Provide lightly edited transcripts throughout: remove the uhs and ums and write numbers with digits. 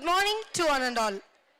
Good morning to one and all.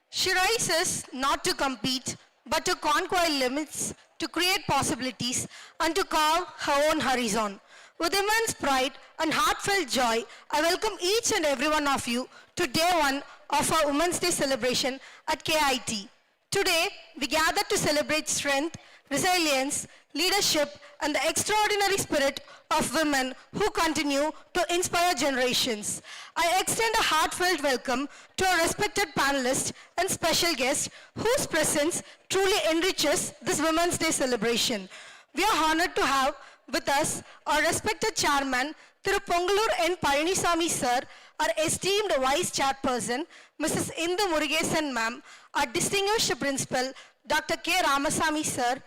She rises not to compete, but to conquer limits, to create possibilities, and to carve her own horizon. With immense pride and heartfelt joy, I welcome each and every one of you to day one of our Women's Day celebration at KIT. Today, we gather to celebrate strength, resilience, leadership, and the extraordinary spirit of women who continue to inspire generations. I extend a heartfelt welcome to our respected panelists and special guests whose presence truly enriches this Women's Day celebration. We are honored to have with us our respected chairman, Thiru Pongalur N. Palanisamy sir, our esteemed vice chairperson, Mrs. Indu Murugesan ma'am, our distinguished principal, Dr. K. Ramasamy sir,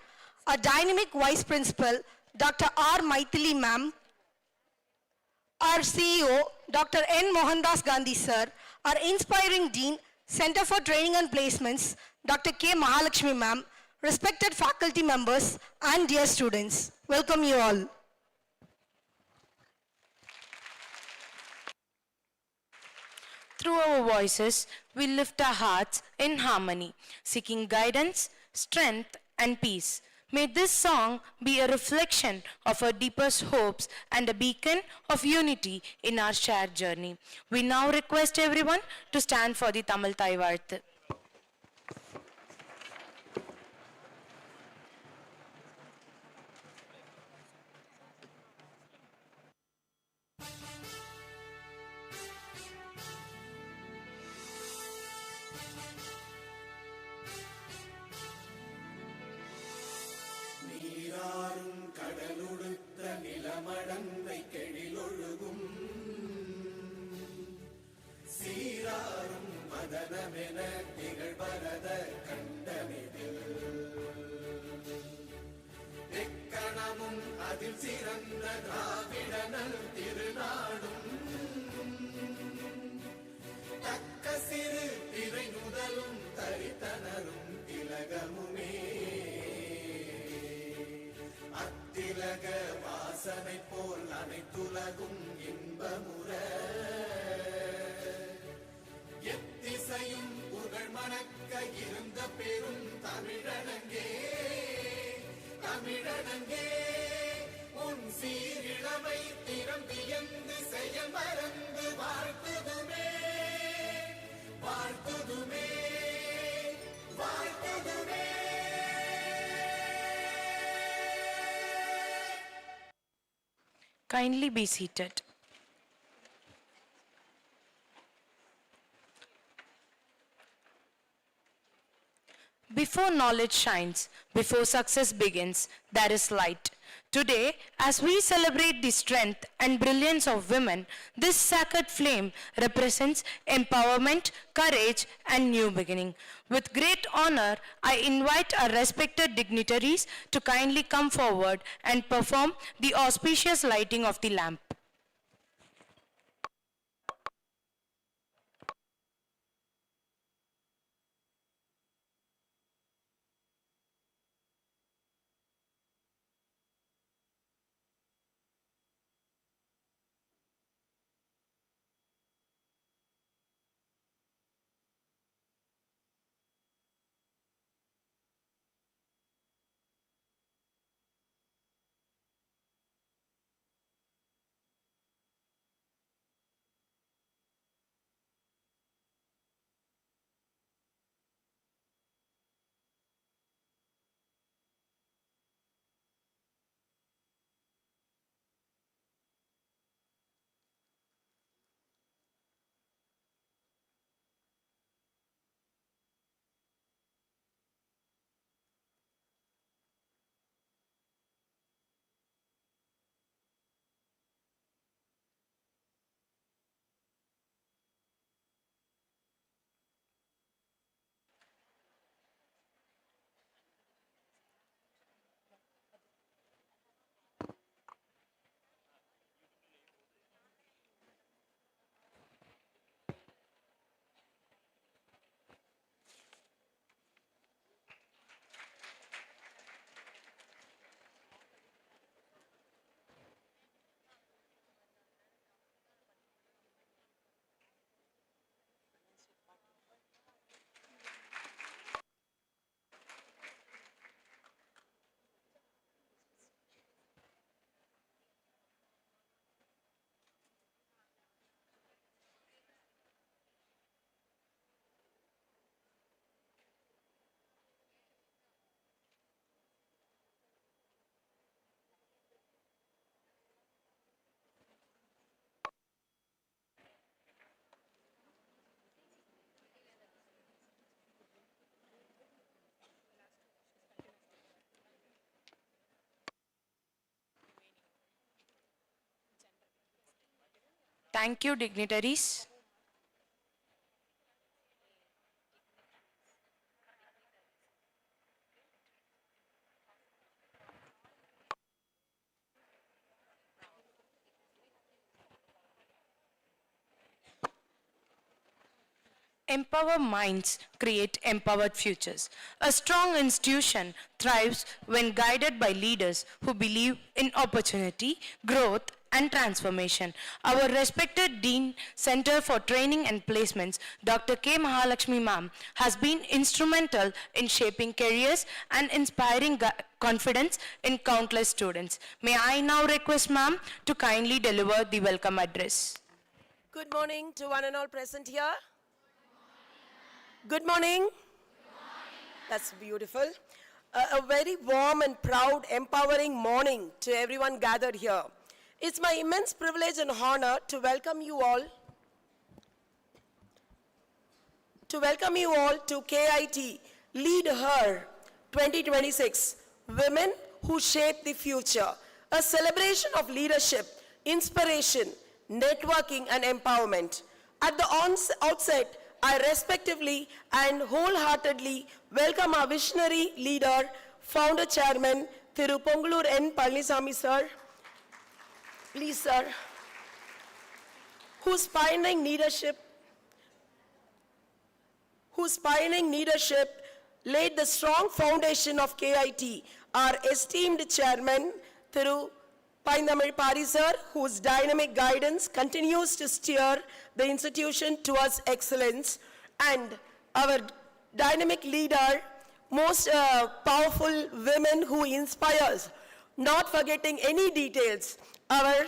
our dynamic vice principal, Dr. R. Maithili ma'am, our CEO, Dr. N. Mohandas Gandhi sir, our inspiring dean, Center for Training and Placements, Dr. K. Mahalakshmi ma'am, respected faculty members and dear students. Welcome you all. Through our voices, we lift our hearts in harmony, seeking guidance, strength, and peace. May this song be a reflection of our deepest hopes and a beacon of unity in our shared journey. We now request everyone to stand for the Tamil Thai Varthu. நீராறும் கடலுடுத்த நிலமடந்தை கெழிலொழுகும் சீராறும் மதனமென திகழ்வரத கண்டமிதில் எக்கணமும் அதில் சிறந்த திராவிடனல் திருநாடும் தக்க சிறு திரை முதலும் தரித்தனரும் திலகமுமே அத்திலக வாசனை போல் அனைத்துலகும் இன்பமுற எத்திசையும் புகழ் மணக்க இருந்த பெரும் தமிழனங்கே தமிழனங்கே உன் சீரிழமை திறம்பியந்து செயல் மறந்து வாழ்த்துதுமே வாழ்த்துதுமே வாழ்த்துதுமே. Kindly be seated. Before knowledge shines, before success begins, there is light. Today, as we celebrate the strength and brilliance of women, this sacred flame represents empowerment, courage, and new beginning. With great honor, I invite our respected dignitaries to kindly come forward and perform the auspicious lighting of the lamp. Thank you, dignitaries. Empower minds create empowered futures. A strong institution thrives when guided by leaders who believe in opportunity, growth, and transformation. Our respected Dean, Center for Training and Placements, Dr. K. Mahalakshmi Ma'am, has been instrumental in shaping careers and inspiring confidence in countless students. May I now request Ma'am to kindly deliver the welcome address. Good morning to one and all present here. Good morning. That's beautiful. A very warm and proud, empowering morning to everyone gathered here. It's my immense privilege and honor to welcome you all to KIT LeadHER 2026, Women Who Shape the Future, a celebration of leadership, inspiration, networking, and empowerment. At the outset, I respectively and wholeheartedly welcome our visionary leader, founder chairman, Thiru Pongalur N. Palanisamy sir. Please, sir. Whose pioneering leadership laid the strong foundation of KIT. Our esteemed chairman, Thiru Paindamil sir, whose dynamic guidance continues to steer the institution towards excellence, and our dynamic leader, most powerful women who inspires, not forgetting any details, our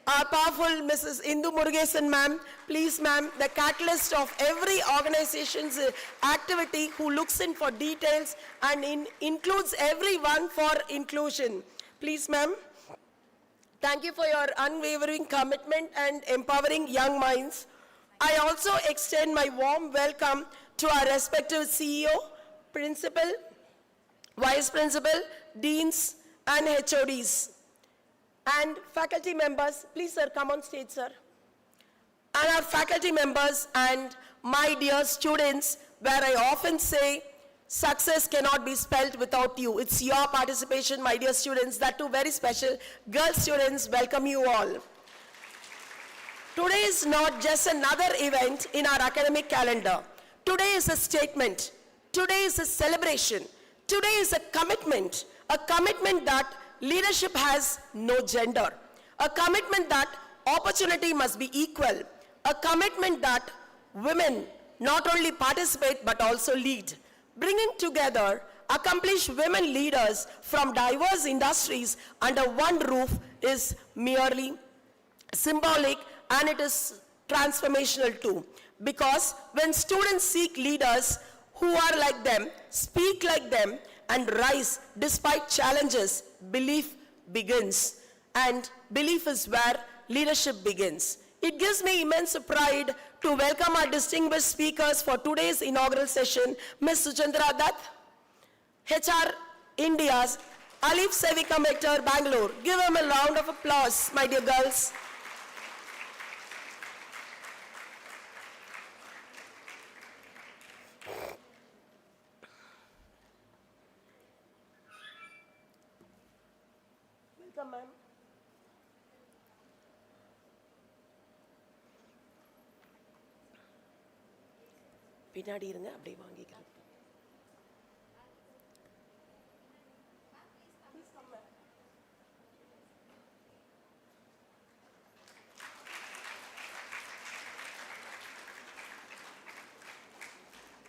powerful Mrs. Indu Murugesan ma'am, please ma'am, the catalyst of every organization's activity who looks in for details and includes everyone for inclusion. Please ma'am. Thank you for your unwavering commitment and empowering young minds. I also extend my warm welcome to our respective CEO, Principal, Vice Principal, Deans, and HODs. And faculty members, please sir, come on stage, sir. And our faculty members and my dear students, where I often say, success cannot be spelled without you. It's your participation, my dear students, that too very special. Girl students, welcome you all. Today is not just another event in our academic calendar. Today is a statement. Today is a celebration. Today is a commitment that leadership has no gender, a commitment that opportunity must be equal, a commitment that women not only participate but also lead. Bringing together accomplished women leaders from diverse industries under one roof is merely symbolic, and it is transformational too. Because when students seek leaders who are like them, speak like them, and rise despite challenges, belief begins. And belief is where leadership begins. It gives me immense pride to welcome our distinguished speakers for today's inaugural session, Ms. Sujandra Dutt, HR India's Alif Sevicom Vector, Bangalore. Give them a round of applause, my dear girls. Welcome, ma'am. பின்னாடி இருங்க அப்படியே வாங்கிக்கிறேன்.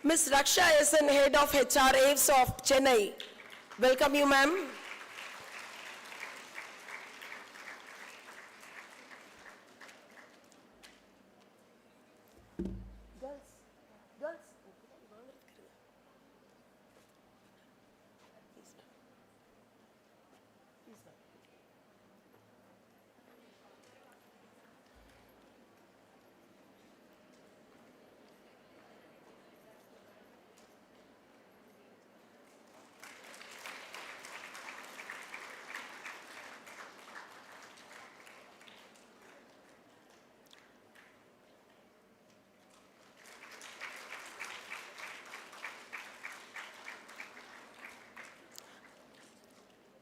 Ms. Raksha Esan, Head of HR AIFS of Chennai. Welcome you, ma'am.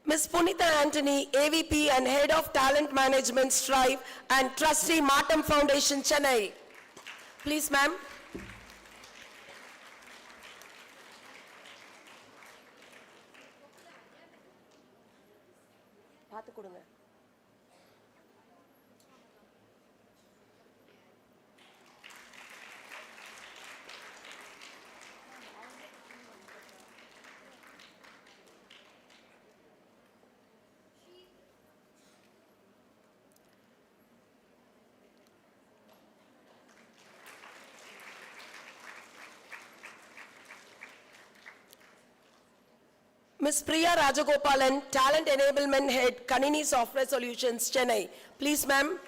Ms. Punitha Anthony, AVP and Head of Talent Management, Strive, and Trustee, Matam Foundation, Chennai. Please, ma'am. பார்த்து கொடுங்க. Ms. Priya Rajagopalan, Talent Enablement Head, Kanini Software Solutions, Chennai. Please, ma'am.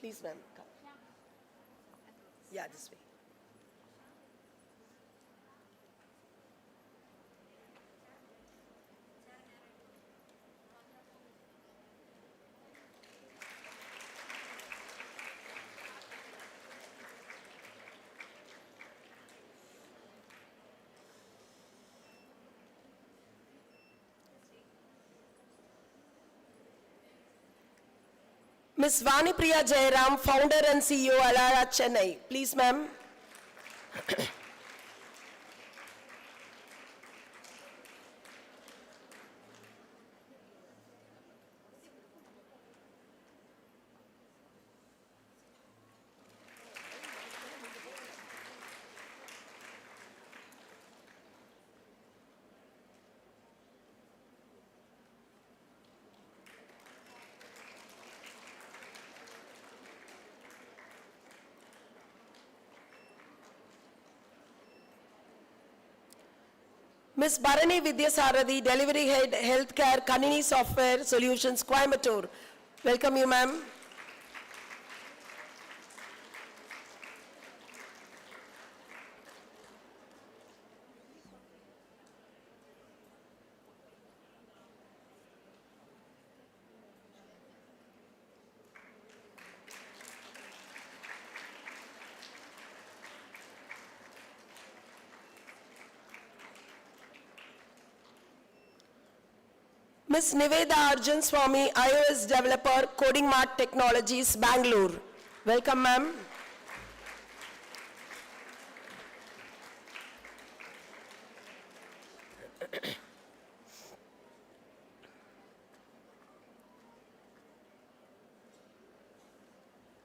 Please, ma'am. Come. Yeah, this way. Ms. Vani Priya Jairam, Founder and CEO, Alara, Chennai. Please, ma'am. Ms. Bharani Vidyasarathi, Delivery Head, Healthcare, Kanini Software Solutions, Coimbatore. Welcome you, ma'am. Ms. Niveda Arjun Swami, iOS Developer, Coding Mart Technologies, Bangalore. Welcome, ma'am.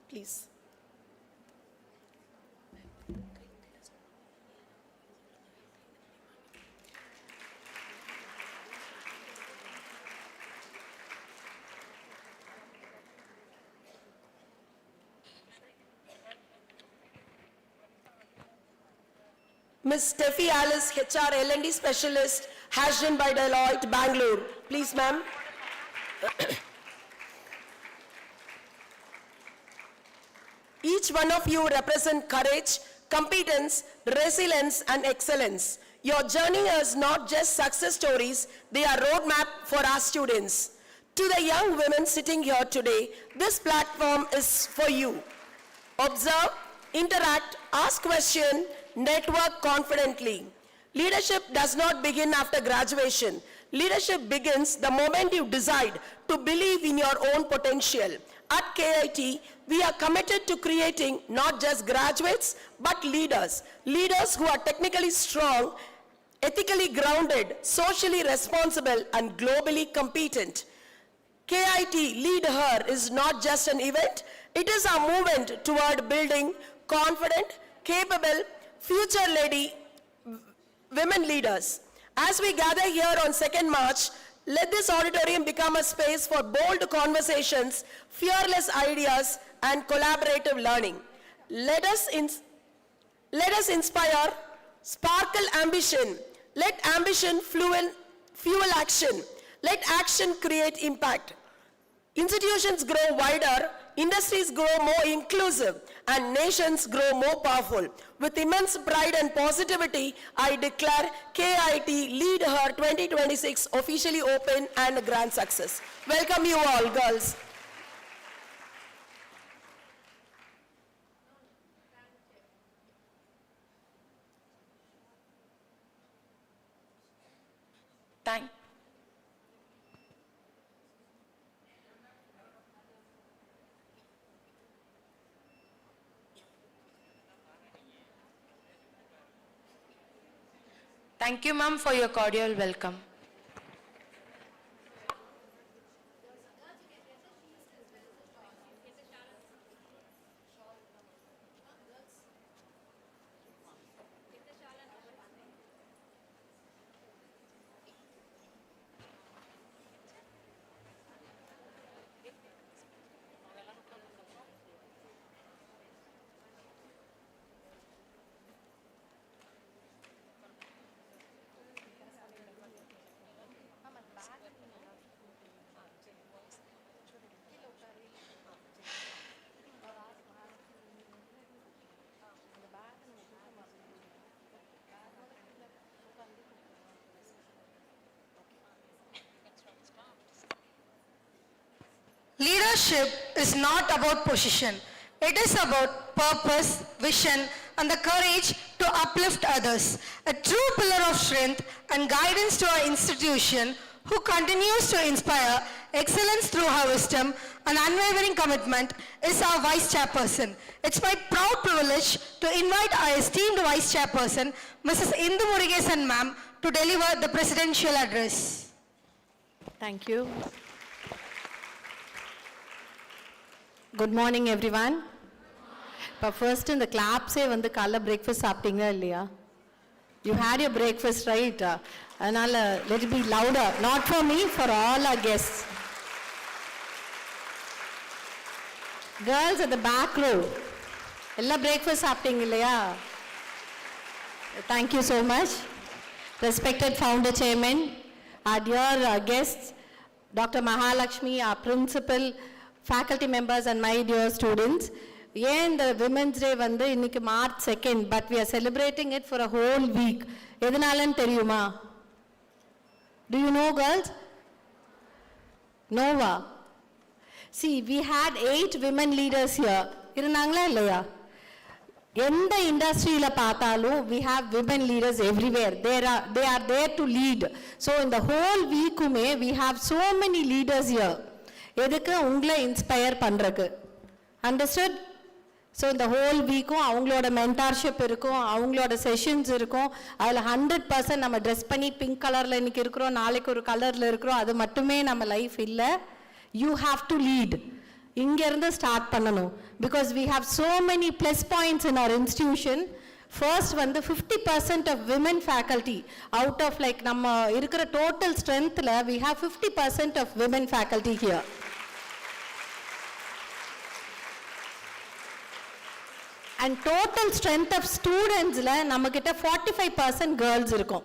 Please. Ms. Steffi Alice, HR L&D Specialist, Hasden by Deloitte, Bangalore. Please, ma'am. Each one of you represent courage, competence, resilience, and excellence. Your journey is not just success stories, they are roadmap for our students. To the young women sitting here today, this platform is for you. Observe, interact, ask questions, network confidently. Leadership does not begin after graduation. Leadership begins the moment you decide to believe in your own potential. At KIT, we are committed to creating not just graduates, but leaders. Leaders who are technically strong, ethically grounded, socially responsible, and globally competent. KIT LeadHER is not just an event, it is a movement toward building confident, capable, future-ready women leaders. As we gather here on 2nd March, let this auditorium become a space for bold conversations, fearless ideas, and collaborative learning. Let us inspire, sparkle ambition. Let ambition fuel action. Let action create impact. Institutions grow wider, industries grow more inclusive, and nations grow more powerful. With immense pride and positivity, I declare KIT LeadHER 2026 officially open and a grand success. Welcome you all, girls. Thank you, ma'am, for your cordial welcome. Leadership is not about position. It is about purpose, vision, and the courage to uplift others. A true pillar of strength and guidance to our institution who continues to inspire excellence through her wisdom and unwavering commitment is our Vice Chairperson. It's my proud privilege to invite our esteemed Vice Chairperson, Mrs. Indu Murugesan ma'am, to deliver the presidential address. Thank you. Good morning, everyone. But first in the claps, வந்து காலைல breakfast சாப்பிட்டீங்களா இல்லையா? You had your breakfast, right? அதனால let it be louder, not for me, for all our guests. Girls at the back row, எல்லா breakfast சாப்பிட்டீங்க இல்லையா? Thank you so much. Respected founder chairman, our dear guests, Dr. Mahalakshmi, our principal, faculty members and my dear students. ஏன் இந்த Women's Day வந்து இன்னைக்கு March 2nd, but we are celebrating it for a whole week. எதனாலன்னு தெரியுமா? Do you know, girls? Nova. See, we had 8 women leaders here. இருந்தாங்களா இல்லையா? எந்த இண்டஸ்ட்ரியில பார்த்தாலும் we have women leaders everywhere. They are there to lead. So in the whole weekuமே we have so many leaders here. எதுக்கு உங்களை inspire பண்றதுக்கு. Understood? So இந்த whole weeக்கும் அவங்களோட mentorship இருக்கும், அவங்களோட sessions இருக்கும். அதுல 100% நம்ம ட்ரெஸ் பண்ணி பிங்க் கலர்ல இன்னைக்கு இருக்கிறோம், நாளைக்கு ஒரு கலர்ல இருக்கிறோம், அது மட்டுமே நம்ம லைஃப் இல்ல. You have to lead. இங்க இருந்து ஸ்டார்ட் பண்ணணும். Because we have so many plus points in our institution. First வந்து 50% of women faculty out of like நம்ம இருக்கிற total strengthல we have 50% of women faculty here. And total strength of students la namakita 45% girls irukom.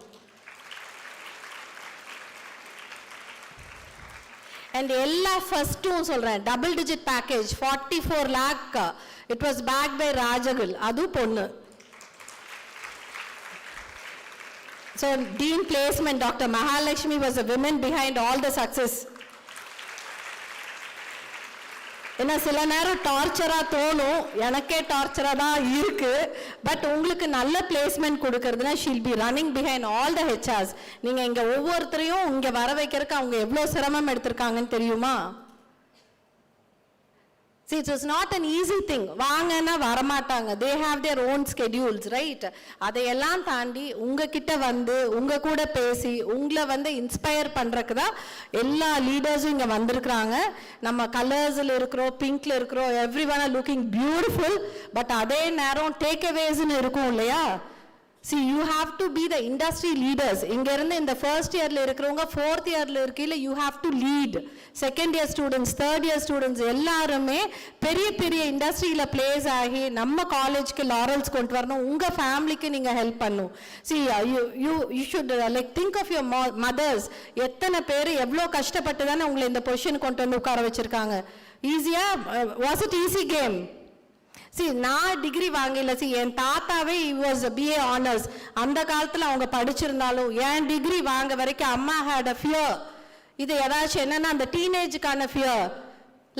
And ella first two solren double digit package 44 lakh, it was backed by Rajagul, adu ponnu. So dean placement Dr. Mahalakshmi was the woman behind all the success. என்ன சில நேரம் டார்ச்சரா தோணும், எனக்கே டார்ச்சரா தான் இருக்கு. But உங்களுக்கு நல்ல placement கொடுக்கறதுனா she'll be running behind all the HRs. நீங்க இங்க ஒவ்வொருத்தரையும் இங்க வர வைக்கிறதுக்கு அவங்க எவ்வளவு சிரமம் எடுத்திருக்காங்கன்னு தெரியுமா? See, it was not an easy thing. வாங்கன்னா வரமாட்டாங்க. They have their own schedules, right? அதையெல்லாம் தாண்டி உங்ககிட்ட வந்து உங்க கூட பேசி உங்களை வந்து இன்ஸ்பயர் பண்றதுக்கு தான் எல்லா லீடர்ஸும் இங்க வந்திருக்கிறாங்க. நம்ம கலர்ஸ்ல இருக்கிறோம், பிங்க்ல இருக்கிறோம், everyone are looking beautiful. But அதே நேரம் டேக் அவேஸ்னு இருக்கும் இல்லையா? See, you have to be the industry leaders. இங்க இருந்து இந்த first yearல இருக்கிறவங்க fourth yearல இருக்கீல you have to lead. Second year students, third year students எல்லாருமே பெரிய பெரிய இண்டஸ்ட்ரியில பிளேஸ் ஆகி நம்ம காலேஜ்க்கு லாரல்ஸ் கொண்டு வரணும். உங்க ஃபேமிலிக்கு நீங்க ஹெல்ப் பண்ணணும். See, you should like think of your mothers. எத்தனை பேர் எவ்வளவு கஷ்டப்பட்டு தானே உங்களை இந்த பொசிஷன் கொண்டு வந்து உட்கார வச்சிருக்காங்க. ஈஸியா? Was it easy game? See, நான் டிகிரி வாங்கல. See, என் தாத்தாவே he was a BA honors. அந்த காலத்துல அவங்க படிச்சிருந்தாலும் என் டிகிரி வாங்க வரைக்கும் அம்மா had a fear. இது ஏதாச்சும் என்னன்னா அந்த டீனேஜுக்கான ஃபியர்,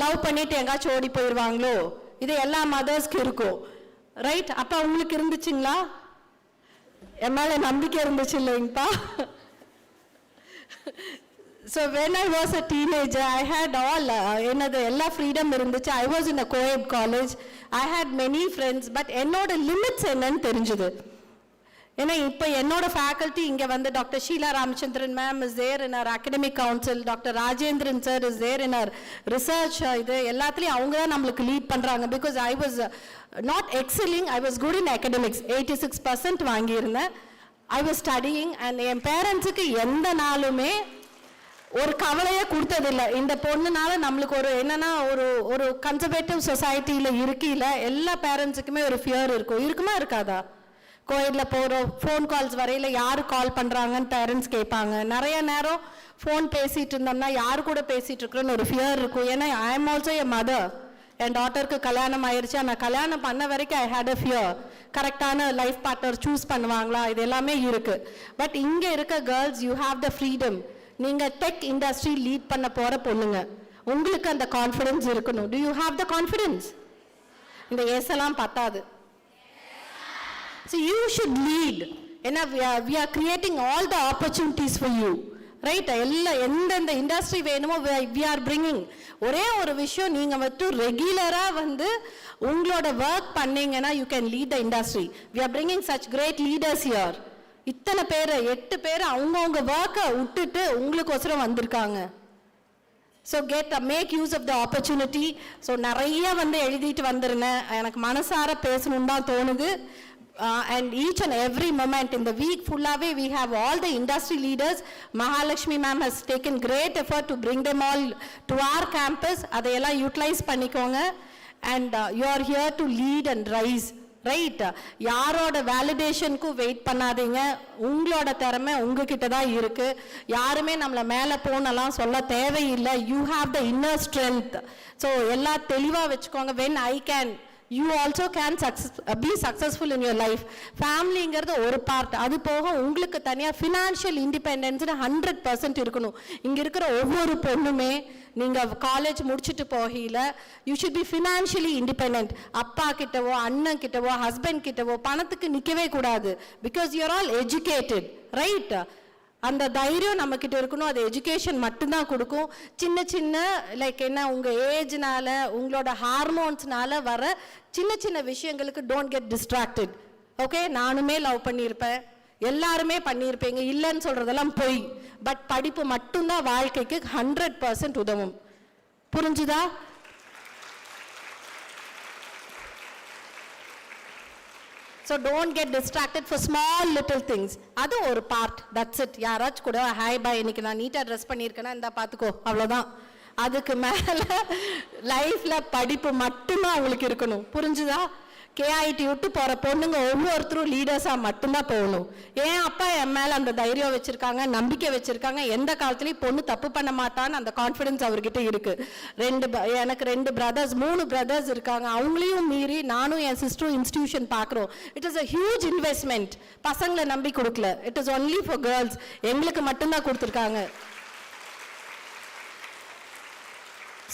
லவ் பண்ணிட்டு எங்காச்சும் ஓடி போயிடுவாங்களோ, இது எல்லா மதர்ஸ்க்கு இருக்கும், ரைட்? அப்ப உங்களுக்கு இருந்துச்சுங்களா? என் மேல நம்பிக்கை இருந்துச்சு இல்லைங்கப்பா? So when I was a teenager, I had all ella freedom irundhuchu. I was in a co-ed college. I had many friends, but ennoda limits ennu therinjudhu. ஏன்னா இப்போ என்னோட ஃபேக்கல்ட்டி இங்கே வந்து doctor Sheela Ramachandran ma'am is there in our academic council, doctor Rajendran sir is there in our research. இது எல்லாத்துலேயும் அவங்க தான் நம்மளுக்கு லீட் பண்ணுறாங்க. Because I was not excelling, I was good in academics. 86% வாங்கியிருந்தேன். ஐ வாஸ் ஸ்டடியிங் அண்ட் என் பேரண்ட்ஸுக்கு எந்த நாளுமே ஒரு கவலையே கொடுத்ததில்லை. இந்த பொண்ணுனால நம்மளுக்கு ஒரு என்னன்னா ஒரு கன்சர்வேட்டிவ் சொசைட்டியில் இருக்கையில் எல்லா பேரண்ட்ஸுக்குமே ஒரு ஃபியர் இருக்கும். இருக்குமா இருக்காதா? கோயிலில் போகிற ஃபோன் கால்ஸ் வரையில் யார் கால் பண்ணுறாங்கன்னு பேரண்ட்ஸ் கேட்பாங்க. நிறைய நேரம் ஃபோன் பேசிகிட்டு இருந்தோம்னா யார் கூட பேசிகிட்டு இருக்கிறோன்னு ஒரு ஃபியர் இருக்கும். ஏன்னா I am also a mother. என் டாட்டருக்கு கல்யாணம் ஆயிடுச்சு. ஆனால் கல்யாணம் பண்ண வரைக்கும் ஐ ஹேட் அ ஃபியர். கரெக்டான லைஃப் பார்ட்னர் சூஸ் பண்ணுவாங்களா, இது எல்லாமே இருக்குது. பட் இங்கே இருக்க girls, you have the freedom. நீங்கள் டெக் இண்டஸ்ட்ரி லீட் பண்ண போகிற பொண்ணுங்க, உங்களுக்கு அந்த கான்ஃபிடென்ஸ் இருக்கணும். Do you have the confidence? இந்த ஏசெல்லாம் பத்தாது. So you should lead. We are creating all the opportunities for you. Right? எந்தெந்த இண்டஸ்ட்ரி வேணுமோ we are bringing. ஒரே ஒரு விஷயம், நீங்கள் வந்து ரெகுலராக வந்து உங்களோட ஒர்க் பண்ணீங்கன்னா you can lead the industry. We are bringing such great leaders here. இத்தனை பேர் 8 பேர் அவங்கவுங்க ஒர்க்கை விட்டுட்டு உங்களுக்கோசரம் வந்திருக்காங்க. So make use of the opportunity. So நிறைய வந்து எழுதிட்டு வந்துருந்தேன். எனக்கு மனசார பேசணுன்னு தான் தோணுது. And each and every moment in the week fullave we have all the industry leaders. Mahalakshmi ma'am has taken great effort to bring them all to our campus. Adeyella utilize pannikonga. And you are here to lead and rise. Right? யாரோட வேலிடேஷனுக்கு wait பண்ணாதீங்க. உங்களோட திறமை உங்ககிட்ட தான் இருக்கு. யாருமே நம்மளை மேலே போனலாம் சொல்ல தேவையில்லை. You have the inner strength. So எல்லாம் தெளிவாக வச்சுக்கோங்க. When I can, you also can be successful in your life. ஃபேமிலிங்கிறது ஒரு பார்ட். அது போக உங்களுக்கு தனியாக ஃபினான்ஷியல் இண்டிபெண்டன்ஸ் 100% இருக்கணும். இங்கே இருக்கிற ஒவ்வொரு பொண்ணுமே நீங்கள் காலேஜ் முடிச்சுட்டு போகையில் you should be financially independent. அப்பா கிட்டவோ அண்ணன் கிட்டவோ ஹஸ்பண்ட் கிட்டவோ பணத்துக்கு நிற்கவே கூடாது. Because you are all educated. Right? அந்த தைரியம் நம்மக்கிட்ட இருக்கணும். அது எஜுகேஷன் மட்டும்தான் கொடுக்கும். சின்ன சின்ன லைக் என்ன, உங்கள் ஏஜ்னால உங்களோட ஹார்மோன்ஸ்னால வர சின்ன சின்ன விஷயங்களுக்கு டோன்ட் கெட் டிஸ்ட்ராக்டட். ஓகே? நானுமே லவ் பண்ணியிருப்பேன், எல்லாருமே பண்ணியிருப்பீங்க, இல்லைன்னு சொல்கிறதெல்லாம் பொய். பட் படிப்பு மட்டும்தான் வாழ்க்கைக்கு 100% உதவும். புரிஞ்சுதா? So don't get distracted for small little things. அது ஒரு பார்ட். That's it. யாராச்சும் கூட ஹாய் பாய், இன்னைக்கு நான் நீட்டாக ட்ரெஸ் பண்ணியிருக்கேன்னா இந்த பார்த்துக்கோ, அவ்வளோதான். அதுக்கு மேலே லைஃப்பில் படிப்பு மட்டும்தான் அவங்களுக்கு இருக்கணும். புரிஞ்சுதா? கேஐடி விட்டு போகிற பொண்ணுங்க ஒவ்வொருத்தரும் லீடர்ஸாக மட்டும்தான் போகணும். ஏன் அப்பா என் மேலே அந்த தைரியம் வச்சுருக்காங்க, நம்பிக்கை வச்சுருக்காங்க. எந்த காலத்துலேயும் பொண்ணு தப்பு பண்ண மாட்டான்னு அந்த கான்ஃபிடென்ஸ் அவர்கிட்ட இருக்குது. எனக்கு 2 brothers 3 brothers இருக்காங்க. அவங்களையும் மீறி நானும் என் சிஸ்டரும் இன்ஸ்டிடியூஷன் பார்க்குறோம். It is a huge investment. பசங்களை நம்பி கொடுக்கல. It is only for girls. எங்களுக்கு மட்டும்தான் கொடுத்துருக்காங்க.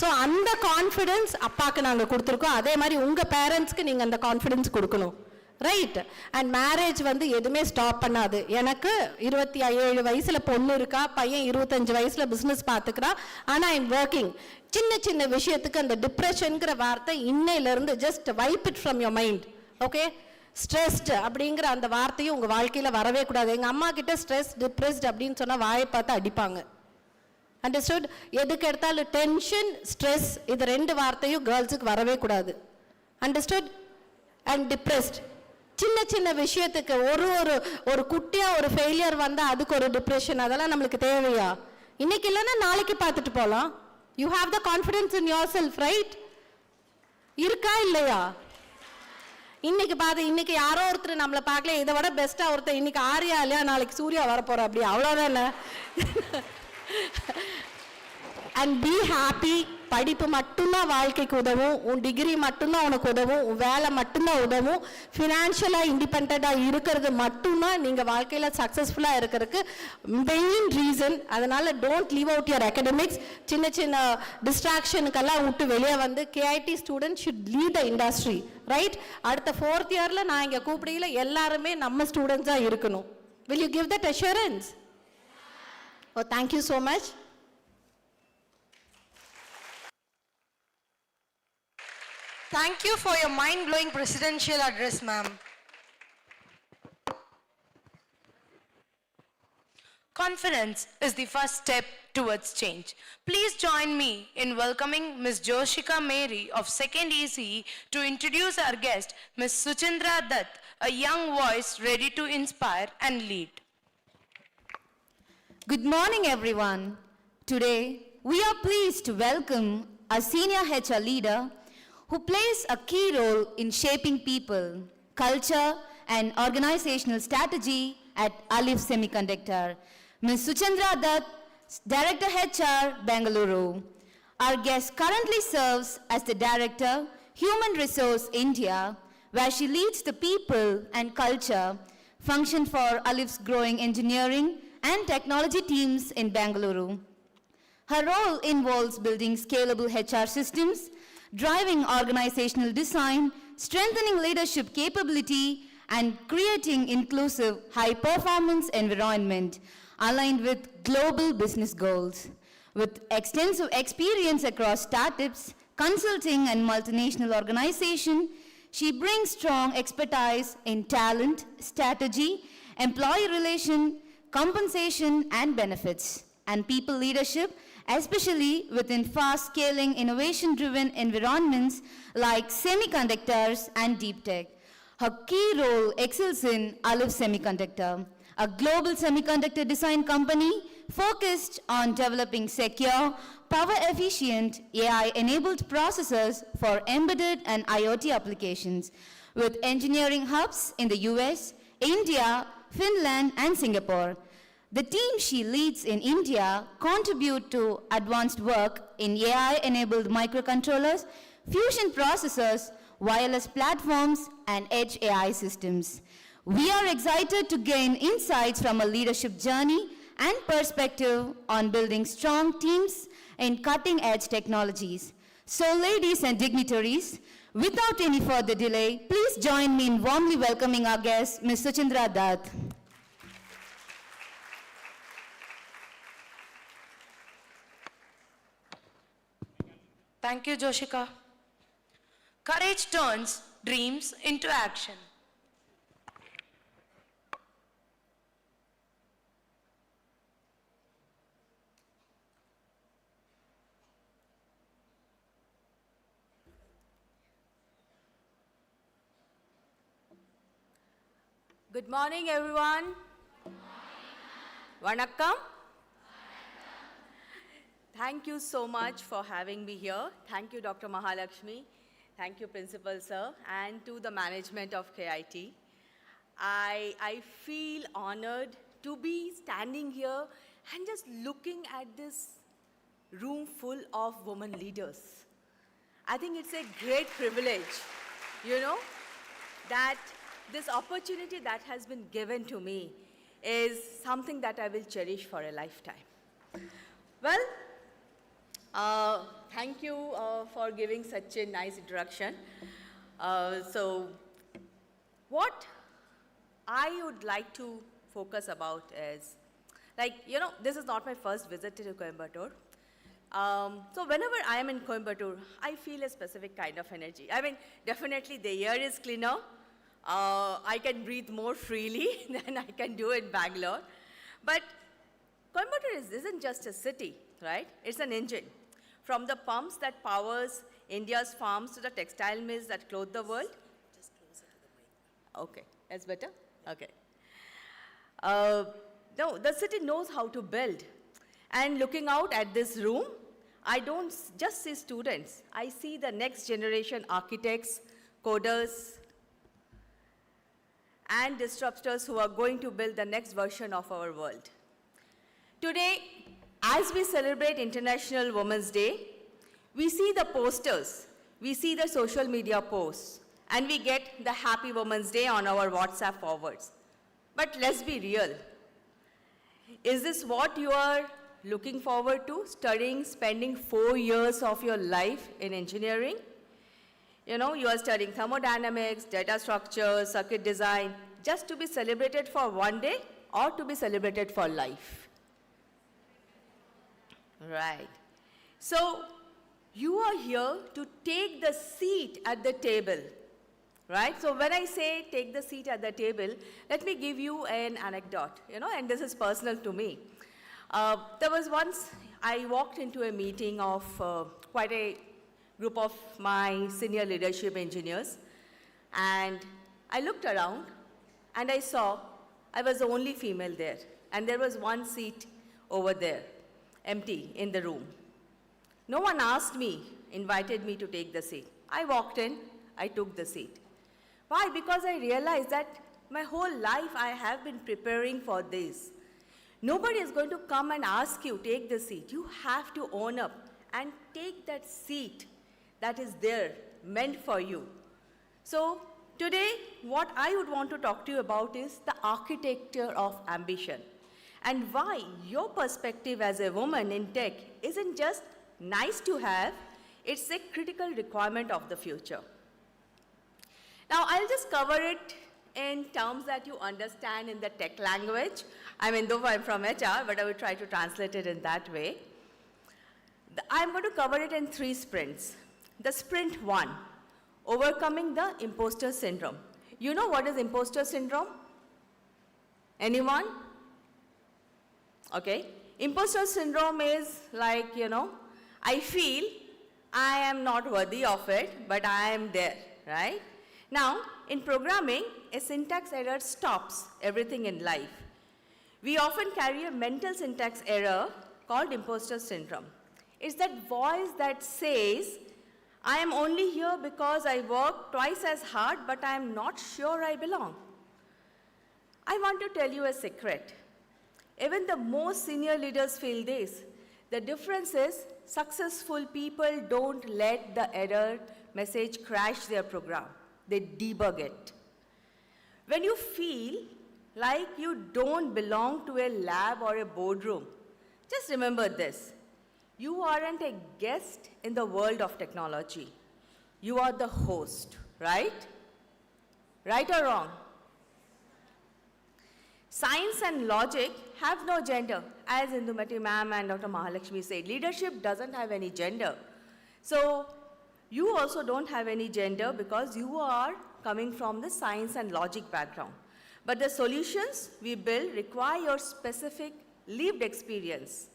ஸோ அந்த கான்ஃபிடென்ஸ் அப்பாவுக்கு நாங்கள் கொடுத்துருக்கோம். அதே மாதிரி உங்கள் பேரண்ட்ஸ்க்கு நீங்கள் அந்த கான்ஃபிடென்ஸ் கொடுக்கணும். ரைட்? அண்ட் மேரேஜ் வந்து எதுவுமே ஸ்டாப் பண்ணாது. எனக்கு 27 வயசில் பொண்ணு இருக்கா, பையன் 25 வயசில் பிஸ்னஸ் பார்த்துக்கிறான். ஆனால் ஐம் ஒர்க்கிங். சின்ன சின்ன விஷயத்துக்கு அந்த டிப்ரெஷனுங்கிற வார்த்தை இன்னையிலேருந்து just vibe it from your mind. Okay? Stressed அப்படிங்கிற அந்த வார்த்தையும் உங்கள் வாழ்க்கையில் வரவே கூடாது. எங்கள் அம்மா கிட்ட ஸ்ட்ரெஸ் டிப்ரெஸ்ட் அப்படின்னு சொன்னால் வாயை பார்த்து அடிப்பாங்க. அண்டர்ஸ்டுட்? எதுக்கு எடுத்தாலும் டென்ஷன், ஸ்ட்ரெஸ், இது 2 வார்த்தையும் கேர்ள்ஸுக்கு வரவே கூடாது. அண்டர்ஸ்டுட்? And depressed. சின்ன சின்ன விஷயத்துக்கு ஒரு குட்டியாக ஒரு ஃபெயிலியர் வந்தால் அதுக்கு ஒரு டிப்ரெஷன். அதெல்லாம் நம்மளுக்கு தேவையா? இன்னைக்கு இல்லைன்னா நாளைக்கு பார்த்துட்டு போகலாம். You have the confidence in your self. Right? இருக்கா இல்லையா? இன்னைக்கு யாரோ ஒருத்தர் நம்மளை பார்க்கல, இதை விட பெஸ்ட்டாக ஒருத்தர் இன்னைக்கு ஆரியா இல்லையா, நாளைக்கு சூர்யா வரப்போகிறோம். அப்படி அவ்வளோதானே? And be happy. படிப்பு மட்டும்தான் வாழ்க்கைக்கு உதவும். உன் டிகிரி மட்டும்தான் உனக்கு உதவும். உன் வேலை மட்டும்தான் உதவும். ஃபினான்ஷியலாக இண்டிபெண்ட்டாக இருக்கிறது மட்டும்தான் நீங்கள் வாழ்க்கையில் சக்ஸஸ்ஃபுல்லாக இருக்கிறதுக்கு மெயின் ரீசன். அதனால் don't leave out your academics. சின்ன சின்ன டிஸ்ட்ராக்ஷனுக்கெல்லாம் விட்டு வெளியே வந்து KIT student should lead the industry. Right? அடுத்த 4th இயரில் நான் இங்கே கூப்பிடையில் எல்லாருமே நம்ம ஸ்டூடெண்ட்ஸாக இருக்கணும். Will you give that assurance? Oh, thank you so much. Thank you for your mind-blowing presidential address, ma'am. Confidence is the first step towards change. Please join me in welcoming Ms. Joshika Mary of 2nd ECE to introduce our guest, Ms. Suchindra Dutt, a young voice ready to inspire and lead. Good morning, everyone. Today, we are pleased to welcome a senior HR leader who plays a key role in shaping people, culture, and organizational strategy at Alif Semiconductor, Ms. Suchindra Dutt, Director HR, Bengaluru. Our guest currently serves as the Director, Human Resource India, where she leads the people and culture function for Alif's growing engineering and technology teams in Bengaluru. Her role involves building scalable HR systems, driving organizational design, strengthening leadership capability, and creating inclusive, high-performance environment aligned with global business goals. With extensive experience across startups, consulting, and multinational organizations, she brings strong expertise in talent, strategy, employee relation, compensation and benefits, and people leadership, especially within fast-scaling, innovation-driven environments like semiconductors and deep tech. Her key role excels in Alif Semiconductor, a global semiconductor design company focused on developing secure, power-efficient, AI-enabled processors for embedded and IoT applications, with engineering hubs in the US, India, Finland, and Singapore. The team she leads in India contribute to advanced work in AI-enabled microcontrollers, fusion processors, wireless platforms, and edge AI systems. We are excited to gain insights from a leadership journey and perspective on building strong teams in cutting-edge technologies. So, ladies and dignitaries, without any further delay, please join me in warmly welcoming our guest, Ms. Suchindra Dutt. Thank you, Joshika. Courage turns dreams into action. Good morning, everyone. Vanakkam. Thank you so much for having me here. Thank you, Dr. Mahalakshmi. Thank you, Principal Sir, and to the management of KIT. I feel honored to be standing here and just looking at this room full of women leaders. I think it's a great privilege, that this opportunity that has been given to me is something that I will cherish for a lifetime. Well, thank you for giving such a nice introduction. So what I would like to focus about is, this is not my first visit to Coimbatore. So whenever I am in Coimbatore, I feel a specific kind of energy. I mean, definitely the air is cleaner. I can breathe more freely than I can do in Bangalore. But Coimbatore isn't just a city, right? It's an engine. From the pumps that powers India's farms to the textile mills that clothe the world. Just closer to the mic. Okay, that's better? Okay. No, the city knows how to build. And looking out at this room, I don't just see students. I see the next generation architects, coders, and disruptors who are going to build the next version of our world. Today, as we celebrate International Women's Day, we see the posters, we see the social media posts, and we get the Happy Women's Day on our WhatsApp forwards. But let's be real. Is this what you are looking forward to, studying, spending 4 years of your life in engineering? You are studying thermodynamics, data structures, circuit design, just to be celebrated for one day or to be celebrated for life. Right. So you are here to take the seat at the table, right? So when I say take the seat at the table, let me give you an anecdote, and this is personal to me. There was once I walked into a meeting of quite a group of my senior leadership engineers, and I looked around and I saw I was the only female there, and there was one seat over there, empty in the room. No one asked me, invited me to take the seat. I walked in, I took the seat. Why? Because I realized that my whole life I have been preparing for this. Nobody is going to come and ask you, take the seat. You have to own up and take that seat that is there, meant for you. So today, what I would want to talk to you about is the architecture of ambition, and why your perspective as a woman in tech isn't just nice to have, it's a critical requirement of the future. Now, I'll just cover it in terms that you understand in the tech language. I mean, though I'm from HR, but I will try to translate it in that way. I'm going to cover it in 3 sprints. The sprint 1, overcoming the imposter syndrome. You know what is imposter syndrome? Anyone? Okay. Imposter syndrome is like, I feel I am not worthy of it, but I am there, right? Now, in programming, a syntax error stops everything in life. We often carry a mental syntax error called imposter syndrome. It's that voice that says, I am only here because I work twice as hard, but I am not sure I belong. I want to tell you a secret. Even the most senior leaders feel this. The difference is successful people don't let the error message crash their program. They debug it. When you feel like you don't belong to a lab or a boardroom, just remember this. You aren't a guest in the world of technology. You are the host, right? Right or wrong? Science and logic have no gender. As Indumati ma'am and Dr. Mahalakshmi said, leadership doesn't have any gender. So you also don't have any gender because you are coming from the science and logic background. But the solutions we build require your specific lived experience.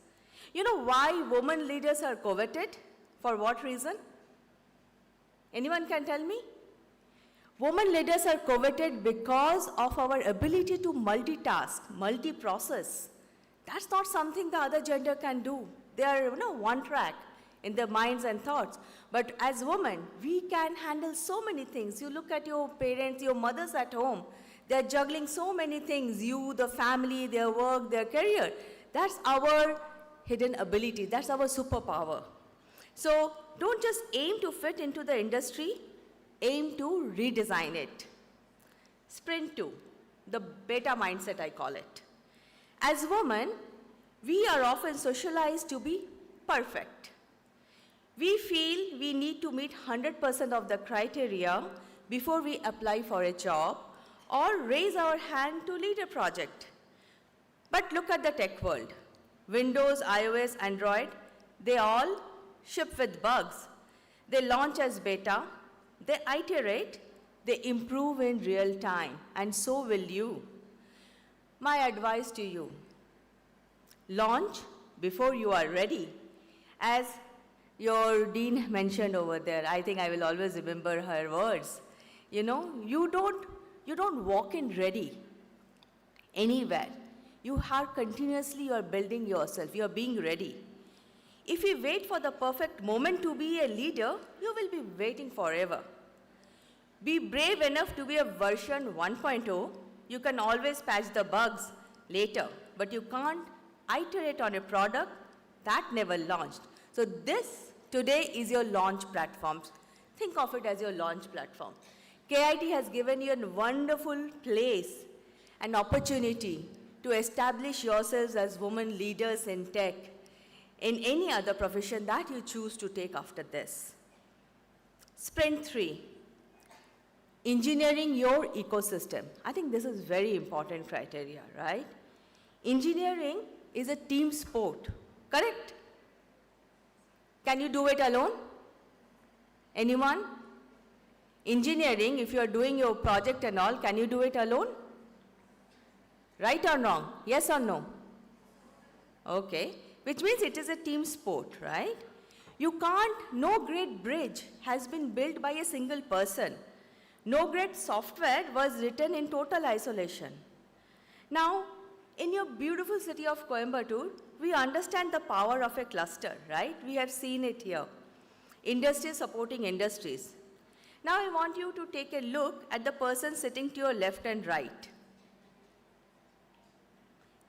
You know why women leaders are coveted? For what reason? Anyone can tell me? Women leaders are coveted because of our ability to multitask, multi-process. That's not something the other gender can do. They are one track in their minds and thoughts. But as women, we can handle so many things. You look at your parents, your mothers at home. They're juggling so many things. You, the family, their work, their career. That's our hidden ability. That's our superpower. So don't just aim to fit into the industry. Aim to redesign it. Sprint 2, the beta mindset I call it. As women, we are often socialized to be perfect. We feel we need to meet 100% of the criteria before we apply for a job or raise our hand to lead a project. But look at the tech world. Windows, iOS, Android, they all ship with bugs. They launch as beta. They iterate, they improve in real time, and so will you. My advice to you, launch before you are ready. As your dean mentioned over there, I think I will always remember her words. You don't walk in ready anywhere. You are building yourself, you are being ready. If you wait for the perfect moment to be a leader, you will be waiting forever. Be brave enough to be a version 1.0. You can always patch the bugs later, but you can't iterate on a product that never launched. So this today is your launch platform. Think of it as your launch platform. KIT has given you a wonderful place, an opportunity to establish yourselves as women leaders in tech, in any other profession that you choose to take after this. Sprint 3, engineering your ecosystem. I think this is very important criteria, right? Engineering is a team sport, correct? Can you do it alone? Anyone? Engineering, if you are doing your project and all, can you do it alone? Right or wrong? Yes or no? Okay, which means it is a team sport, right? You can't, no great bridge has been built by a single person. No great software was written in total isolation. Now, in your beautiful city of Coimbatore, we understand the power of a cluster, right? We have seen it here. Industries supporting industries. Now I want you to take a look at the person sitting to your left and right.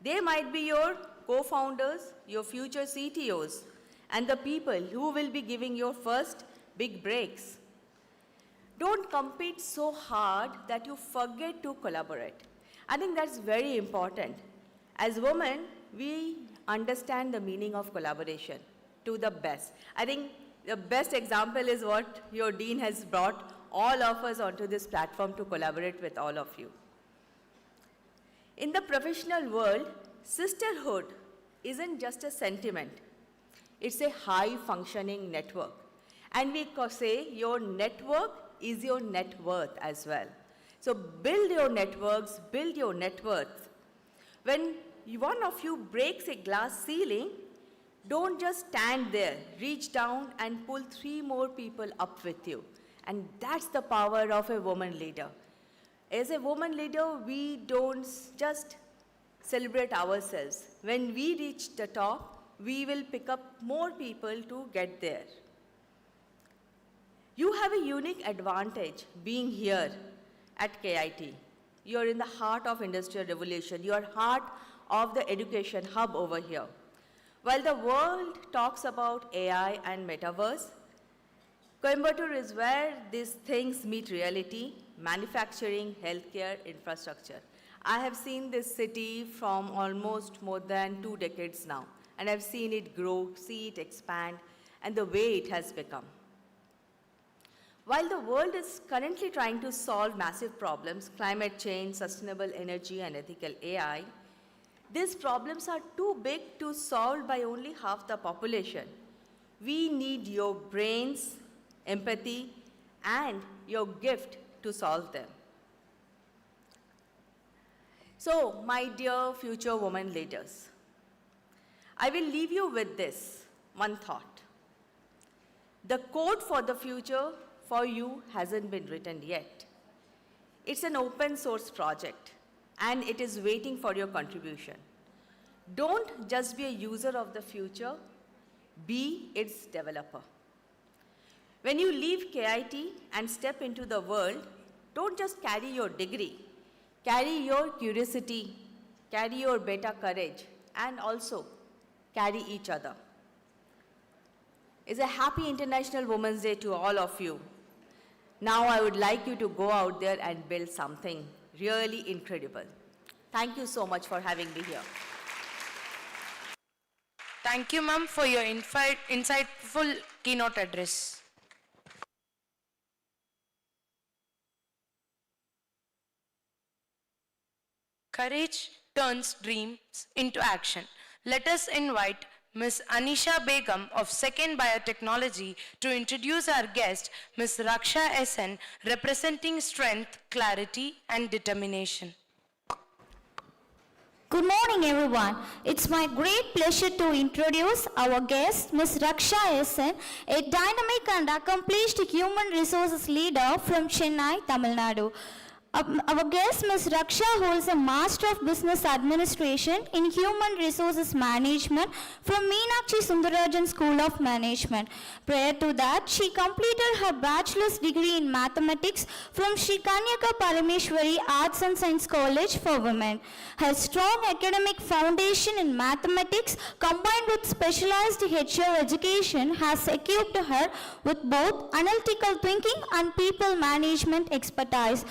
They might be your co-founders, your future CTOs, and the people who will be giving your first big breaks. Don't compete so hard that you forget to collaborate. I think that's very important. As women, we understand the meaning of collaboration to the best. I think the best example is what your dean has brought all of us onto this platform to collaborate with all of you. In the professional world, sisterhood isn't just a sentiment. It's a high-functioning network. And we say your network is your net worth as well. So build your networks, build your net worth. When one of you breaks a glass ceiling, don't just stand there. Reach down and pull 3 more people up with you. And that's the power of a woman leader. As a woman leader, we don't just celebrate ourselves. When we reach the top, we will pick up more people to get there. You have a unique advantage being here at KIT. You're in the heart of industrial revolution. You're heart of the education hub over here. While the world talks about AI and metaverse, Coimbatore is where these things meet reality: manufacturing, healthcare, infrastructure. I have seen this city from almost more than 2 decades now, and I've seen it grow, see it expand, and the way it has become. While the world is currently trying to solve massive problems, climate change, sustainable energy, and ethical AI, these problems are too big to solve by only half the population. We need your brains, empathy, and your gift to solve them. So, my dear future women leaders, I will leave you with this one thought. The code for the future for you hasn't been written yet. It's an open source project, and it is waiting for your contribution. Don't just be a user of the future, be its developer. When you leave KIT and step into the world, don't just carry your degree, carry your curiosity, carry your beta courage, and also carry each other. It's a happy International Women's Day to all of you. Now I would like you to go out there and build something really incredible. Thank you so much for having me here. Thank you, ma'am, for your insightful keynote address. Courage turns dreams into action. Let us invite Ms. Anisha Begum of 2nd Biotechnology to introduce our guest, Ms. Raksha SN, representing strength, clarity, and determination. Good morning, everyone. It's my great pleasure to introduce our guest, Ms. Raksha SN, a dynamic and accomplished human resources leader from Chennai, Tamil Nadu. Our guest, Ms. Raksha, holds a Master of Business Administration in Human Resources Management from Meenakshi Sundarajan School of Management. Prior to that, she completed her bachelor's degree in mathematics from Sri Kanyaka Parameshwari Arts and Science College for Women. Her strong academic foundation in mathematics combined with specialized HR education has equipped her with both analytical thinking and people management expertise.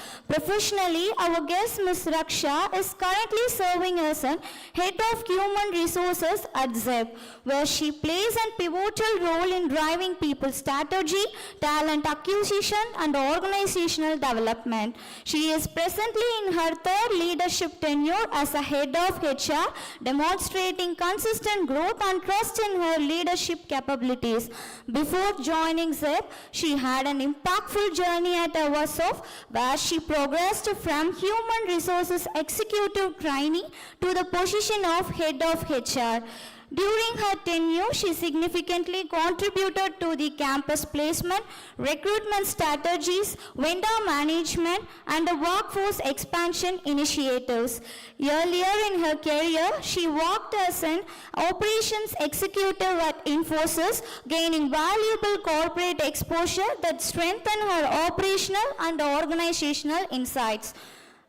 Professionally, our guest Ms. Raksha is currently serving as an Head of Human Resources at ZEP, where she plays a pivotal role in driving people's strategy, talent acquisition, and organizational development. She is presently in her third leadership tenure as a Head of HR, demonstrating consistent growth and trust in her leadership capabilities. Before joining ZEP, she had an impactful journey at Eversoft, where she progressed from Human Resources Executive Trainee to the position of Head of HR. During her tenure, she significantly contributed to the campus placement, recruitment strategies, vendor management, and the workforce expansion initiatives. Earlier in her career, she worked as an operations executive at Infosys, gaining valuable corporate exposure that strengthened her operational and organizational insights.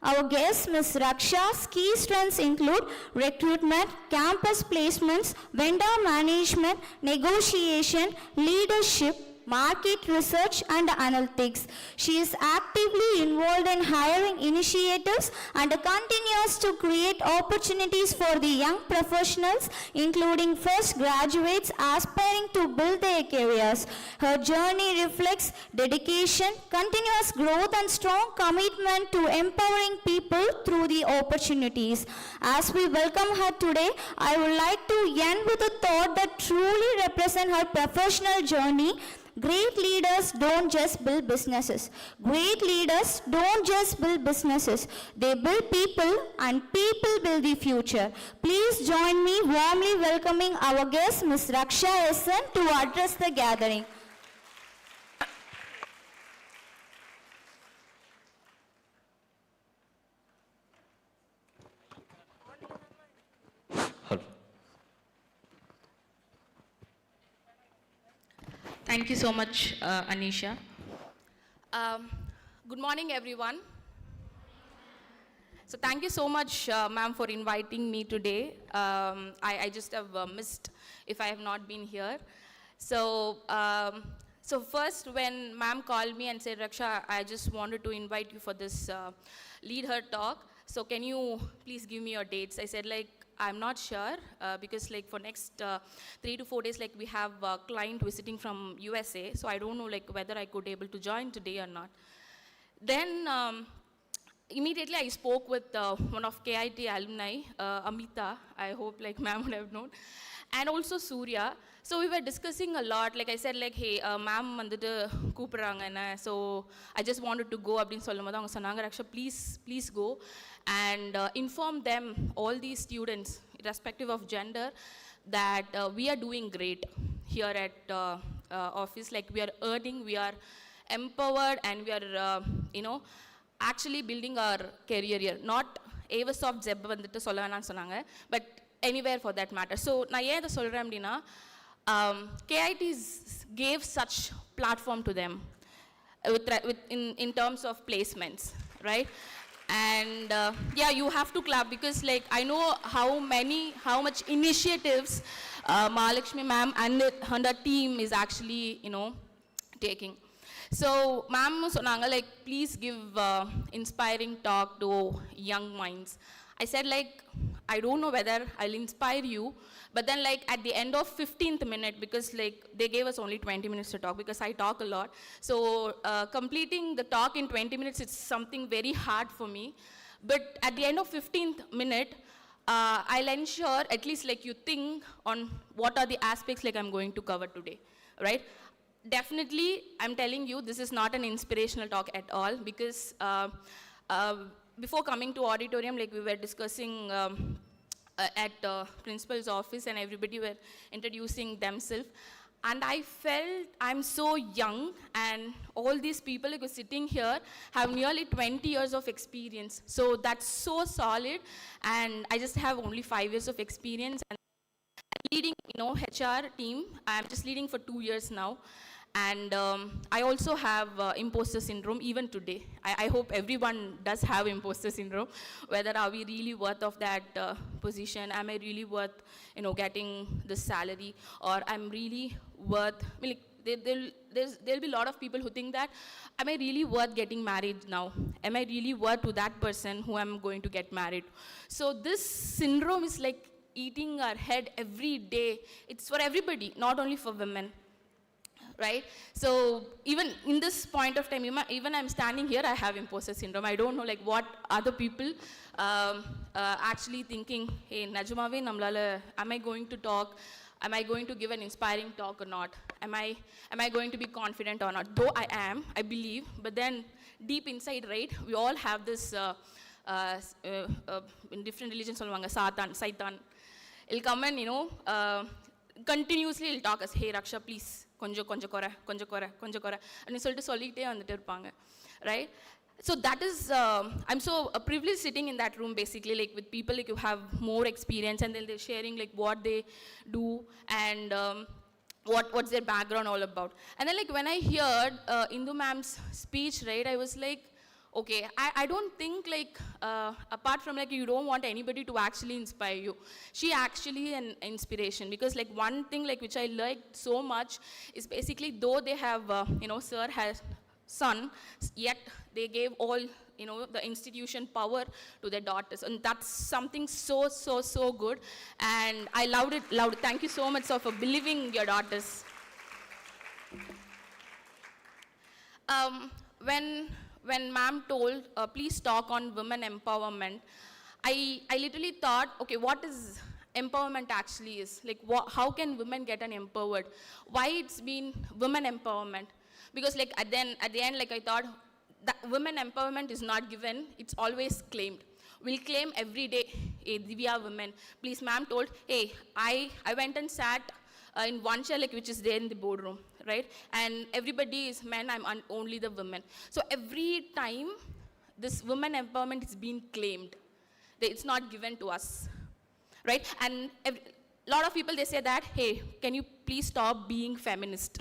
Our guest, Ms. Raksha's key strengths include recruitment, campus placements, vendor management, negotiation, leadership, market research, and analytics. She is actively involved in hiring initiatives and continues to create opportunities for the young professionals, including fresh graduates aspiring to build their careers. Her journey reflects dedication, continuous growth, and strong commitment to empowering people through the opportunities. As we welcome her today, I would like to end with a thought that truly represents her professional journey. Great leaders don't just build businesses. Great leaders don't just build businesses. They build people, and people build the future. Please join me warmly welcoming our guest, Ms. Raksha SN, to address the gathering. Thank you so much, Anisha. Good morning, everyone. So thank you so much, ma'am, for inviting me today. I just have missed if I have not been here. So first, when ma'am called me and said, Raksha, I just wanted to invite you for this LeadHER talk. So can you please give me your dates? I said, like, I'm not sure because like for next 3 to 4 days, like we have a client visiting from USA. So I don't know like whether I could able to join today or not. Then immediately I spoke with one of KIT alumni, Amita. I hope like ma'am would have known. And also Surya. So we were discussing a lot. Like I said, like, hey, ma'am வந்துட்டு கூப்பிடுறாங்க என்ன. So I just wanted to go அப்படின்னு சொல்லும்போது அவங்க சொன்னாங்க, Raksha, please go and inform them, all these students, irrespective of gender, that we are doing great here at office. Like we are earning, we are empowered, and we are, actually building our career here. Not Eversoft ZEP வந்துட்டு சொல்ல வேணாம்னு சொன்னாங்க, but anywhere for that matter. So நான் ஏன் இதை சொல்கிறேன் அப்படின்னா, KITs gave such platform to them in terms of placements, right? And yeah, you have to clap because like I know how much initiatives Mahalakshmi ma'am and her team is actually, taking. So ma'am sonanga like, please give inspiring talk to young minds. I said like, I don't know whether I'll inspire you, but then like at the end of 15th minute, because like they gave us only 20 minutes to talk because I talk a lot. So completing the talk in 20 minutes, it's something very hard for me. But at the end of 15th minute, I'll ensure at least like you think on what are the aspects like I'm going to cover today, right? Definitely, I'm telling you, this is not an inspirational talk at all because before coming to Auditorium, like we were discussing at principal's office and everybody were introducing themselves. And I felt I'm so young and all these people like sitting here have nearly 20 years of experience. So that's so solid, and I just have only 5 years of experience. And leading, HR team, I'm just leading for 2 years now. And I also have imposter syndrome even today. I hope everyone does have imposter syndrome. Whether are we really worth of that position? Am I really worth, getting the salary? Or I'm really worth, there'll be a lot of people who think that, am I really worth getting married now? Am I really worth to that person who I'm going to get married? So this syndrome is like eating our head every day. It's for everybody, not only for women. Right? So even in this point of time, even I'm standing here, I have imposter syndrome. I don't know like what other people actually thinking, hey, Najumave namlala, am I going to talk? Am I going to give an inspiring talk or not? Am I going to be confident or not? Though I am, I believe, but then deep inside, right, we all have this, in different religions, Satan. He'll come and, continuously he'll talk us, hey, Raksha, please, konja kora, and சொல்லிட்டே வந்துட்டு இருப்பாங்க, right? So that is, I'm so privileged sitting in that room basically, like with people like who have more experience, and then they're sharing like what they do and what's their background all about. And then like when I heard Indu ma'am's speech, right, I was like, okay, I don't think like, apart from like you don't want anybody to actually inspire you, she actually an inspiration, because like one thing like which I liked so much is basically though they have, sir has son, yet they gave all, the institution power to their daughters. And that's something so good. And I loved it. Thank you so much, sir, for believing your daughters. When ma'am told, please talk on women empowerment, I literally thought, okay, what is empowerment actually is? Like, how can women get empowered? Why it's been women empowerment? Because like at the end, like I thought, that women empowerment is not given, it's always claimed. We'll claim every day, hey, Divya women. Please, ma'am told, hey, I went and sat in one chair like which is there in the boardroom, right? And everybody is men, I'm only the women. So every time this women empowerment is being claimed, it's not given to us, right? And a lot of people, they say that, hey, can you please stop being feminist?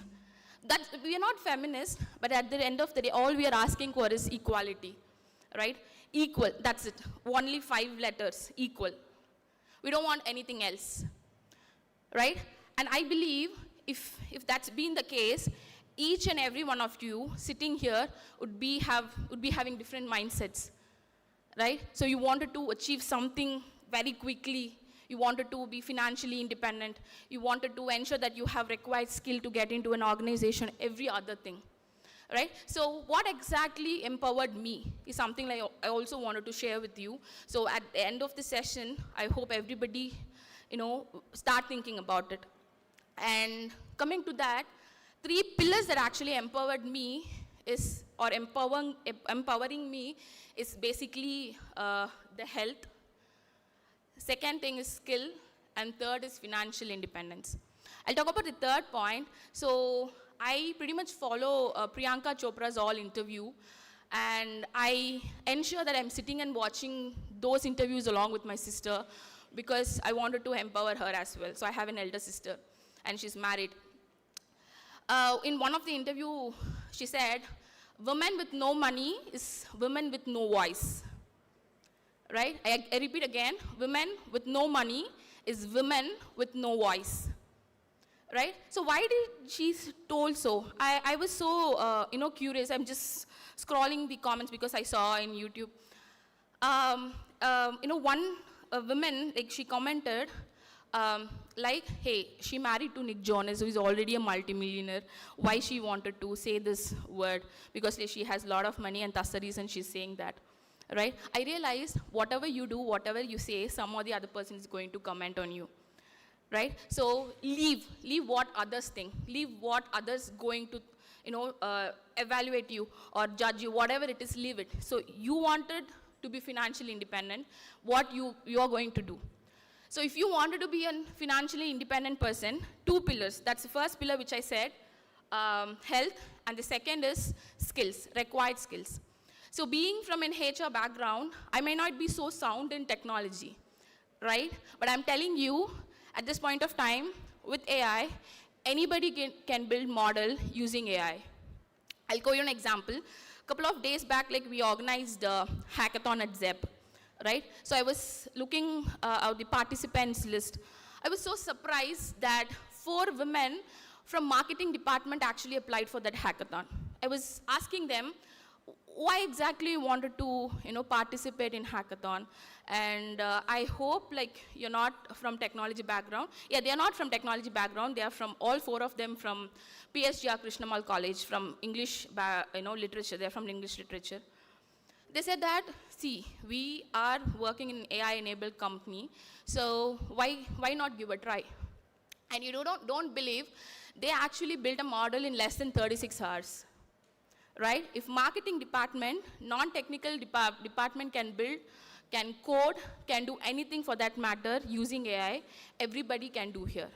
That we are not feminists, but at the end of the day, all we are asking for is equality, right? Equal, that's it. Only 5 letters, equal. We don't want anything else, right? And I believe if that's been the case, each and every one of you sitting here would be having different mindsets, right? So you wanted to achieve something very quickly. You wanted to be financially independent. You wanted to ensure that you have required skill to get into an organization, every other thing, right? So what exactly empowered me is something like I also wanted to share with you. So at the end of the session, I hope everybody, start thinking about it. And coming to that, 3 pillars that actually empowered me is, or empowering me is basically the health. Second thing is skill, and third is financial independence. I'll talk about the third point. So I pretty much follow Priyanka Chopra's all interview, and I ensure that I'm sitting and watching those interviews along with my sister, because I wanted to empower her as well. So I have an elder sister, and she's married. In one of the interview, she said, women with no money is women with no voice. Right? I repeat again, women with no money is women with no voice. Right? So why did she told so? I was so, curious. I'm just scrolling the comments because I saw in YouTube. One woman, like she commented, like, hey, she married to Nick Jonas, who is already a multimillionaire. Why she wanted to say this word? Because she has a lot of money, and that's the reason she's saying that. Right? I realized whatever you do, whatever you say, some or the other person is going to comment on you. Right? So leave what others think. Leave what others going to, evaluate you or judge you, whatever it is, leave it. So you wanted to be financially independent, what you are going to do. So if you wanted to be a financially independent person, 2 pillars. That's the first pillar which I said, health, and the second is skills, required skills. So being from an HR background, I may not be so sound in technology, right? But I'm telling you, at this point of time, with AI, anybody can build model using AI. I'll give you an example. A couple of days back, like we organized a hackathon at ZEP, right? So I was looking at the participants list. I was so surprised that 4 women from marketing department actually applied for that hackathon. I was asking them why exactly you wanted to, participate in hackathon. And I hope like you're not from technology background. Yeah, they're not from technology background. They are from, all four of them from PSGR Krishnamal College, from English, literature. They're from English literature. They said that, see, we are working in an AI-enabled company, so why not give a try? And you don't believe, they actually built a model in less than 36 hours, right? If marketing department, non-technical department can build, can code, can do anything for that matter using AI, everybody can do here,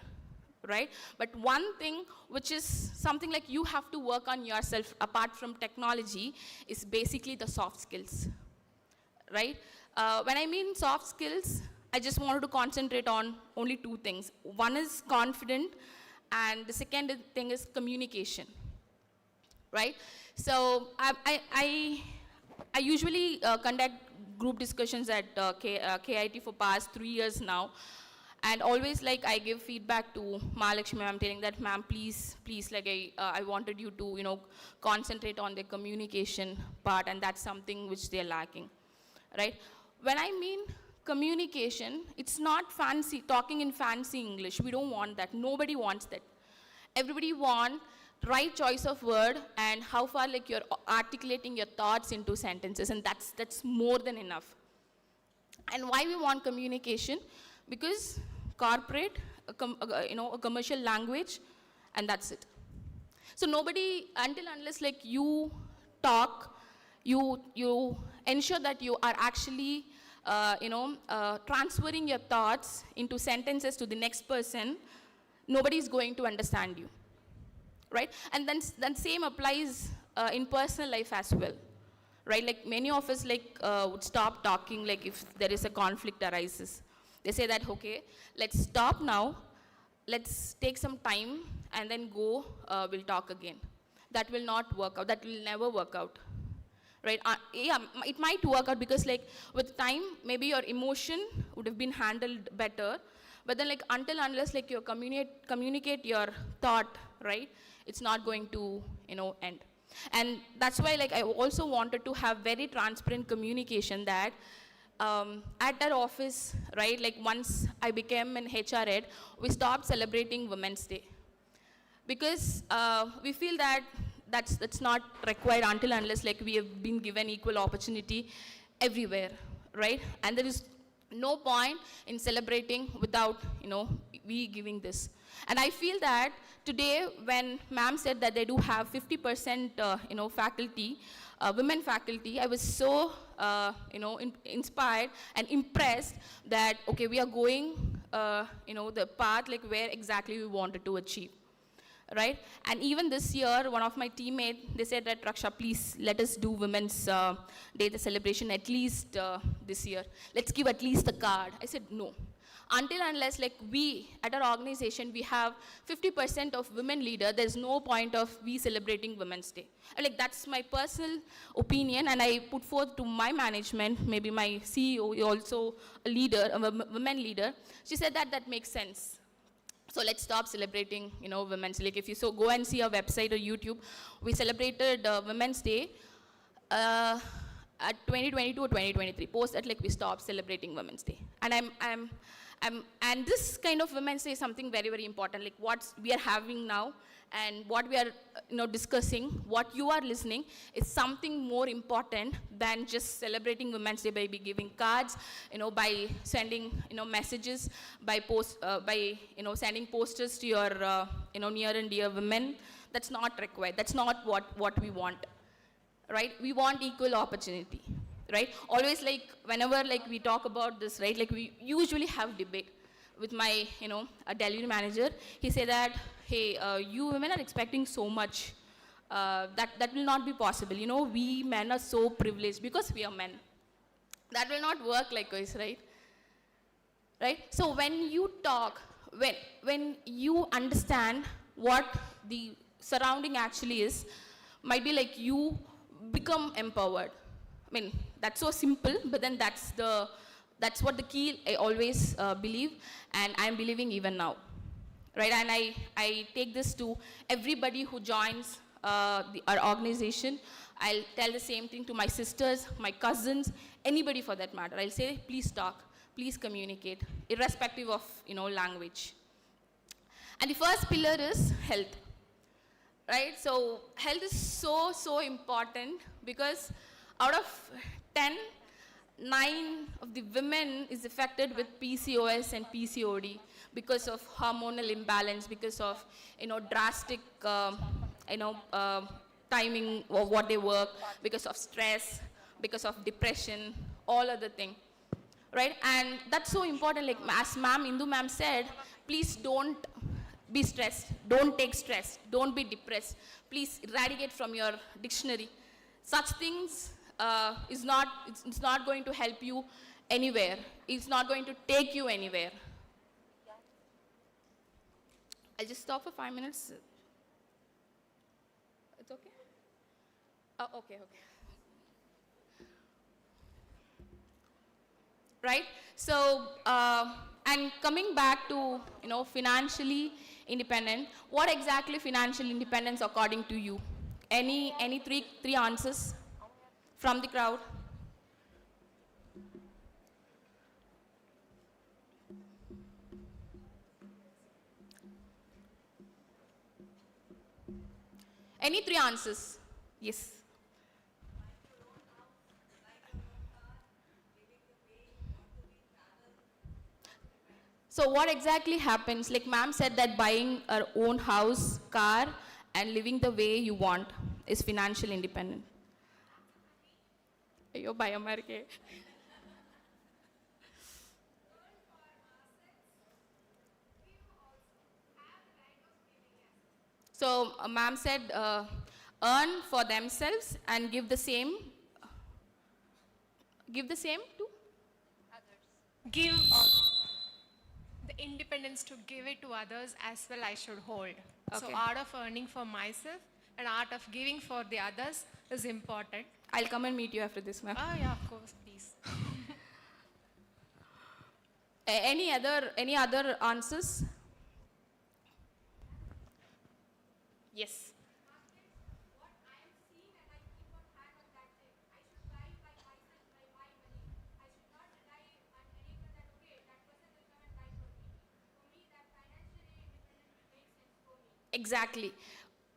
right? But one thing which is something like you have to work on yourself apart from technology is basically the soft skills, right? When I mean soft skills, I just wanted to concentrate on only two things. One is confident, and the second thing is communication, right? So I usually conduct group discussions at KIT for past 3 years now. And always like I give feedback to Mahalakshmi ma'am, telling that, ma'am, please, like I wanted you to, concentrate on the communication part, and that's something which they're lacking, right? When I mean communication, it's not fancy, talking in fancy English. We don't want that. Nobody wants that. Everybody wants right choice of word and how far like you're articulating your thoughts into sentences, and that's more than enough. And why we want communication? Because corporate, a commercial language, and that's it. So nobody, until unless like you talk, you ensure that you are actually, transferring your thoughts into sentences to the next person, nobody is going to understand you, right? And then same applies in personal life as well, right? Like many of us would stop talking like if there is a conflict arises. They say that, okay, let's stop now, let's take some time and then go, we'll talk again. That will not work out, that will never work out, right? Yeah, it might work out because like with time, maybe your emotion would have been handled better, but then like until unless like you communicate your thought, right, it's not going to, end. And that's why like I also wanted to have very transparent communication that at our office, right, like once I became an HR head, we stopped celebrating Women's Day. Because we feel that that's not required until unless like we have been given equal opportunity everywhere, right? And there is no point in celebrating without, we giving this. And I feel that today when ma'am said that they do have 50%, faculty, women faculty, I was so, inspired and impressed that, okay, we are going, the path like where exactly we wanted to achieve, right? And even this year, one of my teammates, they said that, Raksha, please let us do Women's Day, the celebration at least this year. Let's give at least a card. I said, no. Until unless like we, at our organization, we have 50% of women leader, there's no point of we celebrating Women's Day. Like that's my personal opinion, and I put forth to my management, maybe my CEO, also a leader, a women leader. She said that makes sense. So let's stop celebrating, Women's Day. Like if you go and see our website or YouTube, we celebrated Women's Day at 2022 or 2023. Post that like we stopped celebrating Women's Day. And and this kind of Women's Day is something very, very important. Like what we are having now and what we are discussing, what you are listening is something more important than just celebrating Women's Day by giving cards, by sending messages, by sending posters to your near and dear women. That's not required. That's not what we want, right? We want equal opportunity. Right? Always like, whenever like we talk about this, right? Like we usually have debate with my, a delivery manager. He said that, hey, you women are expecting so much. That will not be possible. We men are so privileged because we are men. That will not work like this, right? Right? So when you talk, when you understand what the surrounding actually is, might be like you become empowered. I mean, that's so simple, but then that's what the key I always believe, and I'm believing even now, right? And I take this to everybody who joins our organization. I'll tell the same thing to my sisters, my cousins, anybody for that matter. I'll say, please talk, please communicate, irrespective of, language. And the first pillar is health, right? So health is so important, because out of 10, 9 of the women is affected with PCOS and PCOD because of hormonal imbalance, because of, drastic, timing of what they work, because of stress, because of depression, all other thing, right? And that's so important. Like as Indu ma'am said, please don't be stressed, don't take stress, don't be depressed. Please eradicate from your dictionary. Such things it's not going to help you anywhere. It's not going to take you anywhere. I'll just stop for 5 minutes. It's okay? Oh, okay. Right? So, and coming back to, financially independent, what exactly financial independence according to you? Any three answers from the crowd? Any 3 answers? Yes. So what exactly happens? Like ma'am said that buying our own house, car, and living the way you want is financial independent. Ayyo, bhai mar ke. So ma'am said earn for themselves and give the same to Give the independence to give it to others as well I should hold. So Okay. art of earning for myself and art of giving for the others is important. I'll come and meet you after this, ma'am. Yeah, of course, please. Any other answers? Yes. Exactly.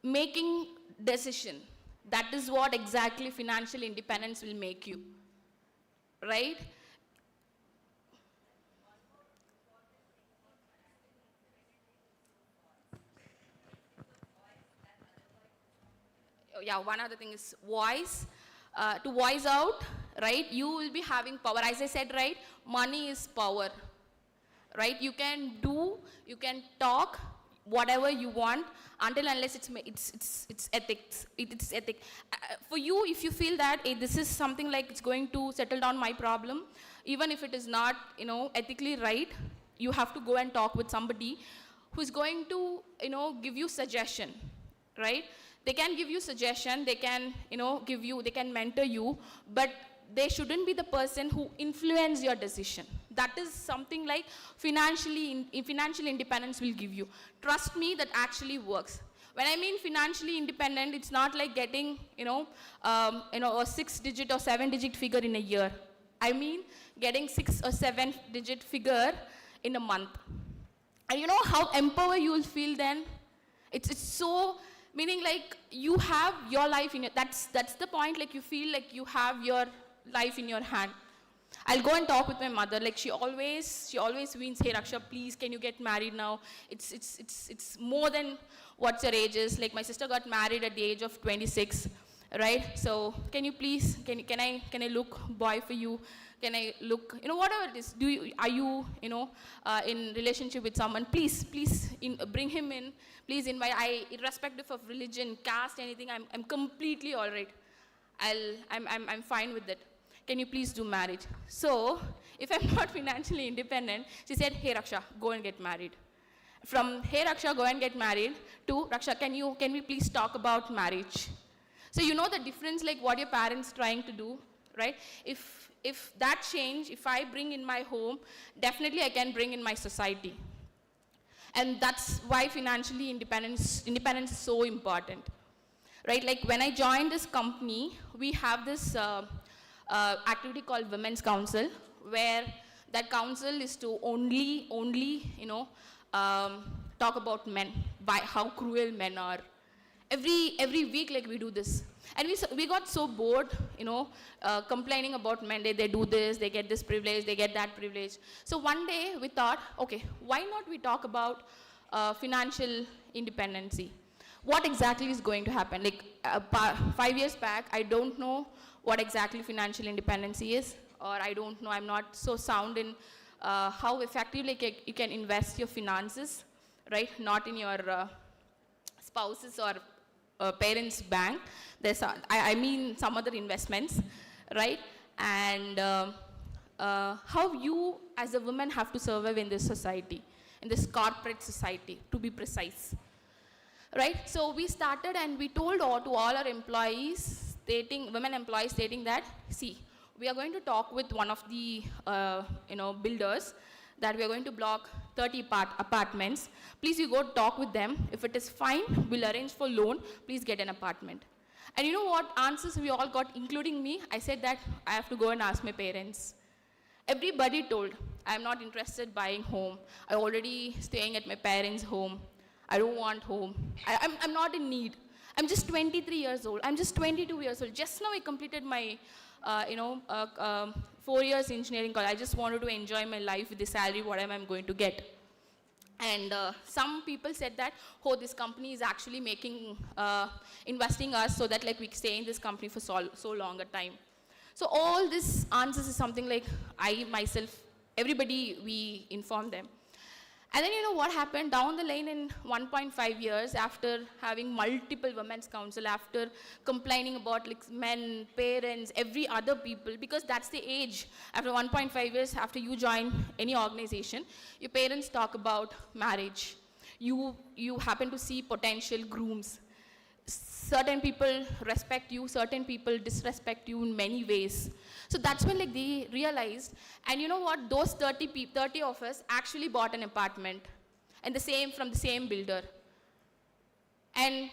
Making decision. That is what exactly financial independence will make you. Right? Yeah, one other thing is voice. To voice out, right? You will be having power. As I said, right? Money is power. Right? You can do, you can talk, whatever you want, until unless it's ethics. It's ethic. For you, if you feel that this is something like it's going to settle down my problem, even if it is not, ethically right, you have to go and talk with somebody who's going to, give you suggestion, right? They can give you suggestion, they can, they can mentor you, but they shouldn't be the person who influence your decision. That is something like financial independence will give you. Trust me, that actually works. When I mean financially independent, it's not like getting, a 6-digit or 7-digit figure in a year. I mean getting 6 or 7-digit figure in a month. And you know how empowered you will feel then? It's so, meaning like you have your life in it. That's the point, like you feel like you have your life in your hand. I'll go and talk with my mother. Like she always wins, hey Raksha, please, can you get married now? It's more than what your age is. Like my sister got married at the age of 26, right? So can you please, can I look boy for you? Can I look, whatever it is. Are you, in relationship with someone? Please, bring him in. Please invite. Irrespective of religion, caste, anything, I'm completely all right. I'm fine with it. Can you please do marriage? So, if I'm not financially independent, she said, hey Raksha, go and get married. From hey Raksha, go and get married, to Raksha, can we please talk about marriage? So you know the difference, like what your parents trying to do, right? If that change, if I bring in my home, definitely I can bring in my society. And that's why financially independence is so important. Right, like when I joined this company, we have this activity called Women's Council, where that council is to only, talk about men, by how cruel men are. Every week, like we do this. And we got so bored, complaining about men, they do this, they get this privilege, they get that privilege. So one day we thought, okay, why not we talk about financial independency? What exactly is going to happen? Like 5 years back, I don't know what exactly financial independency is, or I don't know, I'm not so sound in how effectively you can invest your finances, right? Not in your spouse's or parents' bank. There's, I mean some other investments, right? And how you as a woman have to survive in this society, in this corporate society, to be precise. Right? So we started and we told to all our employees, women employees stating that, see, we are going to talk with one of the builders, that we are going to block 30 apartments. Please you go talk with them. If it is fine, we'll arrange for loan. Please get an apartment. And you know what answers we all got, including me? I said that I have to go and ask my parents. Everybody told, I'm not interested buying home. I'm already staying at my parents' home. I don't want home. I'm not in need. I'm just 23 years old. I'm just 22 years old. Just now I completed my, 4 years engineering college. I just wanted to enjoy my life with the salary, whatever I'm going to get. And some people said that, oh, this company is actually investing us so that like we stay in this company for so long a time. So all this answers is something like I myself, everybody, we inform them. And then you know what happened down the line in 1.5 years, after having multiple women's council, after complaining about like men, parents, every other people, because that's the age. After 1.5 years, after you join any organization, your parents talk about marriage. You happen to see potential grooms. Certain people respect you, certain people disrespect you in many ways. So that's when like they realized, and you know what, those 30 of us actually bought an apartment, and from the same builder. And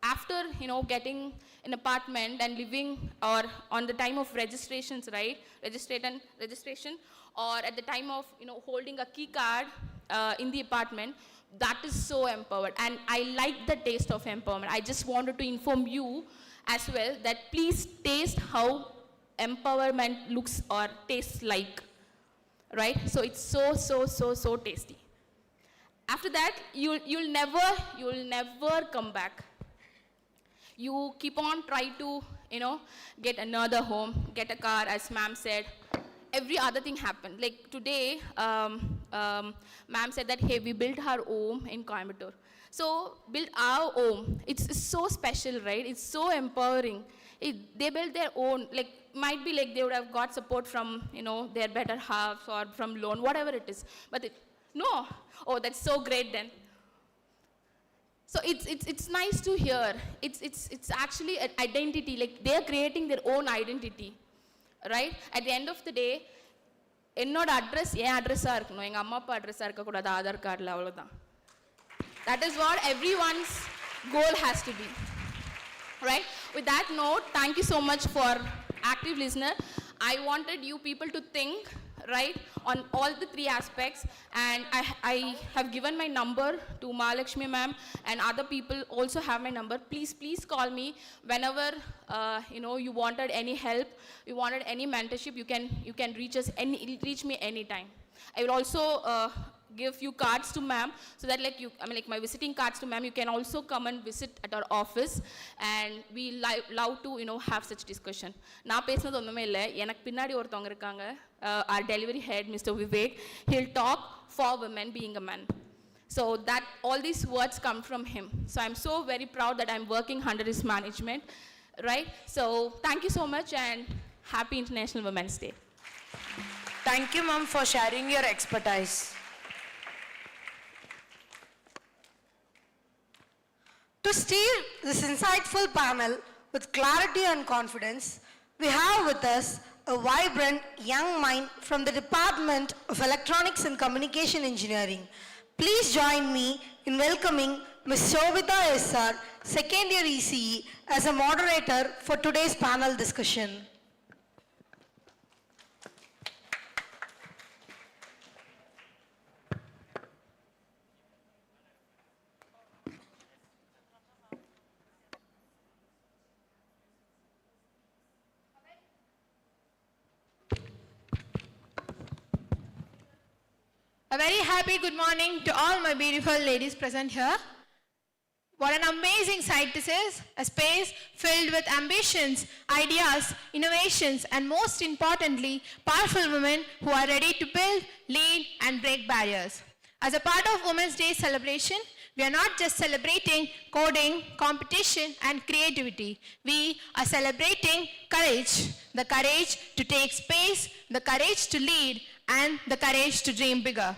after getting an apartment and living, or on the time of registrations, right, registration, or at the time of holding a key card in the apartment, that is so empowered. And I like the taste of empowerment. I just wanted to inform you as well that please taste how empowerment looks or tastes like, right? So it's so tasty. After that, you'll never come back. You keep on trying to get another home, get a car, as ma'am said. Every other thing happened. Like today, ma'am said that, hey, we built our home in Coimbatore. So build our home. It's so special, right? It's so empowering. They built their own, like might be like they would have got support from their better halves or from loan, whatever it is. But no, oh, that's so great then. So it's nice to hear. It's actually an identity. Like they are creating their own identity. Right? At the end of the day, என்னோட address என் அட்ரஸாக இருக்கணும், எங்கள் அம்மா அப்பா அட்ரஸாக இருக்கக்கூடாது ஆதார் கார்டில், அவ்வளோதான். That is what everyone's goal has to be. Right? With that note, thank you so much for active listener. I wanted you people to think, right, on all the three aspects, and I have given my number to Mahalakshmi ma'am, and other people also have my number. Please call me whenever you wanted any help, you wanted any mentorship. You can reach me anytime. I will also give few cards to ma'am, so that like my visiting cards to ma'am, you can also come and visit at our office, and we love to have such discussion. நான் பேசுனது ஒண்ணுமே இல்ல, எனக்கு பின்னாடி ஒருத்தவங்க இருக்காங்க, our delivery head Mr. Vivek, he'll talk for women being a man. So that all these words come from him. So I'm so very proud that I'm working under his management, right? So thank you so much, and happy International Women's Day. Thank you, ma'am, for sharing your expertise. To steer this insightful panel with clarity and confidence, we have with us a vibrant young mind from the Department of Electronics and Communication Engineering. Please join me in welcoming Ms. Shobita SR, second year ECE, as a moderator for today's panel discussion. A very happy good morning to all my beautiful ladies present here. What an amazing sight this is, a space filled with ambitions, ideas, innovations, and most importantly, powerful women who are ready to build, lead, and break barriers. As a part of Women's Day celebration, we are not just celebrating coding, competition, and creativity. We are celebrating courage, the courage to take space, the courage to lead, and the courage to dream bigger.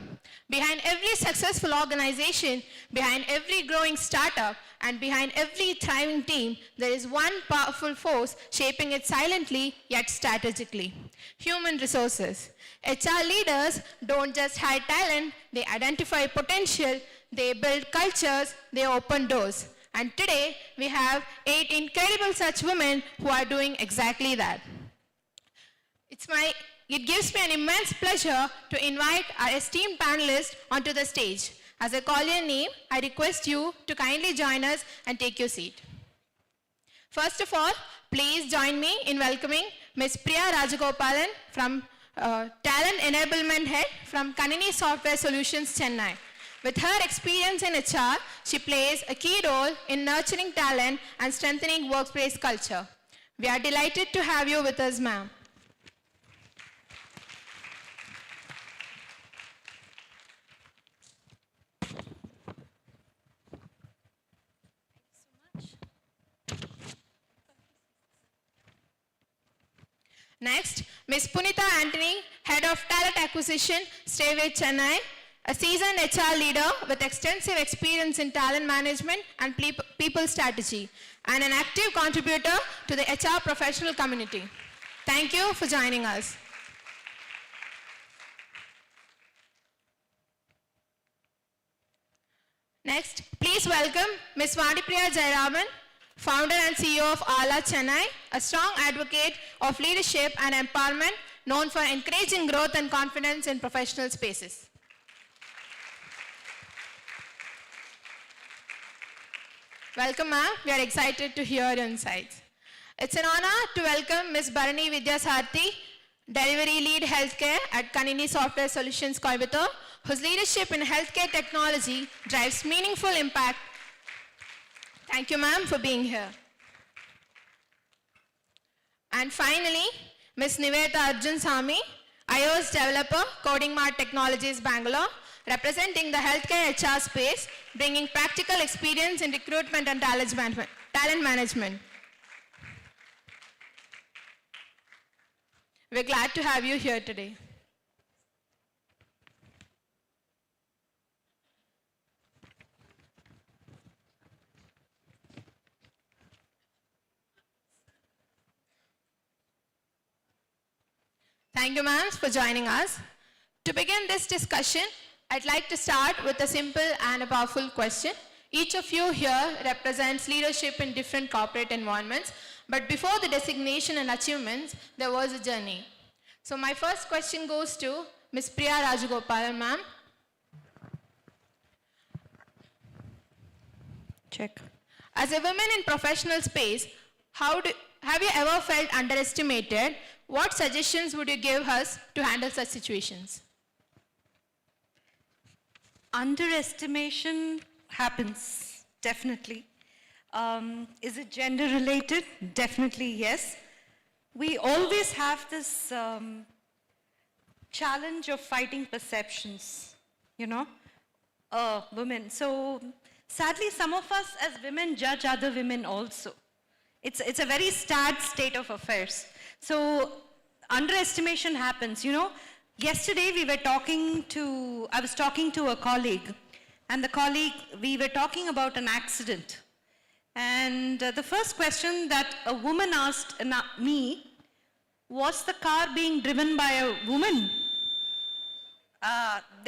Behind every successful organization, behind every growing startup, and behind every thriving team, there is one powerful force shaping it silently yet strategically: human resources. HR leaders don't just hire talent, they identify potential, they build cultures, they open doors. And today, we have 8 incredible such women who are doing exactly that. It gives me an immense pleasure to invite our esteemed panelists onto the stage. As I call your name, I request you to kindly join us and take your seat. First of all, please join me in welcoming Ms. Priya Rajagopalan, from Talent Enablement Head from Kanini Software Solutions, Chennai. With her experience in HR, she plays a key role in nurturing talent and strengthening workplace culture. We are delighted to have you with us, ma'am. Next, Ms. Punita Anthony, Head of Talent Acquisition, Stayway, Chennai, a seasoned HR leader with extensive experience in talent management and people strategy, and an active contributor to the HR professional community. Thank you for joining us. Next, please welcome Ms. Vadipriya Jayaraman, Founder and CEO of ALA Chennai, a strong advocate of leadership and empowerment, known for encouraging growth and confidence in professional spaces. Welcome, ma'am. We are excited to hear your insights. It's an honor to welcome Ms. Bharani Vidyasarthi, Delivery Lead Healthcare at Kanini Software Solutions, Coimbatore, whose leadership in healthcare technology drives meaningful impact. Thank you, ma'am, for being here. And finally, Ms. Nivedha Arjun Sami, iOS developer, Coding Mart Technologies, Bangalore, representing the healthcare HR space, bringing practical experience in recruitment and talent management. We're glad to have you here today. Thank you, ma'am, for joining us. To begin this discussion, I'd like to start with a simple and a powerful question. Each of you here represents leadership in different corporate environments, but before the designation and achievements, there was a journey. So my first question goes to Ms. Priya Rajagopalan, ma'am. Check. As a woman in professional space, have you ever felt underestimated? What suggestions would you give us to handle such situations? Underestimation happens, definitely. Is it gender related? Definitely yes. We always have this challenge of fighting perceptions, women. So sadly, some of us as women judge other women also. It's a very sad state of affairs. So underestimation happens, Yesterday I was talking to a colleague, and we were talking about an accident. And the first question that a woman asked me, was the car being driven by a woman?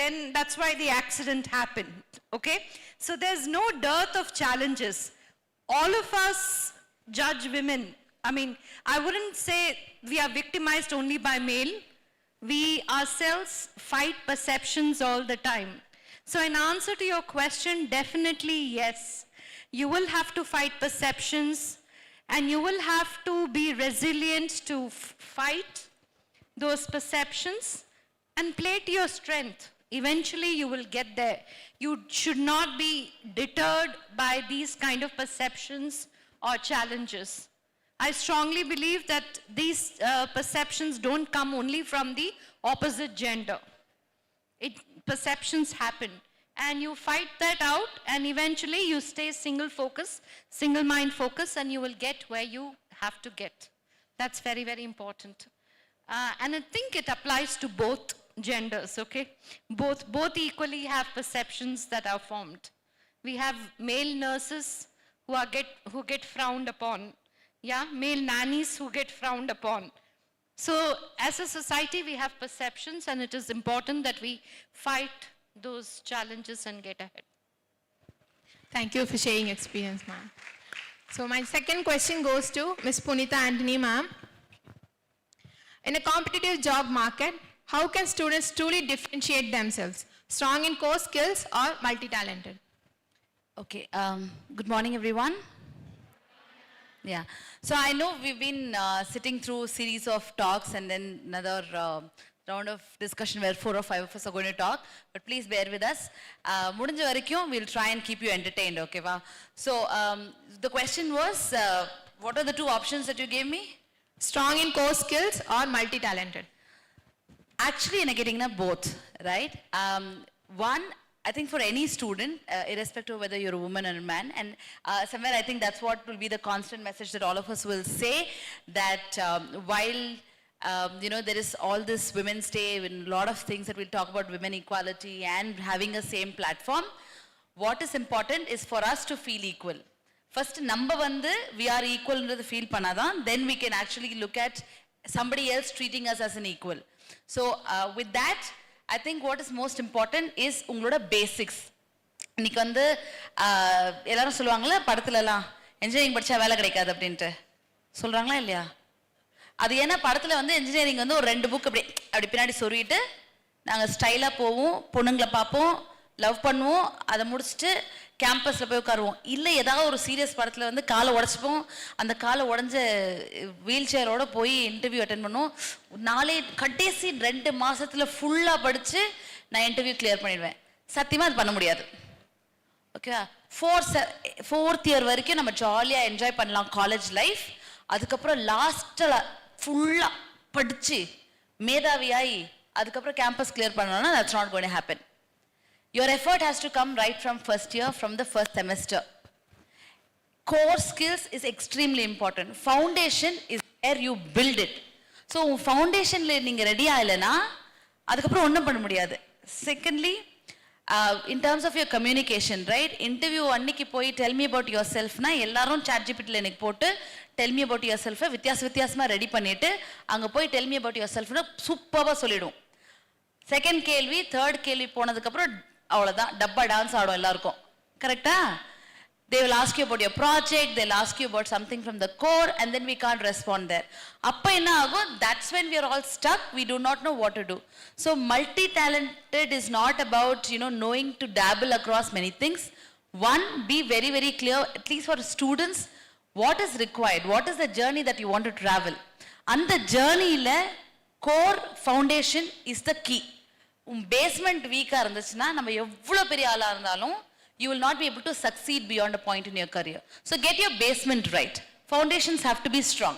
then that's why the accident happened, okay? So there's no dearth of challenges. All of us judge women. I mean, I wouldn't say we are victimized only by male. We ourselves fight perceptions all the time. So in answer to your question, definitely yes. You will have to fight perceptions, and you will have to be resilient to fight those perceptions and play to your strength. Eventually you will get there. You should not be deterred by these kind of perceptions or challenges. I strongly believe that these perceptions don't come only from the opposite gender. Perceptions happen, and you fight that out, and eventually you stay single focus, single mind focus, and you will get where you have to get. That's very, very important. And I think it applies to both genders, okay? Both equally have perceptions that are formed. We have male nurses who get frowned upon. Yeah, male nannies who get frowned upon. So as a society, we have perceptions, and it is important that we fight those challenges and get ahead. Thank you for sharing your experience, ma'am. So my second question goes to Ms. Punita Antony, ma'am. In a competitive job market, how can students truly differentiate themselves? Strong in core skills or multi-talented? Okay, good morning everyone. Yeah, so I know we've been sitting through a series of talks and then another round of discussion where 4 or 5 of us are going to talk, but please bear with us. Mudinja varaikkum, we'll try and keep you entertained, okay? So the question was, what are the 2 options that you gave me? Strong in core skills or multi-talented? Actually, in getting both, right? One, I think for any student, irrespective of whether you're a woman or a man, and somewhere I think that's what will be the constant message that all of us will say, that while there is all this Women's Day and a lot of things that we'll talk about women equality and having a same platform, what is important is for us to feel equal. First, number one, we are equal in the field panadan, then we can actually look at somebody else treating us as an equal. So with that, I think what is most important is ungaloda basics. இன்னைக்கு எல்லாரும் சொல்லுவாங்கல்ல படத்துலலாம் engineering படிச்சா வேலை கிடைக்காது அப்படின்ட்டு சொல்றாங்களா இல்லையா? அது ஏன்னா படத்துல engineering ஒரு 2 புக் அப்படி பின்னாடி சொருவிட்டு நாங்க ஸ்டைலா போவோம், பொண்ணுங்களை பார்ப்போம், லவ் பண்ணுவோம், அதை முடிச்சுட்டு கேம்பஸ்ல போய் உட்காருவோம். இல்லை ஏதாவது ஒரு சீரியஸ் படத்துல காலை உடைச்சிப்போம், அந்த காலை உடஞ்ச வீல் சேரோட போய் இன்டர்வியூ அட்டென்ட் பண்ணுவோம். கடைசி 2 மாசத்துல ஃபுல்லா படிச்சு நான் இன்டர்வியூ கிளியர் பண்ணிடுவேன். சத்தியமா அது பண்ண முடியாது. ஓகேவா? 4th இயர் வரைக்கும் நம்ம ஜாலியா என்ஜாய் பண்ணலாம் காலேஜ் லைஃப். அதுக்கப்புறம் லாஸ்ட்ல ஃபுல்லா படிச்சு மேதாவியாயி அதுக்கப்புறம் கேம்பஸ் கிளியர் பண்ணணும்னா that's not going to happen. Your effort has to come right from first year, from the first semester. Core skills is extremely important. Foundation is where you build it. So, foundation le neenga ready ஆயிலனா அதுக்கப்புறம் ஒண்ணும் பண்ண முடியாது. Secondly, in terms of your communication, right? Interview அன்னைக்கு போய் tell me about yourself na எல்லாரும் ChatGPT ல எனக்கு போட்டு tell me about yourself வித்தியாசமா ரெடி பண்ணிட்டு அங்க போய் tell me about yourself னா சூப்பரா சொல்லிடும். செகண்ட் கேள்வி, தேர்ட் கேள்வி போனதுக்கு அப்புறம் அவ்வளவுதான், டப்பா டான்ஸ் ஆடும் எல்லாருக்கும். கரெக்டா? They will ask you about your project, they'll ask you about something from the core, and then we can't respond there. அப்ப என்ன ஆகும்? That's when we are all stuck. We do not know what to do. So multi-talented is not about knowing to dabble across many things. One, be very, very clear, at least for students, what is required, what is the journey that you want to travel. And the journey core foundation is the key. Basement weak-ஆ இருந்துச்சுன்னா நம்ம எவ்வளவு பெரிய ஆளா இருந்தாலும் you will not be able to succeed beyond a point in your career. So get your basement right. Foundations have to be strong.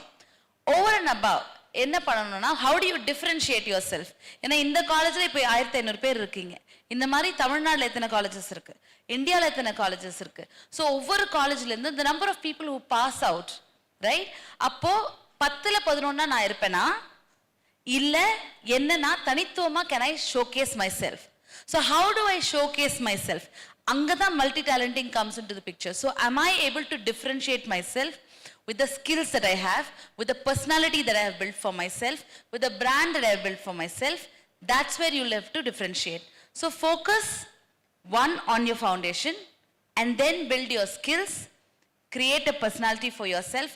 Over and above, என்ன பண்ணணும்னா how do you differentiate yourself? ஏன்னா இந்த காலேஜ்ல இப்போ 1500 பேர் இருக்கீங்க. இந்த மாதிரி தமிழ்நாடுல எத்தனை காலேஜஸ் இருக்கு, இந்தியால எத்தனை காலேஜஸ் இருக்கு. ஸோ ஒவ்வொரு காலேஜ்ல இருந்து the number of people who pass out, right? அப்போ 10ல 11 நான் இருப்பேனா இல்ல என்னன்னா தனித்துவமா can I showcase myself? So how do I showcase myself? அங்கதான் multi-talenting comes into the picture. So am I able to differentiate myself with the skills that I have, with the personality that I have built for myself, with the brand that I have built for myself? That's where you'll have to differentiate. So focus one on your foundation and then build your skills, create a personality for yourself.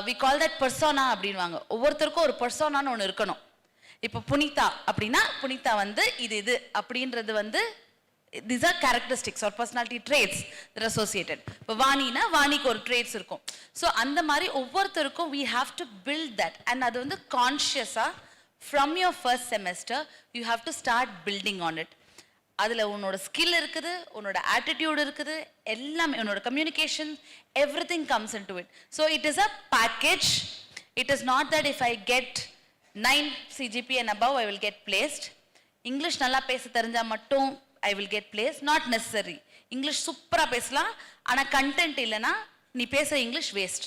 We call that persona அப்படின்வாங்க. ஒவ்வொருத்தருக்கும் ஒரு பர்சோனான்னு ஒன்று இருக்கணும். இப்போ புனிதா அப்படின்னா புனிதா வந்து இது அப்படின்றது வந்து these are characteristics or personality traits that are associated. இப்போ வாணினா வாணிக்கு ஒரு traits இருக்கும். ஸோ அந்த மாதிரி ஒவ்வொருத்தருக்கும் we have to build that. And அது வந்து கான்ஷியஸாக from your first semester you have to start building on it. அதில் உன்னோட ஸ்கில் இருக்குது, உன்னோட ஆட்டிடியூட் இருக்குது, எல்லாமே உன்னோட communication, everything comes into it. So it is a package. It is not that if I get 9 CGP and above I will get placed. English நல்லா பேச தெரிஞ்சா மட்டும் I will get placed. Not necessary. English சூப்பரா பேசலாம், ஆனா content இல்லைன்னா நீ பேசுற English waste.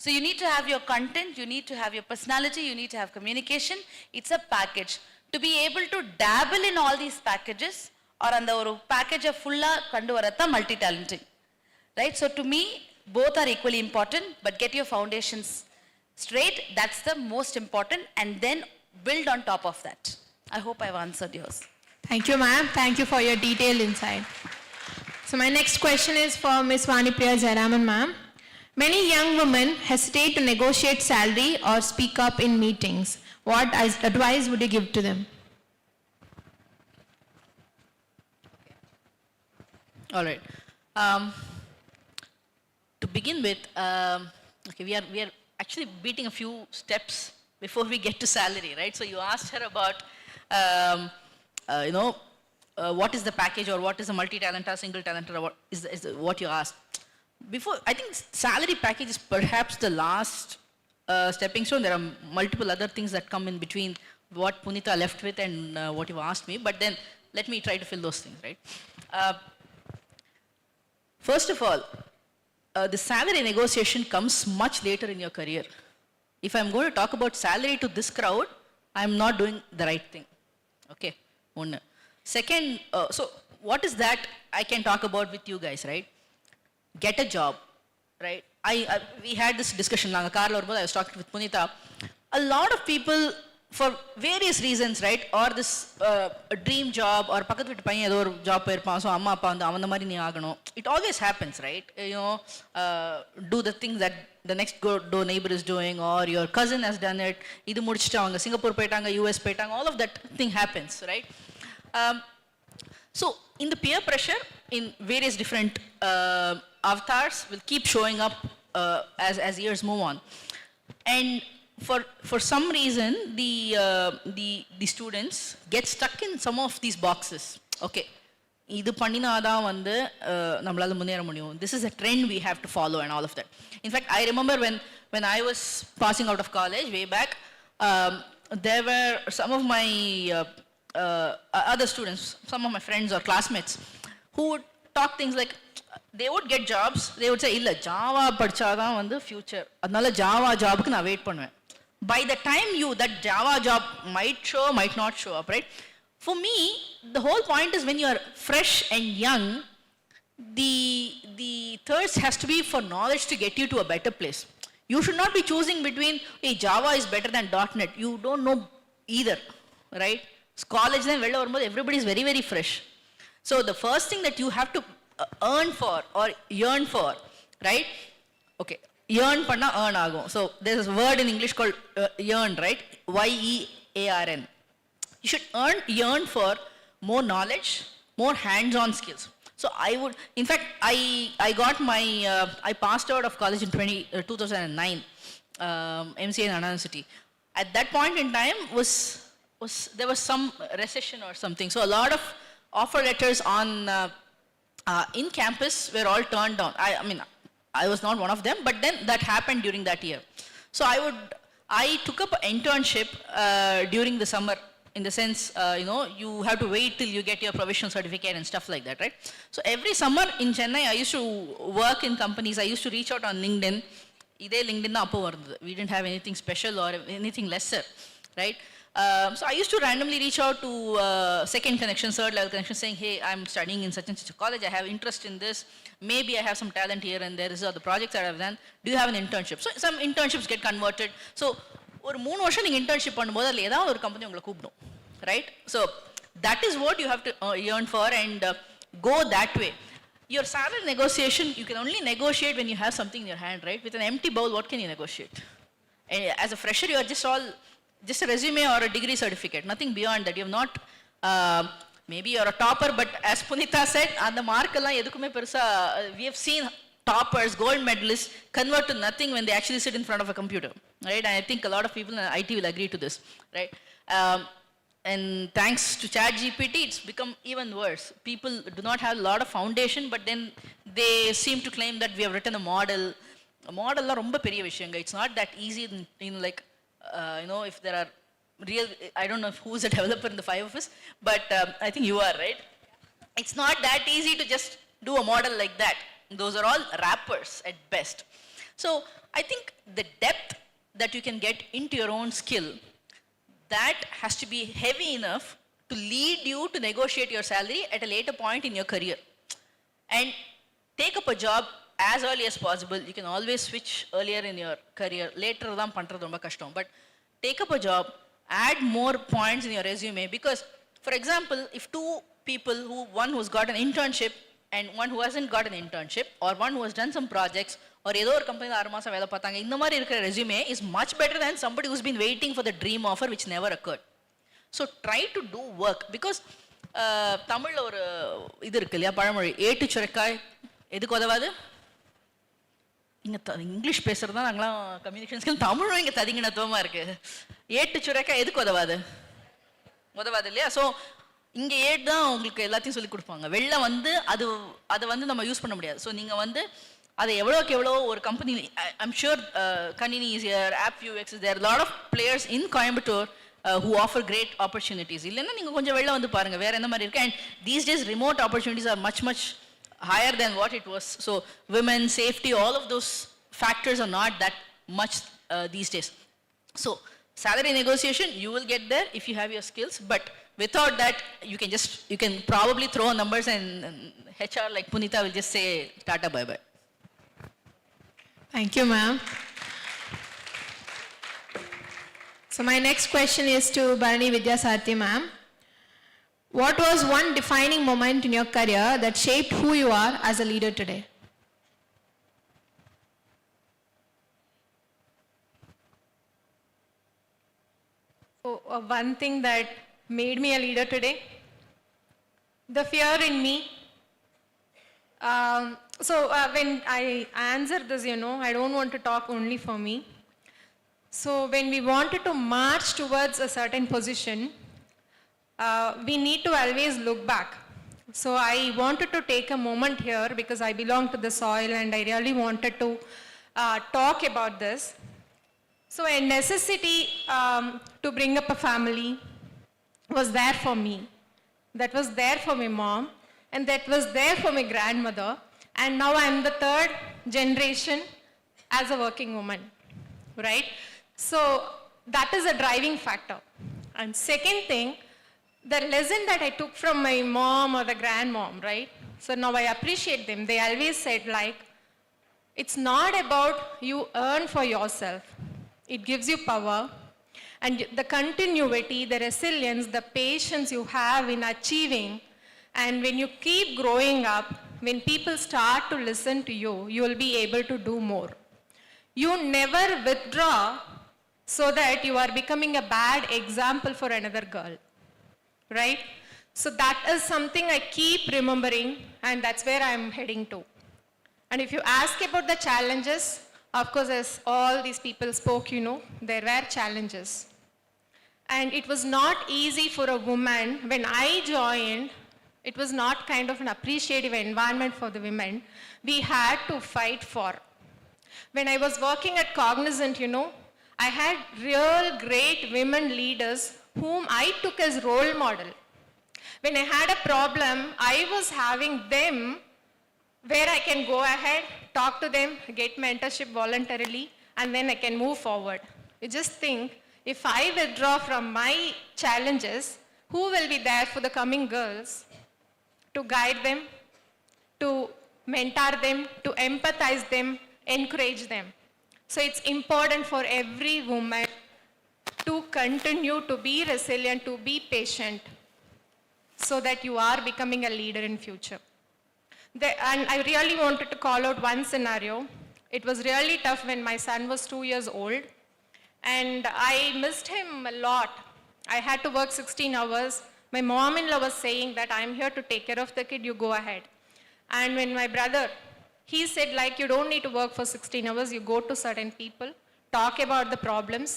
So you need to have your content, you need to have your personality, you need to have communication. It's a package. To be able to dabble in all these packages or அந்த ஒரு package full-ஆ கண்டு வரதான் multi-talenting. Right? So to me, both are equally important, but get your foundations straight. That's the most important, and then build on top of that. I hope I've answered yours. Thank you, ma'am. Thank you for your detailed insight. So my next question is for Ms. Vanipriya Jayaraman, ma'am. Many young women hesitate to negotiate salary or speak up in meetings. What advice would you give to them? All right. To begin with, okay, we are actually beating a few steps before we get to salary, right? So you asked her about, what is the package or what is a multi-talent or single talent or what is what you asked. Before, I think salary package is perhaps the last stepping stone. There are multiple other things that come in between what Punita left with and what you asked me, but then let me try to fill those things, right? First of all, the salary negotiation comes much later in your career. If I'm going to talk about salary to this crowd, I'm not doing the right thing. Okay, one. Second, so what is that I can talk about with you guys, right? Get a job, right? We had this discussion, I was talking with Punita. A lot of people, for various reasons, right, or this dream job, or pakathu vittu paiyan edho or job poirpan, so amma appa and avanda mari nee agano. It always happens, right? You know, do the things that the next door neighbor is doing, or your cousin has done it. Idu mudichittu avanga Singapore poitanga, US poitanga, all of that thing happens, right? So in the peer pressure, in various different avatars will keep showing up as years move on, and for some reason the students get stuck in some of these boxes. Okay, idu panninaada vandu nammalaala munera mudiyum, this is a trend we have to follow and all of that. In fact, I remember when I was passing out of college way back, there were some of my other students, some of my friends or classmates who would talk things like, they would get jobs, they would say illa java padichadhaan vandu future, adnala java job ku na wait பண்ணுவேன். By the time that java job might show, might not show up, right? For me, the whole point is when you are fresh and young, the thirst has to be for knowledge to get you to a better place. You should not be choosing between, hey, Java is better than .NET. You don't know either, right? College then vella varumbodhu everybody is very very fresh. So the first thing that you have to earn for or yearn for, right? Okay, yearn panna earn agum. So there's a word in English called yearn, right? YEARN. You should yearn for more knowledge, more hands-on skills. So I would, in fact, I got my, I passed out of college in 2009, MCA in Anna University. At that point in time there was some recession or something. So a lot of offer letters on in campus were all turned down. I mean, I was not one of them, but then that happened during that year. So I took up an internship during the summer, in the sense, you have to wait till you get your provisional certificate and stuff like that, right? So every summer in Chennai, I used to work in companies. I used to reach out on LinkedIn. Ide LinkedIn appo varudhu. We didn't have anything special or anything lesser, right? So I used to randomly reach out to second connection, third level connection, saying, hey, I'm studying in such and such a college. I have interest in this. Maybe I have some talent here and there. These are the projects that I've done. Do you have an internship? So some internships get converted. So ஒரு 3 வருஷம் நீங்க internship பண்ணும்போது அதுல ஏதாவது ஒரு company உங்களை கூப்பிடும், right? So that is what you have to yearn for and go that way. Your salary negotiation, you can only negotiate when you have something in your hand, right? With an empty bowl, what can you negotiate? And as a fresher, you are just a resume or a degree certificate, nothing beyond that. You have not, maybe you're a topper, but as Punita said, on the mark, we have seen toppers, gold medalists convert to nothing when they actually sit in front of a computer, right? And I think a lot of people in IT will agree to this, right? And thanks to ChatGPT, it's become even worse. People do not have a lot of foundation, but then they seem to claim that we have written a model. A model la romba periya vishayanga. It's not that easy in like, if there are real, I don't know who's a developer in the five of us, but I think you are, right? It's not that easy to just do a model like that. Those are all wrappers at best. So I think the depth that you can get into your own skill, that has to be heavy enough to lead you to negotiate your salary at a later point in your career. And take up a job as early as possible. You can always switch earlier in your career. Later thaan pandrathu romba kashtam. But take up a job, add more points in your resume, because for example, if two people, one who's got an internship and one who hasn't got an internship, or one who has done some projects, or ஏதோ ஒரு கம்பெனில 6 மாசம் வேலை பார்த்தாங்க, இந்த மாதிரி இருக்கிற resume is much better than somebody who's been waiting for the dream offer which never occurred. So try to do work, because தமிழ்ல ஒரு இது இருக்கு இல்லையா, பழமொழி, ஏட்டு சுரைக்காய் எதுக்கு உதவாது? இங்க இங்கிலீஷ் பேசுறது தான் நாங்களாம் கம்யூனிகேஷன் ஸ்கில், தமிழும் இங்க ததிங்கினத்துவமா இருக்கு. ஏட்டு சுரைக்காய் எதுக்கு உதவாது? உதவாது இல்லையா? ஸோ இங்க ஏட் தான் உங்களுக்கு எல்லாத்தையும் சொல்லி கொடுப்பாங்க. வெளில வந்து அதை வந்து நம்ம யூஸ் பண்ண முடியாது. ஸோ நீங்க வந்து அதை எவ்வளோக்கு எவ்வளோ ஒரு கம்பெனி, ஐம் ஷூர் கணினி is here, app UX, there lot of players in Coimbatore who offer great opportunities. இல்லைன்னா நீங்க கொஞ்சம் வெளில வந்து பாருங்க வேற என்ன மாதிரி இருக்கு. And these days remote opportunities are much higher than what it was. So women, safety, all of those factors are not that much these days. So salary negotiation, you will get there if you have your skills, but without that, you can probably throw numbers and HR like Punita will just say tata bye bye. Thank you, ma'am. So my next question is to Bharani Vidyasathi, ma'am. What was one defining moment in your career that shaped who you are as a leader today? So, one thing that made me a leader today, the fear in me. When I answer this, I don't want to talk only for me. So when we wanted to march towards a certain position, we need to always look back. So I wanted to take a moment here because I belong to the soil and I really wanted to talk about this. So a necessity to bring up a family was there for me. That was there for my mom and that was there for my grandmother. And now I'm the third generation as a working woman, right? So that is a driving factor. And second thing, the lesson that I took from my mom or the grandmom, right? So now I appreciate them. They always said like, it's not about you earn for yourself. It gives you power. And the continuity, the resilience, the patience you have in achieving. And when you keep growing up, when people start to listen to you, you will be able to do more. You never withdraw so that you are becoming a bad example for another girl, right? So that is something I keep remembering and that's where I'm heading to. And if you ask about the challenges, of course, as all these people spoke, there were challenges. And it was not easy for a woman. When I joined, it was not kind of an appreciative environment for the women. We had to fight for. When I was working at Cognizant, I had real great women leaders whom I took as role model. When I had a problem, I was having them where I can go ahead, talk to them, get mentorship voluntarily, and then I can move forward. You just think, if I withdraw from my challenges, who will be there for the coming girls to guide them, to mentor them, to empathize them, encourage them? So it's important for every woman to continue to be resilient, to be patient, so that you are becoming a leader in future. And I really wanted to call out one scenario. It was really tough when my son was 2 years old, and I missed him a lot. I had to work 16 hours. My mom-in-law was saying that I'm here to take care of the kid, you go ahead. And when my brother, he said like, you don't need to work for 16 hours, you go to certain people, talk about the problems.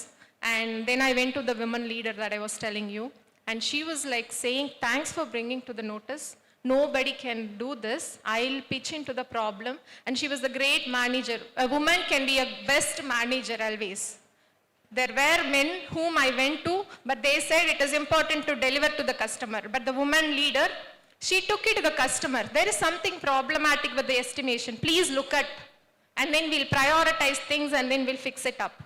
And then I went to the women leader that I was telling you. And she was like saying, thanks for bringing to the notice. Nobody can do this. I'll pitch into the problem. And she was the great manager. A woman can be a best manager always. There were men whom I went to, but they said it is important to deliver to the customer. But the woman leader, she took it to the customer. There is something problematic with the estimation. Please look at, and then we'll prioritize things and then we'll fix it up.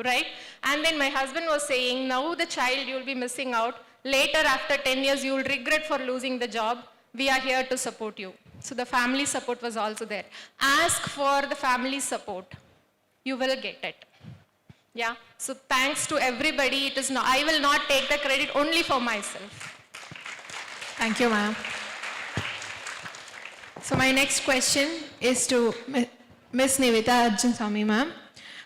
Right? And then my husband was saying, now the child you'll be missing out. Later, after 10 years, you will regret for losing the job. We are here to support you. So the family support was also there. Ask for the family support. You will get it. Yeah. So thanks to everybody. It is not, I will not take the credit only for myself. Thank you, ma'am. So my next question is to Ms. Nivita Arjun-Swamy, ma'am.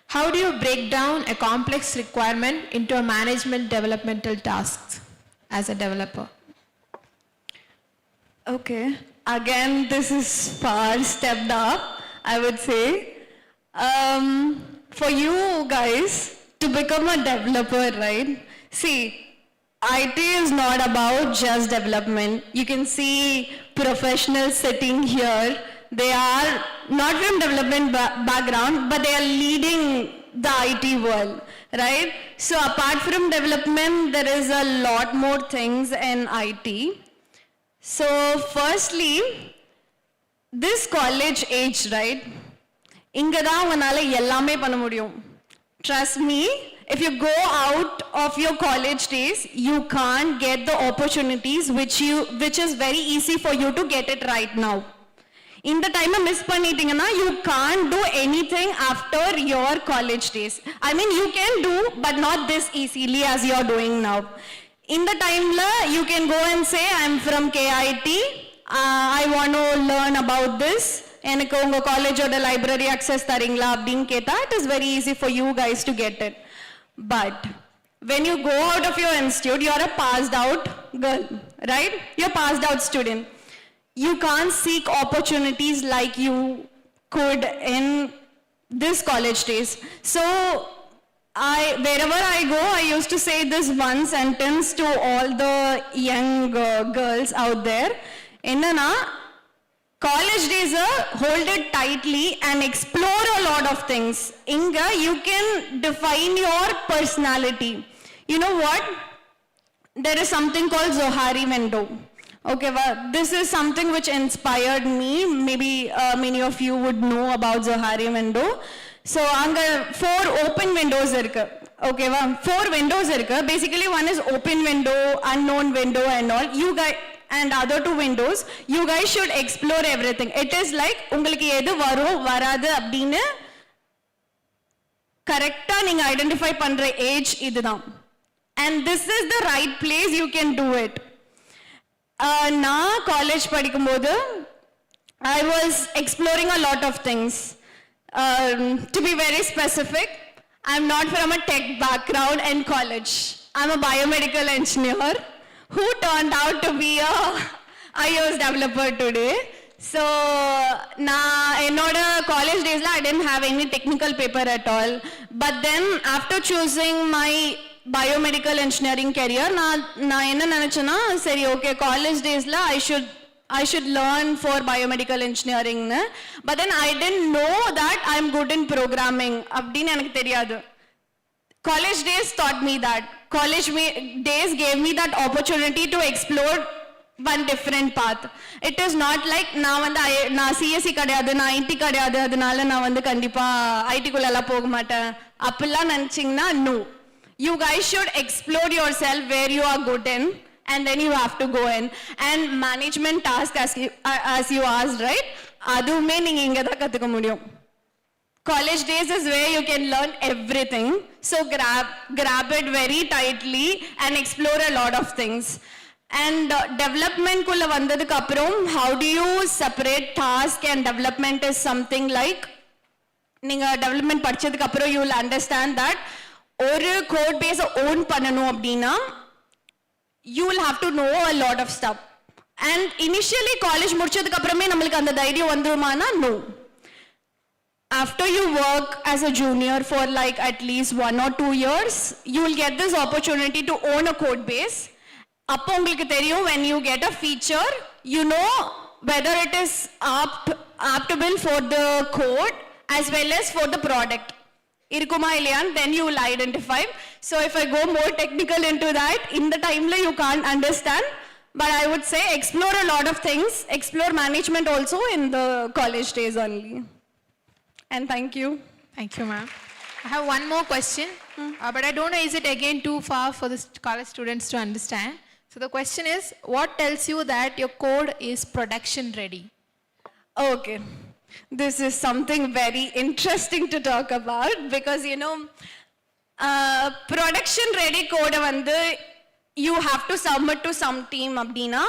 How do you break down a complex requirement into a management developmental tasks as a developer? Okay, again, this is far stepped up, I would say. For you guys to become a developer, right? See, IT is not about just development. You can see professionals sitting here. They are not from development background, but they are leading the IT world, right? So apart from development, there is a lot more things in IT. So firstly, this college age, right? Inga da unala ellame panna mudiyum. Trust me, if you go out of your college days, you can't get the opportunities which is very easy for you to get it right now. In the time miss பண்ணிட்டீங்கன்னா you can't do anything after your college days. I mean, you can do, but not this easily as you are doing now. In the time you can go and say, I'm from KIT, I want to learn about this. எனக்கு உங்க காலேஜோட library access தரீங்களா அப்படின்னு கேட்டா it is very easy for you guys to get it. But when you go out of your institute, you are a passed out girl, right? You're a passed out student. You can't seek opportunities like you could in this college days. So wherever I go, I used to say this one sentence to all the young girls out there. Enna, college days hold it tightly and explore a lot of things. Inga, you can define your personality. You know what? There is something called Zohari window. Okay, well, this is something which inspired me. Maybe many of you would know about Zohari window. So, anga 4 open windows irukku. Okay, well, 4 windows irukku. Basically, one is open window, unknown window and all. You guys, and other 2 windows, you guys should explore everything. It is like, ungalku edu varum varadu abdinu correcta neenga identify pandra age idudhaan. And this is the right place you can do it. நான் college படிக்கும்போது I was exploring a lot of things. To be very specific, I'm not from a tech background in college. I'm a biomedical engineer who turned out to be a iOS developer today. So, in college days, I didn't have any technical paper at all. But then, after choosing my biomedical engineering career, நான் என்ன நினைச்சேன்னா சரி okay college டேஸ்ல I should learn for biomedical engineering. But then I didn't know that I'm good in programming அப்படின்னு எனக்கு தெரியாது. College days taught me that. College days gave me that opportunity to explore one different path. It is not like நான் CSE கிடையாது, நான் IT கிடையாது, அதனால நான் கண்டிப்பா IT குள்ள போக மாட்டேன் அப்படிலாம் நினைச்சீங்கன்னா no. You guys should explore yourself where you are good in, and then you have to go in. And management task as you asked, right? Adume neenga inga da kathukka mudiyum. college days is where you can learn everything. So grab it very tightly and explore a lot of things. And development kulla vandadukku appuram, how do you separate task and development is something like, நீங்க development படிச்சதுக்கு அப்புறம் you will understand that ஒரு code base own பண்ணனும் அப்படினா you will have to know a lot of stuff. And initially college முடிச்சதுக்கு அப்புறமே நமக்கு அந்த தைரியம் வந்துருமானா no. After you work as a junior for like at least 1 or 2 years, you will get this opportunity to own a code base. அப்போ உங்களுக்கு தெரியும், when you get a feature, you know whether it is aptable for the code as well as for the product. Irukuma illiyan, then you will identify. So if I go more technical into that, in the time you can't understand, but I would say explore a lot of things, explore management also in the college days only. And thank you. Thank you, ma'am. I have one more question, but I don't know, is it again too far for the college students to understand? So the question is, what tells you that your code is production ready? Okay. This is something very interesting to talk about because, you know, production ready code vandu you have to submit to some team abdina.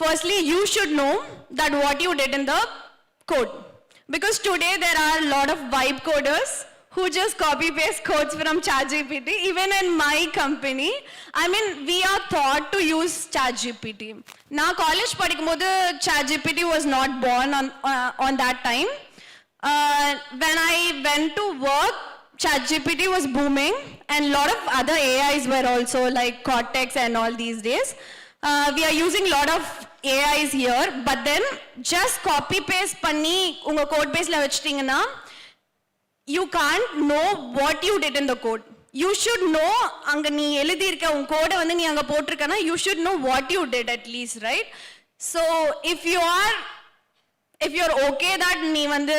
Firstly, you should know that what you did in the code. Because today there are a lot of vibe coders who just copy paste codes from ChatGPT. Even in my company, I mean, we are taught to use ChatGPT. Now college padikumbodhu ChatGPT was not born on that time. When I went to work, ChatGPT was booming and a lot of other AIs were also like Cortex and all these days. We are using a lot of AIs here, but then just copy paste panni unga code base la vechitingana, you can't know what you did in the code. You should know anga nee eludi irka un code vandu nee anga potrukana, you should know what you did at least, right? So if you're okay that nee vandu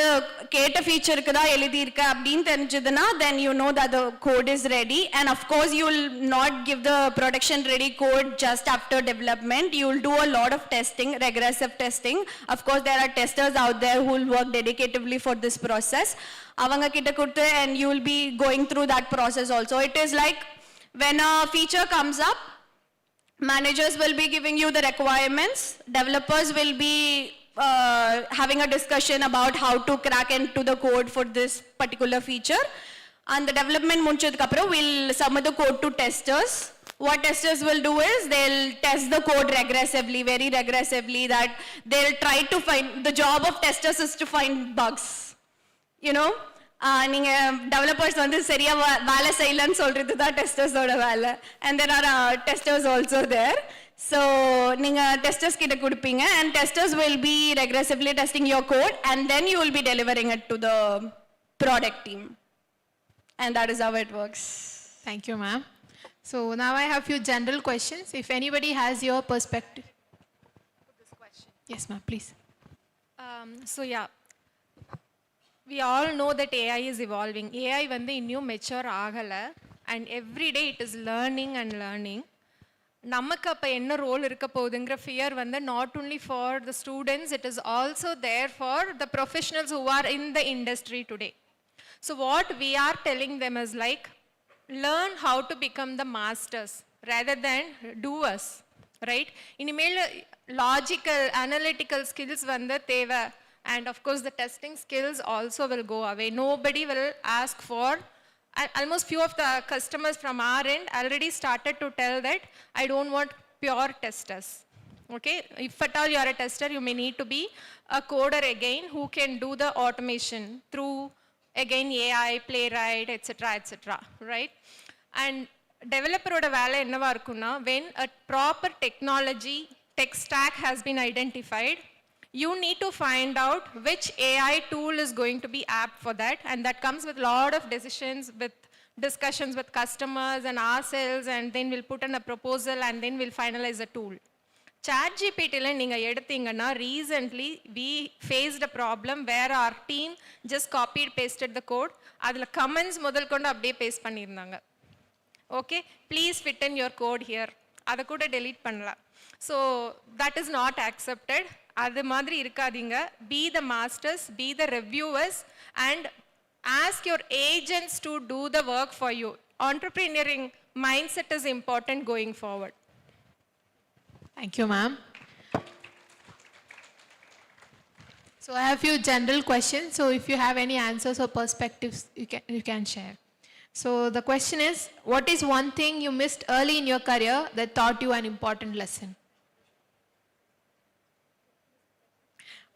keta feature ku da eludi irka appdin therinjaduna, then you know that the code is ready. And of course you will not give the production ready code just after development. You will do a lot of testing, regressive testing. Of course there are testers out there who will work dedicatively for this process. Avanga kitta kuduthu and you will be going through that process also. It is like when a feature comes up, managers will be giving you the requirements, developers will be having a discussion about how to crack into the code for this particular feature, and the development munchadukku appuram we'll submit the code to testers. What testers will do is they'll test the code regressively, very regressively, that they'll try to find, the job of testers is to find bugs, you know. நீங்க developers வந்து சரியா வேலை செய்யலன்னு சொல்றது தான் டெஸ்டர்ஸோட வேலை. And there are testers also there. So நீங்க testers கிட்ட கொடுப்பீங்க and testers will be regressively testing your code and then you will be delivering it to the product team. And that is how it works. Thank you, ma'am. So now I have few general questions. If anybody has your perspective. Yes, ma'am, please. So yeah, we all know that AI is evolving. AI வந்து இன்னும் mature ஆகலை and every day it is learning and learning. நமக்கு அப்போ என்ன role இருக்க போகுதுங்கிற fear வந்து not only for the students, it is also there for the professionals who are in the industry today. So what we are telling them is like, learn how to become the masters rather than doers, right? இனிமேல் logical, analytical skills வந்து தேவை. And of course the testing skills also will go away. Nobody will ask for, almost few of the customers from our end already started to tell that I don't want pure testers. Okay, if at all you are a tester, you may need to be a coder again who can do the automation through again AI, playwright, etc., right? And developer oda vela enna irukuna, when a proper technology tech stack has been identified, you need to find out which AI tool is going to be apt for that, and that comes with a lot of decisions, with discussions with customers and ourselves, and then we'll put in a proposal and then we'll finalize a tool. ChatGPT la neenga eduthingana, recently we faced a problem where our team just copied pasted the code, adula comments modal kondu appdiye paste pannirundanga. Okay, please fit in your code here, adha kuda delete pannala. So that is not accepted. அது மாதிரி இருக்காதீங்க. Be the masters, be the reviewers, and ask your agents to do the work for you. Entrepreneuring mindset is important going forward. Thank you, ma'am. So I have few general questions. So if you have any answers or perspectives, you can share. So the question is, what is one thing you missed early in your career that taught you an important lesson?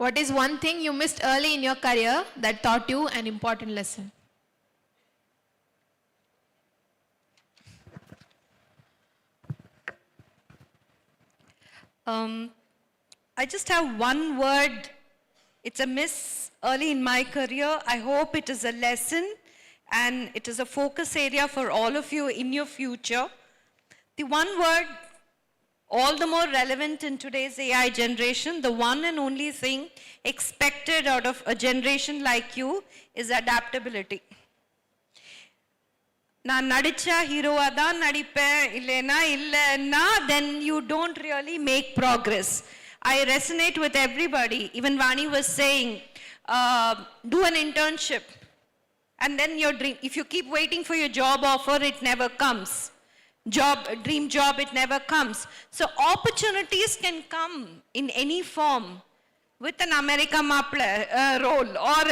What is one thing you missed early in your career that taught you an important lesson? I just have one word. It's a miss early in my career. I hope it is a lesson and it is a focus area for all of you in your future. The one word, all the more relevant in today's AI generation, the one and only thing expected out of a generation like you is adaptability. நான் நடிச்சா ஹீரோவா தான் நடிப்பேன் இல்லைனா இல்லைன்னா then you don't really make progress. I resonate with everybody. Even Vani was saying, do an internship and then your dream. If you keep waiting for your job offer, it never comes. Dream job, it never comes. So opportunities can come in any form with an America Maple role or,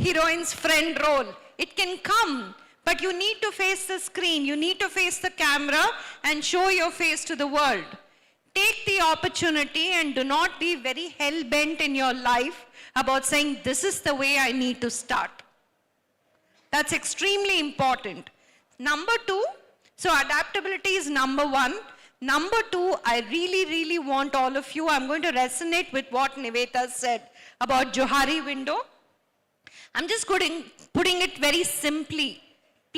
heroine's friend role. It can come, but you need to face the screen. You need to face the camera and show your face to the world. Take the opportunity and do not be very hell-bent in your life about saying, this is the way I need to start. That's extremely important. Number two, so adaptability is number one. Number two, I really, really want all of you, I'm going to resonate with what Nivetha said about Johari window. I'm just putting it very simply.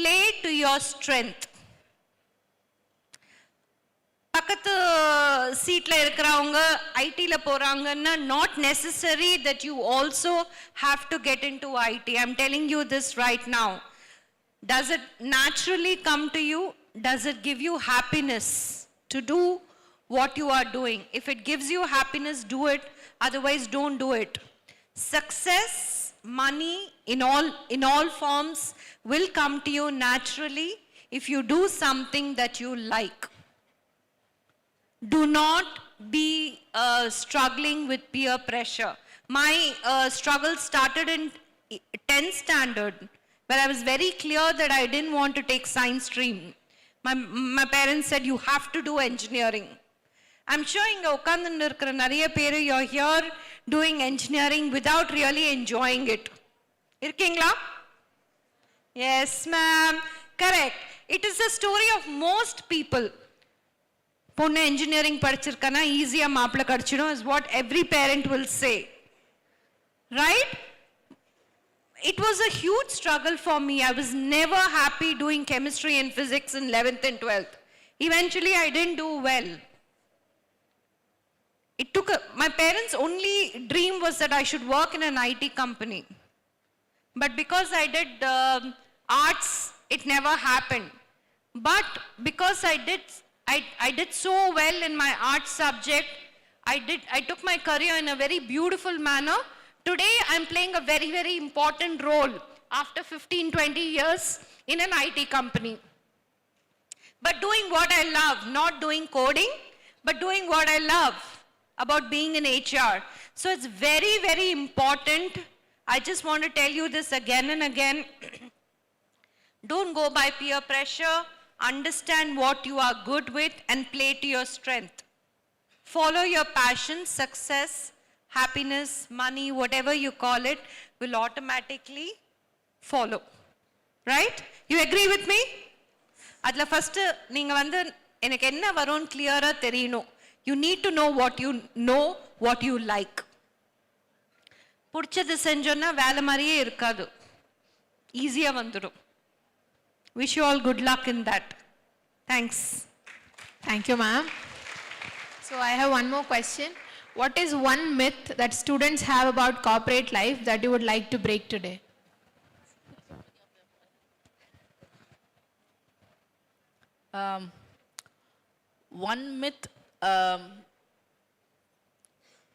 Play to your strength. பக்கத்து சீட்ல இருக்கிறவங்க ஐடில போறாங்கன்னா not necessary that you also have to get into IT. I'm telling you this right now. Does it naturally come to you? Does it give you happiness to do what you are doing? If it gives you happiness, do it. Otherwise, don't do it. Success, money in all forms will come to you naturally if you do something that you like. Do not be struggling with peer pressure. My struggle started in 10th standard, where I was very clear that I didn't want to take science stream. My parents said, you have to do engineering. I'm sure inga ukkandu irukra nariya peru you're here doing engineering without really enjoying it. Irkingla? Yes, ma'am. Correct. It is the story of most people. பொண்ணு engineering படிச்சிருக்கனா ஈஸியா மாப்பிள்ளை கிடைச்சிடும் is what every parent will say. Right? It was a huge struggle for me. I was never happy doing chemistry and physics in 11th and 12th. Eventually, I didn't do well. My parents' only dream was that I should work in an IT company. But because I did arts, it never happened. But because I did so well in my art subject, I took my career in a very beautiful manner. Today, I'm playing a very, very important role after 15-20 years in an IT company. But doing what I love, not doing coding, but doing what I love about being in HR. So it's very, very important. I just want to tell you this again and again. Don't go by peer pressure. Understand what you are good with and play to your strength. Follow your passion, success, happiness, money, whatever you call it, will automatically follow. Right? You agree with me? Adla first நீங்க வந்து எனக்கு என்ன வரும்னு கிளியரா தெரியணும். You need to know what you like. பிடிச்சது செஞ்சோன்னா வேலை மாதிரியே இருக்காது. ஈஸியா வந்துடும். Wish you all good luck in that. Thanks. Thank you, ma'am. So I have one more question. What is one myth that students have about corporate life that you would like to break today? One myth,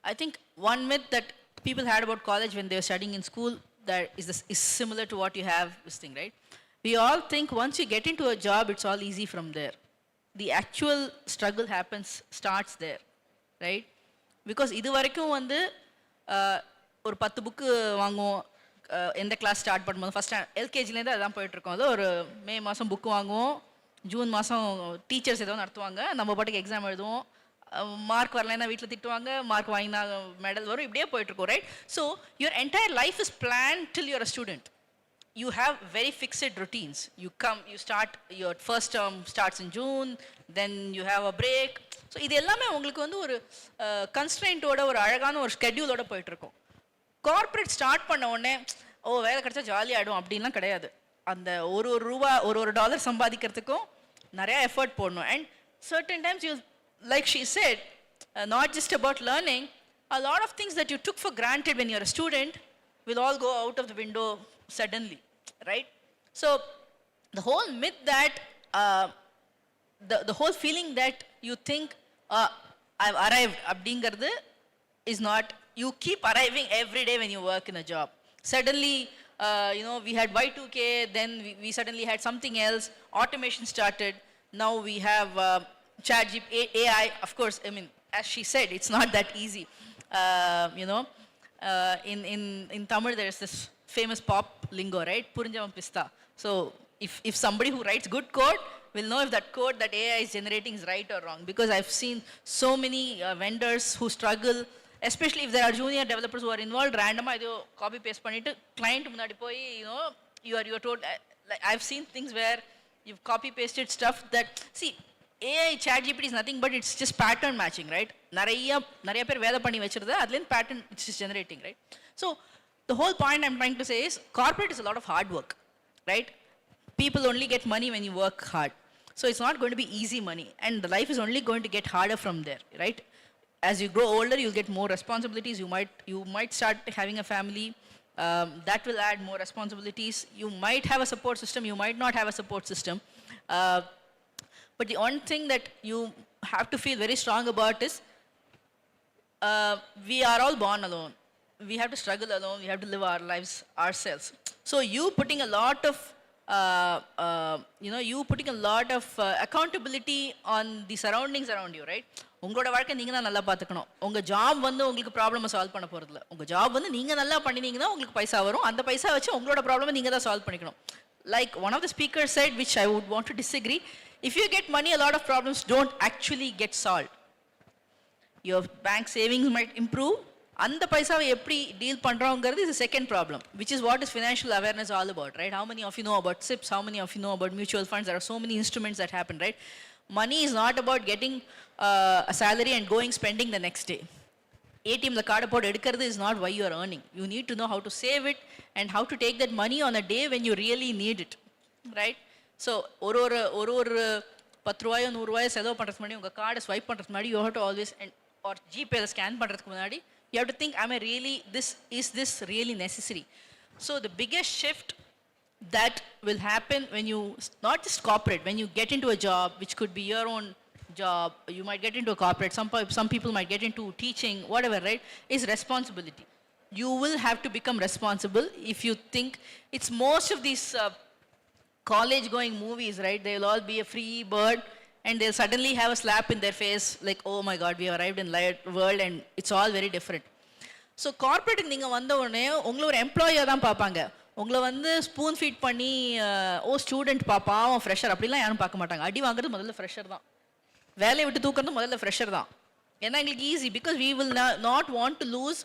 I think one myth that people had about college when they were studying in school that is similar to what you have this thing, right? We all think once you get into a job, it's all easy from there. The actual struggle starts there, right? Because இது வரைக்கும் வந்து ஒரு 10 book வாங்குவோம் எந்த class start பண்ணும்போது first எல்கேஜிலேருந்து அதான் போயிட்டுருக்கோம். அது ஒரு மே மாதம் புக்கு வாங்குவோம், ஜூன் மாதம் டீச்சர்ஸ் ஏதோ நடத்துவாங்க, நம்ம பாட்டுக்கு எக்ஸாம் எழுதுவோம், மார்க் வரலைன்னா வீட்டில் திட்டுவாங்க, மார்க் வாங்கினா மெடல் வரும், இப்படியே போயிட்டுருக்கோம், right? So your entire life is plan till you're a student. You have very fixed routines. You start, your first term starts in June, then you have a break. So இது எல்லாமே உங்களுக்கு வந்து ஒரு கன்ஸ்ட்ரெயின்ட்டோட ஒரு அழகான ஒரு ஸ்கெட்யூலோட போயிட்டுருக்கும். கார்ப்பரேட் ஸ்டார்ட் பண்ண உடனே வேலை கிடச்சா ஜாலியாக ஆகிடும் அப்படின்லாம் கிடையாது. அந்த ஒரு ரூபா ஒரு டாலர் சம்பாதிக்கிறதுக்கும் நிறையா எஃபர்ட் போடணும். And certain times you, like she said, not just about learning, a lot of things that you took for granted when you're a student will all go out of the window suddenly, right? So the whole myth that the whole feeling that you think I've arrived abdingardu is not. You keep arriving every day when you work in a job. Suddenly we had Y2K, then we suddenly had something else, automation started, now we have ChatGPT, AI. Of course, I mean, as she said, it's not that easy. In Tamil there is this famous pop lingo, right? Purinjavam pista. So if somebody who writes good code will know if that code that AI is generating is right or wrong, because I've seen so many vendors who struggle, especially if there are junior developers who are involved, randomly they copy paste pannittu client munadi poi you are told, like I've seen things where you've copy pasted stuff that, see, AI ChatGPT is nothing but it's just pattern matching, right? நிறைய பேர் வேலை பண்ணி வச்சிருந்தா அதுலேருந்து pattern it's just generating, right? So the whole point I'm trying to say is corporate is a lot of hard work, right? People only get money when you work hard. So it's not going to be easy money, and the life is only going to get harder from there, right? As you grow older, you'll get more responsibilities. You might start having a family. That will add more responsibilities. You might have a support system. You might not have a support system. But the one thing that you have to feel very strong about is we are all born alone. We have to struggle alone. We have to live our lives ourselves. So you putting a lot of accountability on the surroundings around you, right? உங்களோட வாழ்க்கை நீங்க தான் நல்லா பார்த்துக்கணும். உங்க job வந்து உங்களுக்கு ப்ராப்ளமை solve பண்ண போறது இல்லை. உங்க ஜாப் வந்து நீங்க நல்லா பண்ணினீங்கன்னா உங்களுக்கு பைசா வரும். அந்த பைசா வச்சு உங்களோட ப்ராப்ளமை நீங்க தான் சால்வ் பண்ணிக்கணும். Like one of the speakers said, which I would want to disagree, if you get money, a lot of problems don't actually get solved. Your bank savings might improve. அந்த பைசாவை எப்படி deal பண்ணுறோங்கிறது is a second problem, which is what is financial awareness all about, right? How many of you know about SIPs? How many of you know about mutual funds? There are so many instruments that happen, right? Money is not about getting a salary and going spending the next day. ATM la card போட்டு எடுக்கிறது is not why you are earning. You need to know how to save it and how to take that money on a day when you really need it, right? So ஒரு 10 ரூபாயோ 100 ரூபாயோ செலவு பண்ணுறதுக்கு முன்னாடி உங்கள் கார்டை ஸ்வைப் பண்ணுறதுக்கு முன்னாடி you have to always, or ஜிபேல ஸ்கேன் பண்ணுறதுக்கு முன்னாடி you have to think, is this really necessary? So the biggest shift that will happen when you, not just corporate, when you get into a job, which could be your own job, you might get into a corporate, some people might get into teaching, whatever, right, is responsibility. You will have to become responsible. If you think, it's most of these college going movies, right, they'll all be a free bird, and they'll suddenly have a slap in their face, like, oh my God, we have arrived in light world, and it's all very different. So corporate நீங்க வந்த உடனே உங்களை ஒரு எம்ப்ளாயியாக தான் பார்ப்பாங்க. உங்களை வந்து spoon feet பண்ணி ஸ்டூடெண்ட் பாப்பா அவன் ஃப்ரெஷர் அப்படிலாம் யாரும் பார்க்க மாட்டாங்க. அடி வாங்குறது முதல்ல ஃப்ரெஷர் தான், வேலையை விட்டு தூக்குறது முதல்ல ஃப்ரெஷர் தான். ஏன்னா எங்களுக்கு easy, because we will not want to lose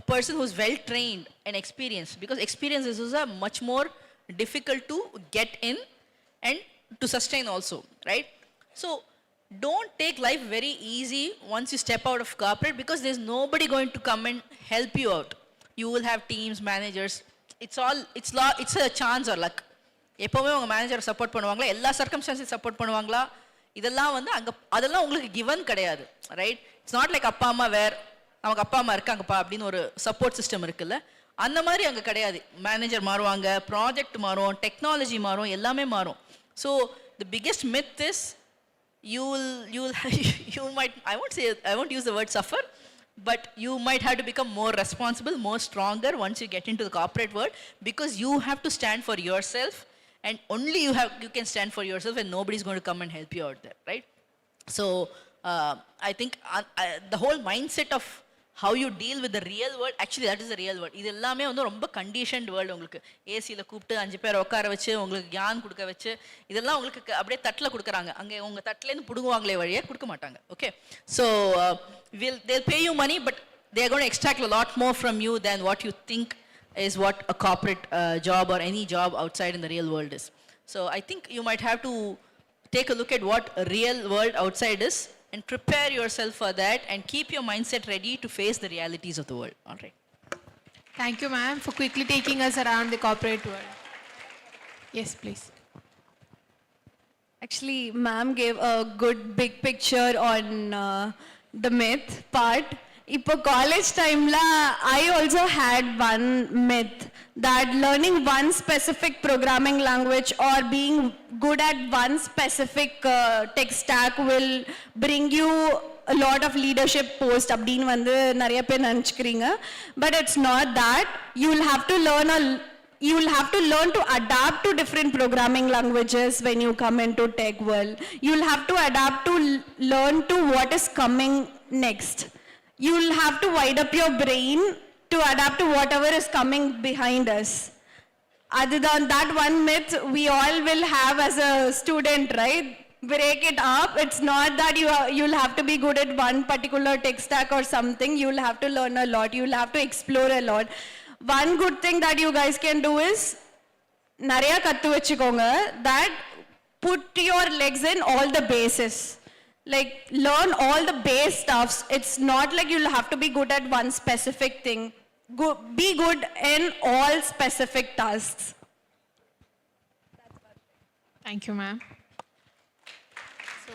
a person who's well trained and experienced, because experience is much more difficult to get in and to sustain also, right? So don't take life very easy once you step out of corporate, because there's nobody going to come and help you out. You will have teams, managers. It's a chance or luck. எப்போவுமே உங்கள் மேனேஜரை support பண்ணுவாங்களா, எல்லா சர்க்கம்ஸ்டான்ஸையும் support பண்ணுவாங்களா, இதெல்லாம் வந்து அதெல்லாம் உங்களுக்கு கிவன் கிடையாது, ரைட்? இட்ஸ் நாட் லைக் அப்பா அம்மா அவங்க அப்பா அம்மா இருக்காங்கப்பா அப்படின்னு ஒரு சப்போர்ட் சிஸ்டம் இருக்குல்ல, அந்த மாதிரி அங்கே கிடையாது. மேனேஜர் மாறுவாங்க, ப்ராஜெக்ட் மாறும், டெக்னாலஜி மாறும், எல்லாமே மாறும். So the biggest myth is you might, I won't use the word suffer, but you might have to become more responsible, more stronger once you get into the corporate world, because you have to stand for yourself, and only you can stand for yourself, and nobody's going to come and help you out there, right? So I think the whole mindset of how you deal with the real world, actually that is the real world. இது எல்லாமே வந்து ரொம்ப conditioned world. உங்களுக்கு ஏசியில் கூப்பிட்டு 5 பேர் உட்கார வச்சு உங்களுக்கு கியான் கொடுக்க வச்சு இதெல்லாம் உங்களுக்கு அப்படியே தட்டில் கொடுக்குறாங்க. அங்கே உங்கள் தட்டிலேருந்து பிடுங்குவாங்களே வழியாக கொடுக்க மாட்டாங்க. Okay, so they'll pay you money, but they're going to extract a lot more from you than what you think is what a corporate job or any job outside in the real world is. So I think you might have to take a look at what a real world outside is and prepare yourself for that and keep your mindset ready to face the realities of the world. All right. Thank you, ma'am, for quickly taking us around the corporate world. Yes, please. Actually, ma'am gave a good big picture on the myth part. Ipo college time la, I also had one myth that learning one specific programming language or being good at one specific tech stack will bring you a lot of leadership post அப்படினு வந்து நிறைய பேர் நினைச்சுக்கிறீங்க. But it's not that. You will have to learn to adapt to different programming languages when you come into tech world. You will have to adapt to learn to what is coming next. You will have to wide up your brain to adapt to whatever is coming behind us. Other than that one myth we all will have as a student, right? Break it up. It's not that you'll have to be good at one particular tech stack or something. You'll have to learn a lot. You'll have to explore a lot. One good thing that you guys can do is nariya kattu vechukonga, that put your legs in all the bases. Like learn all the base stuffs. It's not like you'll have to be good at one specific thing. Be good in all specific tasks. Thank you, ma'am. So,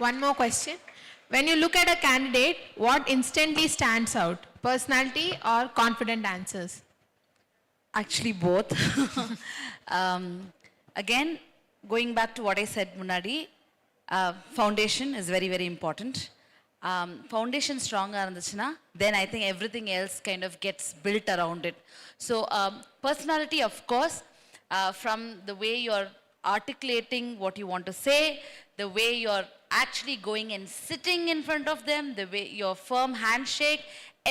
one more question. When you look at a candidate, what instantly stands out? Personality or confident answers? Actually, both. Again, going back to what I said, Munadi, foundation is very, very important. Foundation strong irundhuchna, then I think everything else kind of gets built around it. So personality, of course, from the way you're articulating what you want to say, the way you're actually going and sitting in front of them, the way your firm handshake,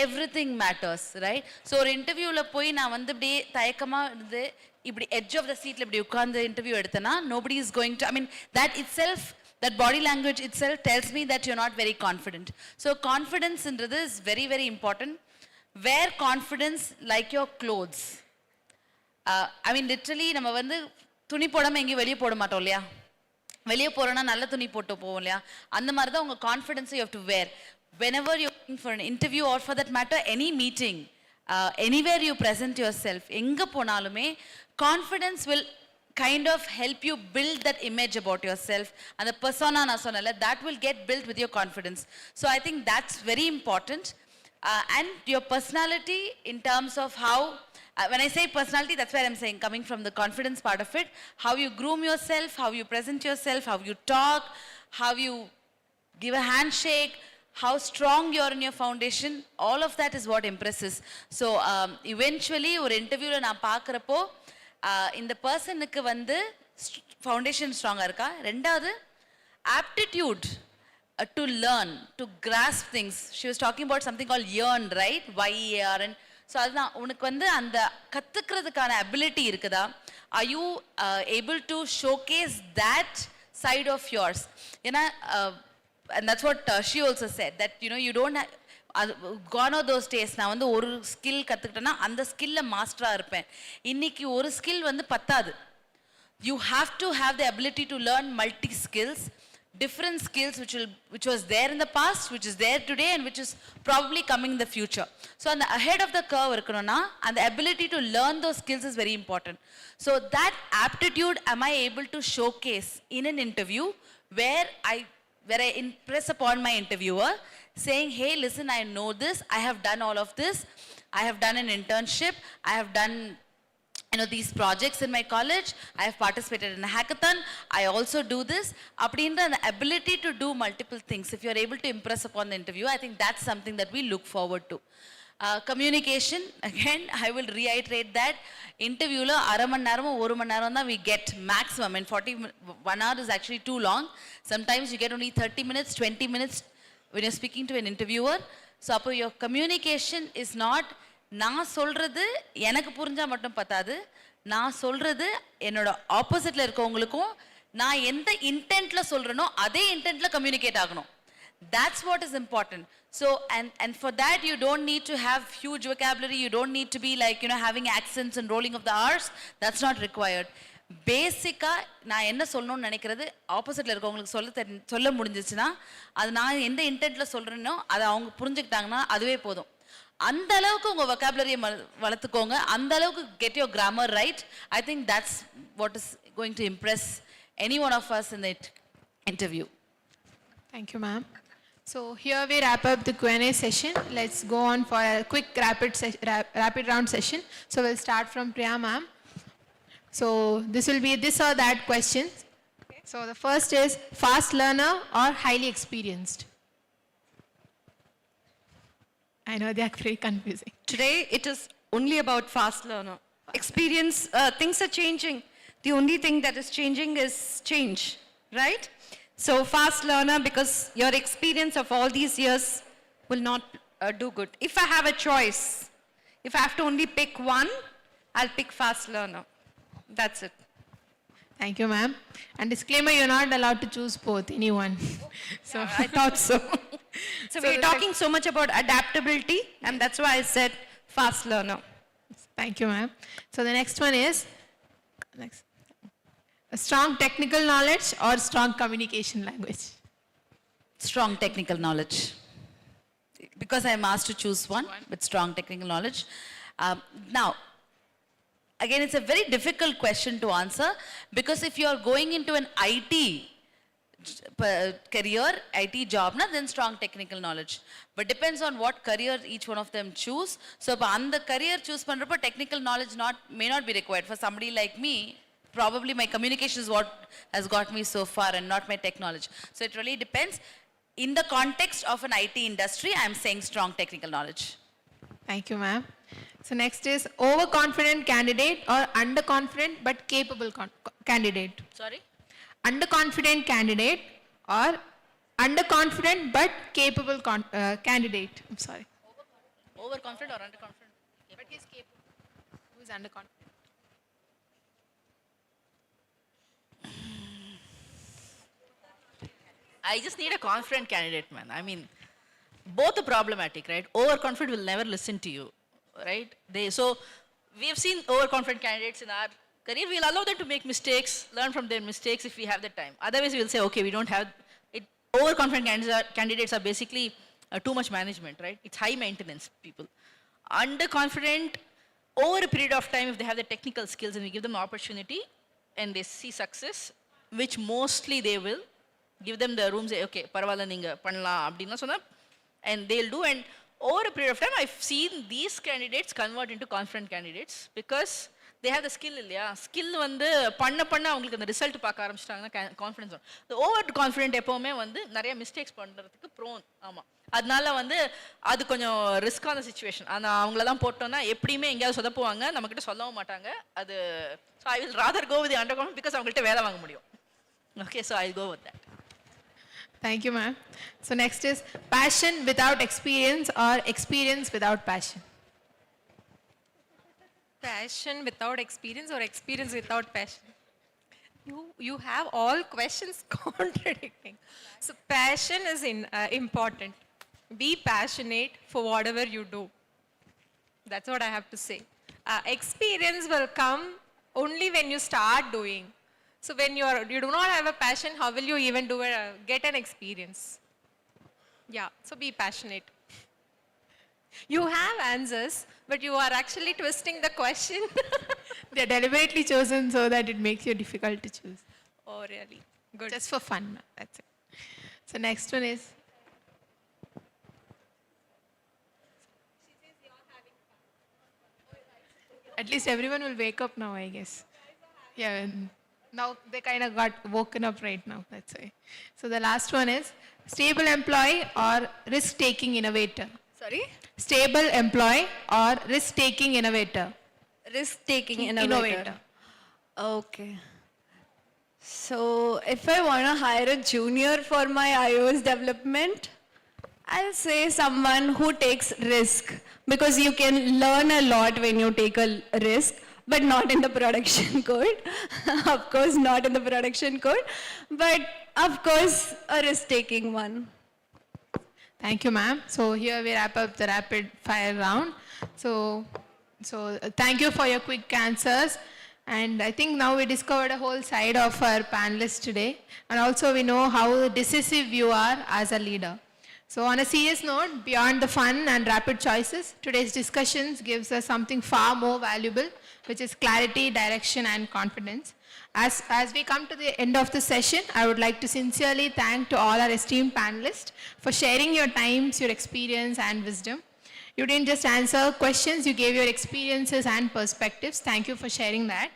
everything matters, right? So ஒரு இன்டர்வியூல போய் நான் வந்து அப்படியே தயக்கமா இருந்து இப்படி edge of the seatல இப்படி உட்கார்ந்து இன்டர்வியூ எடுத்தேன்னா nobody is going to, I mean that itself, that body language itself tells me that you're not very confident. So confidence is very, very important. Wear confidence like your clothes. I mean literally நம்ம வந்து துணி போடாம எங்கேயும் வெளியே போட மாட்டோம் இல்லையா? வெளியே போறோம்னா நல்ல துணி போட்டு போவோம் இல்லையா? அந்த மாதிரி தான் உங்க கான்ஃபிடன்ஸை you have to wear. Whenever you're going for an interview or for that matter any meeting, anywhere you present yourself, எங்க போனாலுமே confidence will kind of help you build that image about yourself, and the persona na sonala, that will get built with your confidence. So I think that's very important. And your personality in terms of how, when I say personality, that's where I'm saying, coming from the confidence part of it, how you groom yourself, how you present yourself, how you talk, how you give a handshake, how strong you are in your foundation, all of that is what impresses. So eventually ஒரு இன்டர்வியூல நான் பார்க்குறப்போ இந்த பர்சனுக்கு வந்து foundation ஸ்ட்ராங்காக இருக்கா, ரெண்டாவது aptitude to learn, to grasp things. She was talking about something called yearn, right? Y-E-A-R-N. So அதுதான் உனக்கு வந்து அந்த கற்றுக்கிறதுக்கான அபிலிட்டி இருக்குதா? Are you able to showcase that side of yours? ஏன்னா and that's what she also said, that you know you don't have, gone on those days நான் வந்து ஒரு skill கற்றுக்கிட்டேன்னா அந்த ஸ்கில்ல மாஸ்டராக இருப்பேன். இன்னைக்கு ஒரு ஸ்கில் வந்து பத்தாது. You have to have the ability to learn multi skills, different skills which was there in the past, which is there today, and which is probably coming in the future. So on the ahead of the curve irukona, and the ability to learn those skills is very important. So that aptitude am I able to showcase in an interview where I impress upon my interviewer, saying, hey, listen, I know this, I have done all of this, I have done an internship, I have done these projects in my college, I have participated in a hackathon, I also do this. Appadindra the ability to do multiple things, if you are able to impress upon the interview, I think that's something that we look forward to. Communication, again, I will reiterate that. Interview lo அரை மணி நேரமோ ஒரு மணி நேரம் தான் we get maximum, and 1 hour is actually too long. Sometimes you get only 30 minutes, 20 minutes when you're speaking to an interviewer. So அப்போ your communication is not நான் சொல்றது எனக்கு புரிஞ்சா மட்டும் பத்தாது, நான் சொல்றது என்னோட ஆப்போசிட்ல இருக்கவங்களுக்கும் நான் எந்த இன்டென்ட்ல சொல்றேனோ அதே இன்டென்ட்ல கம்யூனிகேட் ஆகணும். That's what is important. So, and for that you don't need to have huge vocabulary, you don't need to be like, having accents and rolling of the R's. That's not required. பேசிக்கா நான் என்ன சொல்லணும்னு நினைக்கிறது ஆப்போசிட்ல இருக்கவங்களுக்கு சொல்ல முடிஞ்சிச்சுன்னா அது நான் எந்த இன்டென்ட்ல சொல்றேனோ அதை அவங்க புரிஞ்சுக்கிட்டாங்கன்னா அதுவே போதும். அந்த அளவுக்கு உங்க vocabulary வளர்த்துக்கோங்க, அந்த அளவுக்கு get your grammar right. I think that's what is going to impress any one of us in the interview. Thank you, ma'am. So here we wrap up the Q&A session. Let's go on for a quick rapid round session. So we'll start from Priya ma'am. So this will be this or that questions. Okay. So the first is fast learner or highly experienced? I know they are very confusing. Today it is only about fast learner. Experience, things are changing. The only thing that is changing is change, right? So fast learner because your experience of all these years will not do good. If I have a choice, if I have to only pick one, I'll pick fast learner. That's it. Thank you, ma'am. And disclaimer, you're not allowed to choose both, anyone. So Yeah, I thought so. So we're talking so much about adaptability, and that's why I said fast learner. Thank you, ma'am. So the next one is a strong technical knowledge or strong communication language? Strong technical knowledge. Because I am asked to choose one with strong technical knowledge. Now, again, it's a very difficult question to answer because if you are going into an IT career, IT job, then strong technical knowledge. But depends on what career each one of them choose. So, on the career choose பண்றப்ப technical knowledge may not be required. For somebody like me, probably my communication is what has got me so far and not my tech knowledge. So it really depends. In the context of an IT industry, I'm saying strong technical knowledge. Thank you, ma'am. So next is overconfident candidate or underconfident but capable candidate? Sorry? Underconfident candidate or underconfident but capable candidate? I'm sorry. Overconfident or underconfident? But he's capable. Who is underconfident? I just need a confident candidate, man. I mean, both are problematic, right? Overconfident will never listen to you, right? So we have seen overconfident candidates in our career. We'll allow them to make mistakes, learn from their mistakes if we have the time. Otherwise, we'll say, okay, we don't have it. Overconfident candidates are basically too much management, right? It's high maintenance people. Underconfident, over a period of time, if they have the technical skills and we give them the opportunity and they see success, which mostly they will, give them the room, say, okay, பரவாயில்ல நீங்க பண்ணலாம் அப்படின்னா சொன்னா, and they'll do. And over a period of time, I've seen these candidates convert into confident candidates because they have the skill இல்லையா, skill வந்து பண்ண அவங்களுக்கு அந்த ரிசல்ட் பார்க்க ஆரம்பிச்சிட்டாங்கன்னா கான்ஃபிடன்ஸ் வரும். இந்த ஓவர் கான்ஃபிடென்ட் எப்போவுமே வந்து நிறைய மிஸ்டேக்ஸ் பண்ணுறதுக்கு ப்ரோன். ஆமாம், அதனால வந்து அது கொஞ்சம் ரிஸ்கான சுச்சுவேஷன். ஆனால் அவங்களெல்லாம் போட்டோன்னா எப்படியுமே எங்கேயாவது சொதப்புவாங்க, நம்மக்கிட்ட சொல்லவும் மாட்டாங்க. அது so I will rather go with under confident because அவங்கள்ட்ட வேலை வாங்க முடியும். Okay, so I go with that. Thank you, ma'am. So next is passion without experience or experience without passion? Passion without experience or experience without passion? You have all questions contradicting. So passion is important. Be passionate for whatever you do. That's what I have to say. Experience will come only when you start doing. So when you do not have a passion, how will you even get an experience? Yeah, so be passionate. You have answers, but you are actually twisting the question. They are deliberately chosen so that it makes you difficult to choose. Oh, really? Good. Just for fun, ma'am. That's it. So next one is. At least everyone will wake up now, I guess. Yeah, and now they kind of got woken up right now, that's why. So the last one is stable employee or risk-taking innovator? Sorry? Stable employee or risk-taking innovator? Risk-taking innovator. Okay. So if I want to hire a junior for my iOS development, I'll say someone who takes risk, because you can learn a lot when you take a risk, but not in the production code. Of course, not in the production code, but of course, a risk-taking one. Thank you, ma'am. So here we wrap up the rapid fire round. So thank you for your quick answers. And I think now we discovered a whole side of our panelists today. And also we know how decisive you are as a leader. So on a serious note, beyond the fun and rapid choices, today's discussions gives us something far more valuable, which is clarity, direction, and confidence. As we come to the end of the session, I would like to sincerely thank to all our esteemed panelists for sharing your times, your experience, and wisdom. You didn't just answer questions, you gave your experiences and perspectives. Thank you for sharing that.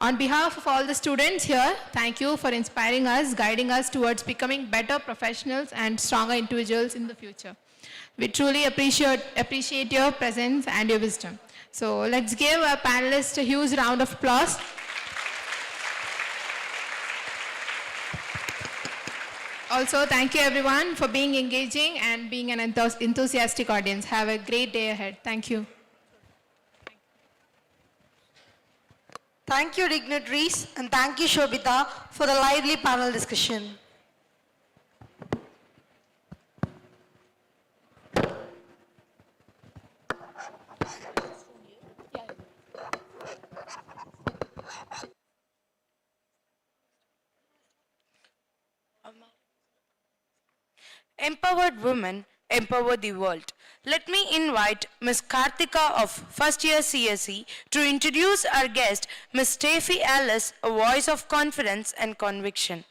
On behalf of all the students here, thank you for inspiring us, guiding us towards becoming better professionals and stronger individuals in the future. We truly appreciate your presence and your wisdom. So let's give our panelists a huge round of applause. Also, thank you everyone for being engaging and being an enthusiastic audience. Have a great day ahead. Thank you. Thank you, dignitaries, and thank you, Shobita, for the lively panel discussion. Empowered women empower the world. Let me invite Ms. Karthika of first year CSE to introduce our guest, Ms. Steffi Alice, a voice of confidence and conviction.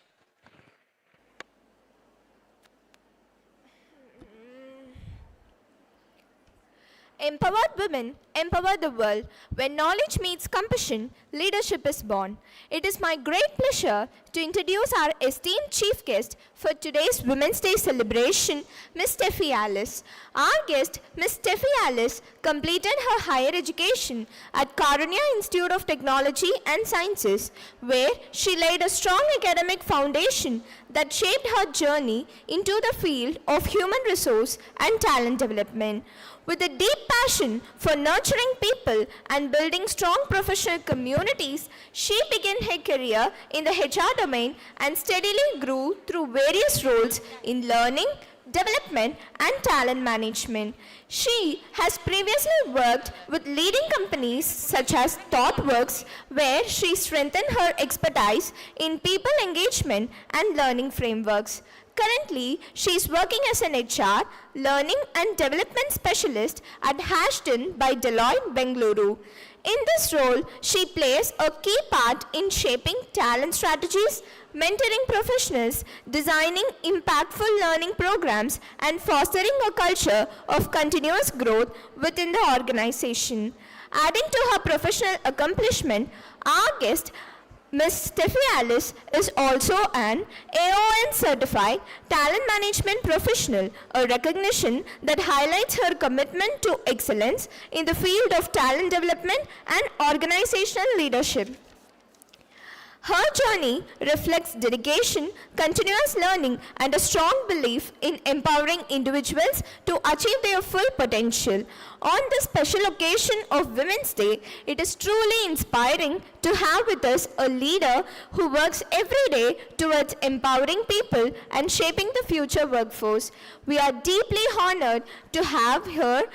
Empowered women empower the world. When knowledge meets compassion, leadership is born. It is my great pleasure to introduce our esteemed chief guest for today's Women's Day celebration, Ms. Steffi Alice. Our guest, Ms. Steffi Alice, completed her higher education at Karunya Institute of Technology and Sciences, where she laid a strong academic foundation that shaped her journey into the field of human resource and talent development. With a deep passion for nurturing people and building strong professional communities, she began her career in the HR domain and steadily grew through various roles in learning, development, and talent management. She has previously worked with leading companies such as ThoughtWorks, where she strengthened her expertise in people engagement and learning frameworks. Currently, she is working as an HR, learning and development specialist at Ashton by Deloitte, Bengaluru. In this role, she plays a key part in shaping talent strategies, mentoring professionals, designing impactful learning programs, and fostering a culture of continuous growth within the organization. Adding to her professional accomplishment, our guest, Ms. Steffi Alice is also an AON certified talent management professional, a recognition that highlights her commitment to excellence in the field of talent development and organizational leadership. Her journey reflects dedication, continuous learning, and a strong belief in empowering individuals to achieve their full potential. On this special occasion of Women's Day, it is truly inspiring to have with us a leader who works every day towards empowering people and shaping the future workforce. We are deeply honored to have her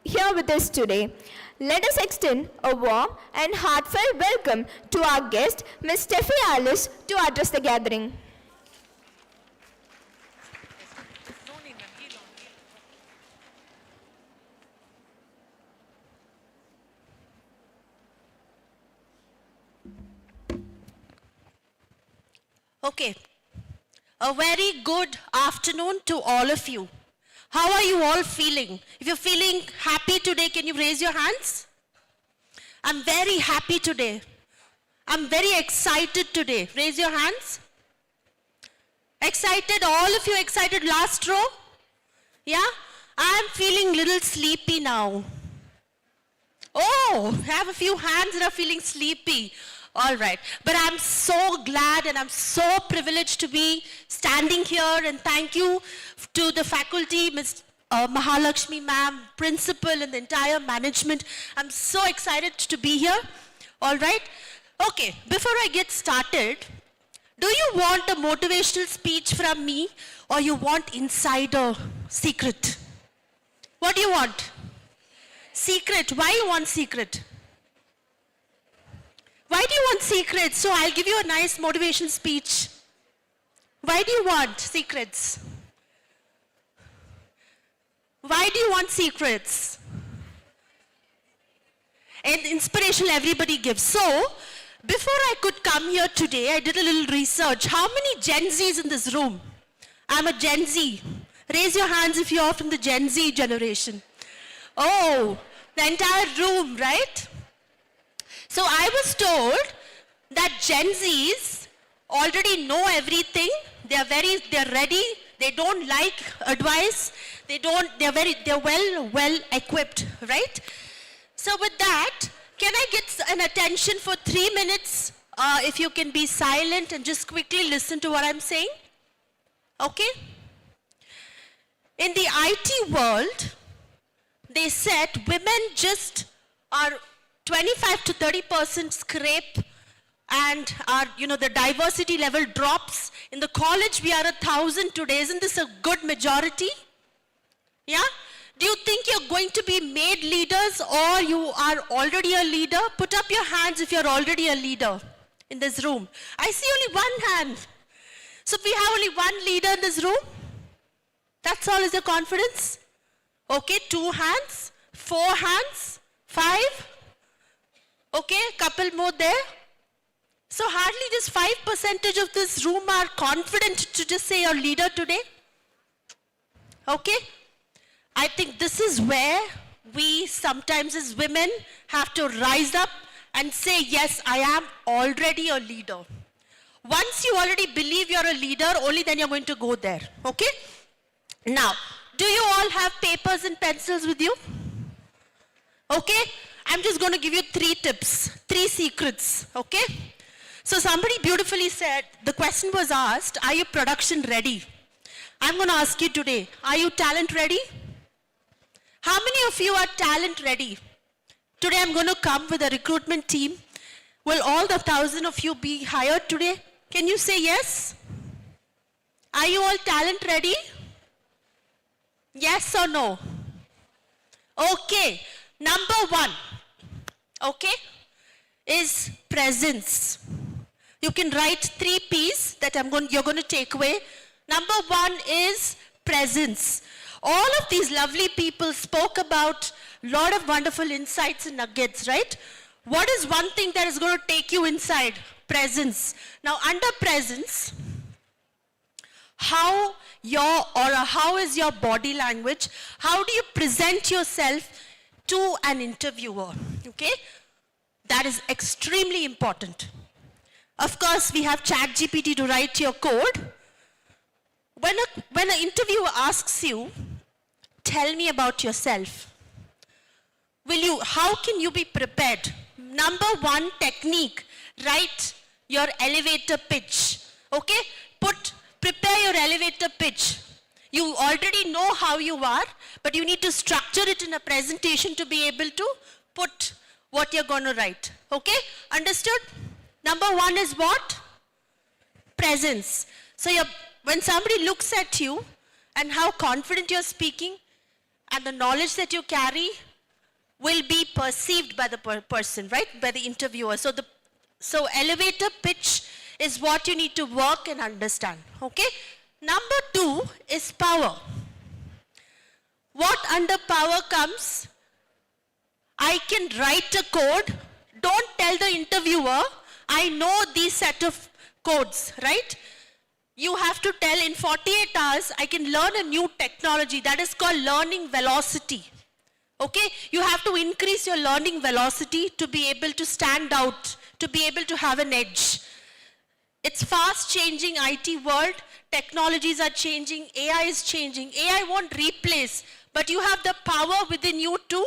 here with us today. Let us extend a warm and heartfelt welcome to our guest, Ms. Steffi Alice, to address the gathering. Okay. A very good afternoon to all of you. How are you all feeling? If you're feeling happy today, can you raise your hands? I'm very happy today. I'm very excited today. Raise your hands. Excited? All of you excited? Last row? Yeah? I'm feeling a little sleepy now. Oh, I have a few hands that are feeling sleepy. All right. But I'm so glad and I'm so privileged to be standing here, and thank you to the faculty, Ms. Mahalakshmi ma'am, principal, and the entire management. I'm so excited to be here. All right. Okay, before I get started, do you want a motivational speech from me, or you want insider secret? What do you want? Secret. Why you want secret? Why do you want secrets? So I'll give you a nice motivation speech. Why do you want secrets? Why do you want secrets? And inspiration everybody gives. So, before I could come here today, I did a little research. How many Gen Zs in this room? I'm a Gen Z. Raise your hands if you're from the Gen Z generation. Oh, the entire room, right? So I was told that Gen Zs already know everything. They're ready. They don't like advice. They're well equipped, right? So with that, can I get an attention for 3 minutes? If you can be silent and just quickly listen to what I'm saying. Okay? In the IT world, they said women just are 25 to 30% scrape, and the diversity level drops. In the college, we are 1,000 today. Isn't this a good majority? Yeah? Do you think you're going to be made leaders, or you are already a leader? Put up your hands if you're already a leader in this room. I see only one hand. So we have only one leader in this room. That's all. Is your confidence? Okay, 2 hands, 4 hands, 5. Okay, couple more there. So hardly just 5% of this room are confident to just say you're leader today. Okay? I think this is where we sometimes as women have to rise up and say, yes, I am already a leader. Once you already believe you're a leader, only then you're going to go there. Okay? Now, do you all have papers and pencils with you? Okay? I'm just going to give you 3 tips, 3 secrets. Okay? So somebody beautifully said, the question was asked, are you production ready? I'm going to ask you today, are you talent ready? How many of you are talent ready? Today I'm going to come with a recruitment team. Will all the 1,000 of you be hired today? Can you say yes? Are you all talent ready? Yes or no? Okay. Number 1, okay, is presence. You can write 3 P's that you're going to take away. Number 1 is presence. All of these lovely people spoke about a lot of wonderful insights and nuggets, right? What is one thing that is going to take you inside? Presence. Now, under presence, how is your body language? How do you present yourself to an interviewer? Okay? That is extremely important. Of course, we have ChatGPT to write your code. When an interviewer asks you, tell me about yourself, how can you be prepared? Number 1 technique, write your elevator pitch. Okay? Prepare your elevator pitch. You already know how you are, but you need to structure it in a presentation to be able to put what you're going to write. Okay? Understood? Number 1 is what? Presence. So when somebody looks at you and how confident you're speaking and the knowledge that you carry will be perceived by the person, right? By the interviewer. So elevator pitch is what you need to work and understand. Okay? Number 2 is power. What under power comes? I can write a code. Don't tell the interviewer, I know these set of codes, right? You have to tell in 48 hours, I can learn a new technology. That is called learning velocity. Okay, you have to increase your learning velocity to be able to stand out, to be able to have an edge. It's fast changing IT world, technologies are changing, AI is changing. AI won't replace, but you have the power within you to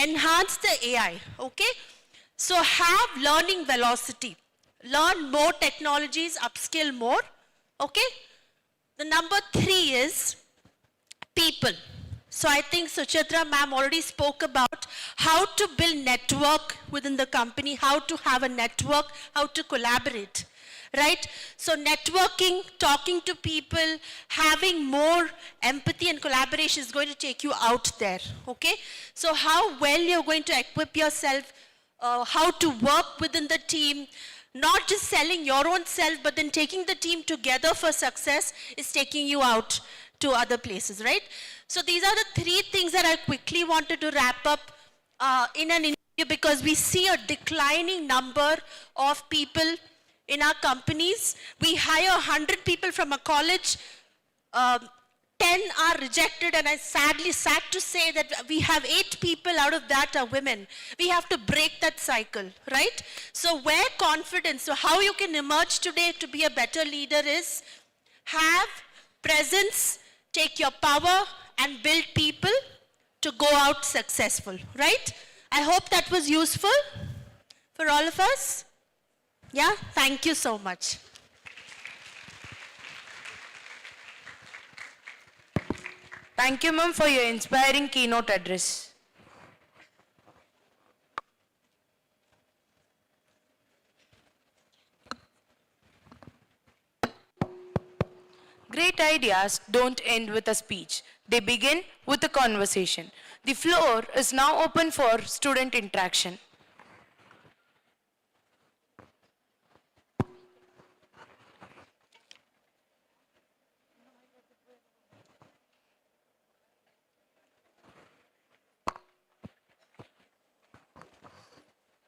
enhance the AI, okay? So have learning velocity. Learn more technologies, upskill more, okay? The number 3 is people. So I think Suchitra ma'am already spoke about how to build network within the company, how to have a network, how to collaborate, right? So networking, talking to people, having more empathy and collaboration is going to take you out there, okay? So how well you're going to equip yourself, how to work within the team, not just selling your own self, but then taking the team together for success is taking you out to other places, right? So these are the 3 things that I quickly wanted to wrap up in an interview, because we see a declining number of people in our companies. We hire 100 people from a college, 10 are rejected, and I sad to say that we have 8 people out of that are women. We have to break that cycle, right? So where confidence, so how you can emerge today to be a better leader is have presence, take your power and build people to go out successful, right? I hope that was useful for all of us. Yeah, thank you so much. Thank you, ma'am, for your inspiring keynote address. Great ideas don't end with a speech. They begin with a conversation. The floor is now open for student interaction.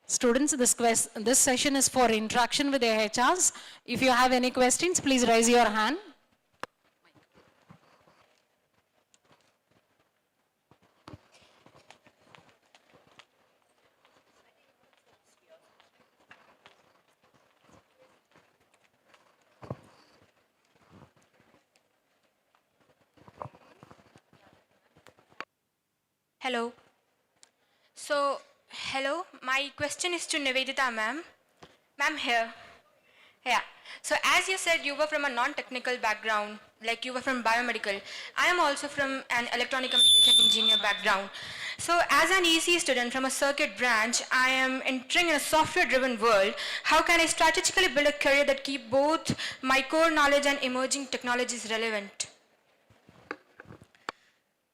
Students, this session is for interaction with the HRs. If you have any questions, please raise your hand. Hello. Hello, my question is to Nivedita ma'am. Ma'am, here. Yeah. So as you said, you were from a non-technical background, like you were from biomedical. I am also from an electronic communication engineer background. So as an EC student from a circuit branch, I am entering in a software-driven world. How can I strategically build a career that keep both my core knowledge and emerging technologies relevant?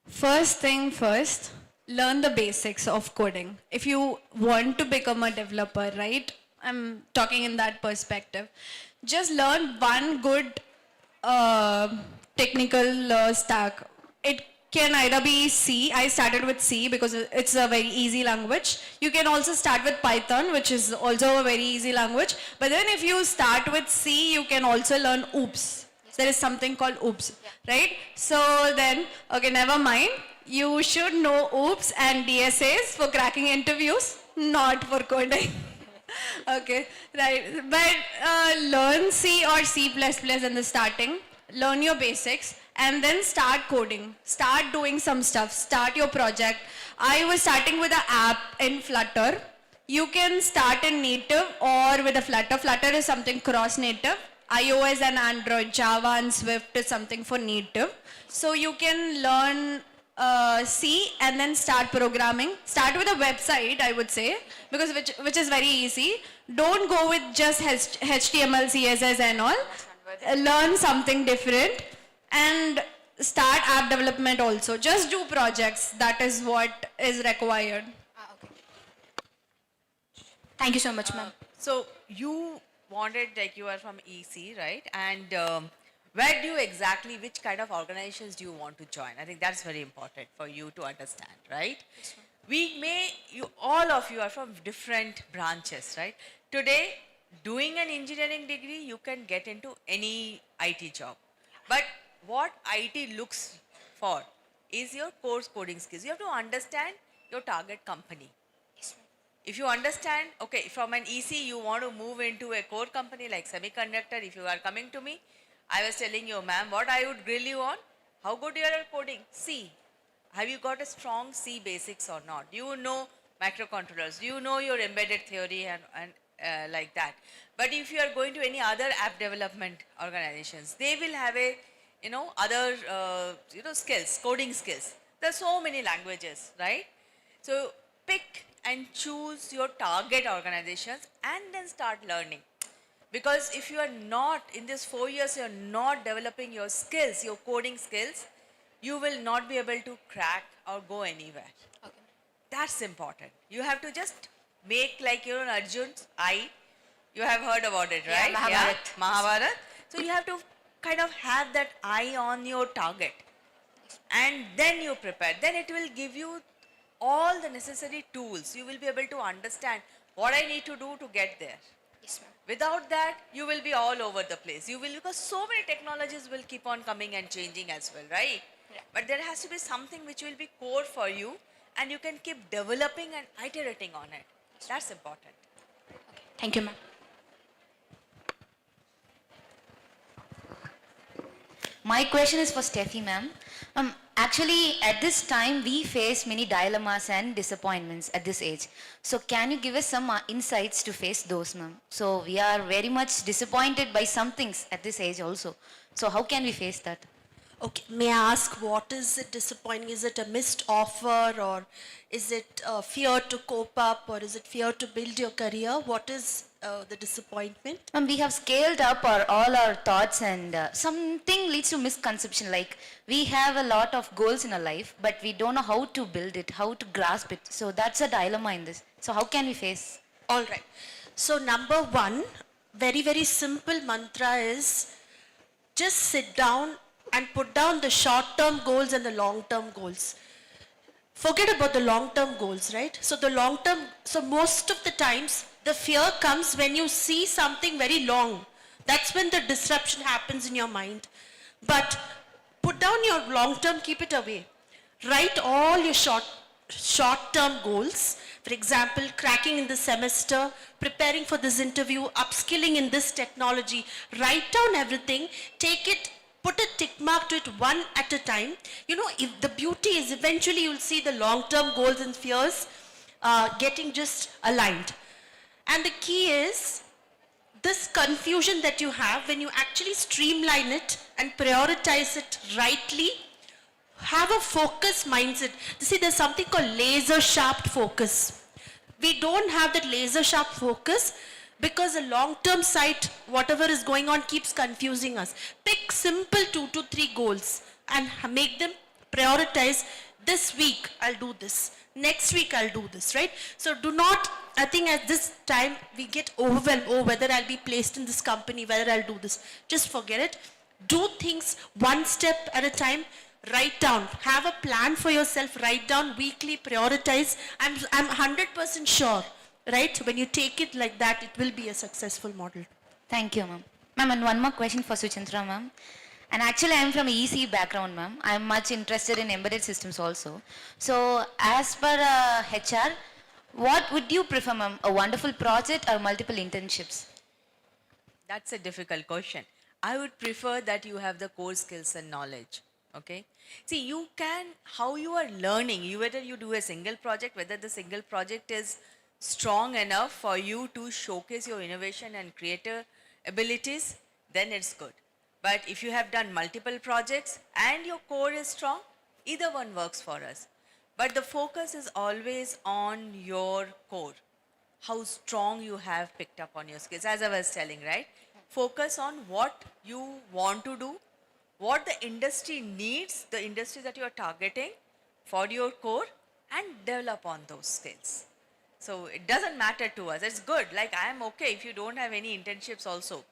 First thing first, learn the basics of coding. If you want to become a developer, right? I'm talking in that perspective. Just learn one good technical stack. It can either be C. I started with C because it's a very easy language. You can also start with Python, which is also a very easy language. But then if you start with C, you can also learn OOPS. There is something called OOPS, right? So then, okay, never mind. You should know OOPS and DSAs for cracking interviews, not for coding. Okay, right. But learn C or C++ in the starting. Learn your basics and then start coding. Start doing some stuff. Start your project. I was starting with an app in Flutter. You can start in native or with a Flutter. Flutter is something cross-native. iOS and Android, Java and Swift is something for native. So you can learn C and then start programming. Start with a website, I would say, because which is very easy. Don't go with just HTML, CSS and all. Learn something different and start app development also. Just do projects. That is what is required. Okay. Thank you so much, ma'am. So you wanted, like you are from EC, right? And where do you exactly, which kind of organizations do you want to join? I think that's very important for you to understand, right? All of you are from different branches, right? Today, doing an engineering degree, you can get into any IT job. But what IT looks for is your core coding skills. You have to understand your target company. If you understand, okay, from an EC you want to move into a core company like semiconductor, if you are coming to me, I was telling you, ma'am, what I would grill you on, how good you are at coding? C. Have you got a strong C basics or not? Do you know microcontrollers? Do you know your embedded theory and like that? But if you are going to any other app development organizations, they will have a, other, skills, coding skills. There are so many languages, right? So pick and choose your target organizations and then start learning. Because if you are not, in these 4 years, you are not developing your skills, your coding skills, you will not be able to crack or go anywhere. Okay. That's important. You have to just make like Arjun's eye. You have heard about it, right? Mahabharat. Yeah, Mahabharat. So you have to kind of have that eye on your target. And then you prepare. Then it will give you all the necessary tools. You will be able to understand what I need to do to get there. Yes, ma'am. Without that, you will be all over the place. You will, because so many technologies will keep on coming and changing as well, right? Yeah. But there has to be something which will be core for you and you can keep developing and iterating on it. That's important. Thank you, ma'am. My question is for Steffi, ma'am. Actually, at this time, we face many dilemmas and disappointments at this age. So can you give us some insights to face those, ma'am? So we are very much disappointed by some things at this age also. So how can we face that? Okay, may I ask what is it disappointing? Is it a missed offer, or is it fear to cope up, or is it fear to build your career? What is the disappointment? We have scaled up all our thoughts, and something leads to misconception, like we have a lot of goals in our life, but we don't know how to build it, how to grasp it. So that's a dilemma in this. So how can we face? All right. So number one, very, very simple mantra is just sit down and put down the short-term goals and the long-term goals. Forget about the long-term goals, right? So the long-term, so most of the times, the fear comes when you see something very long. That's when the disruption happens in your mind. But put down your long-term, keep it away. Write all your short-term goals. For example, cracking in the semester, preparing for this interview, upskilling in this technology. Write down everything, take it, put a tick mark to it one at a time. If the beauty is eventually you'll see the long-term goals and fears getting just aligned. And the key is this confusion that you have, when you actually streamline it and prioritize it rightly, have a focus mindset. You see, there's something called laser sharp focus. We don't have that laser sharp focus because the long-term sight, whatever is going on, keeps confusing us. Pick simple 2 to 3 goals and make them prioritize. This week, I'll do this. Next week, I'll do this, right? So do not, I think at this time, we get overwhelmed. Oh, whether I'll be placed in this company, whether I'll do this. Just forget it. Do things one step at a time. Write down. Have a plan for yourself. Write down weekly, prioritize. I'm 100% sure. Right? When you take it like that, it will be a successful model. Thank you, ma'am. Ma'am, and one more question for Suchintra, ma'am. And actually, I'm from EC background, ma'am. I'm much interested in embedded systems also. So, as per HR, what would you prefer, ma'am? A wonderful project or multiple internships? That's a difficult question. I would prefer that you have the core skills and knowledge. Okay? See, you can, how you are learning, whether you do a single project, whether the single project is strong enough for you to showcase your innovation and creator abilities, then it's good. But if you have done multiple projects and your core is strong, either one works for us. But the focus is always on your core, how strong you have picked up on your skills. As I was telling, right? Focus on what you want to do, what the industry needs, the industry that you are targeting for your core, and develop on those skills. So it doesn't matter to us. It's good. Like, I am okay if you don't have any internships also.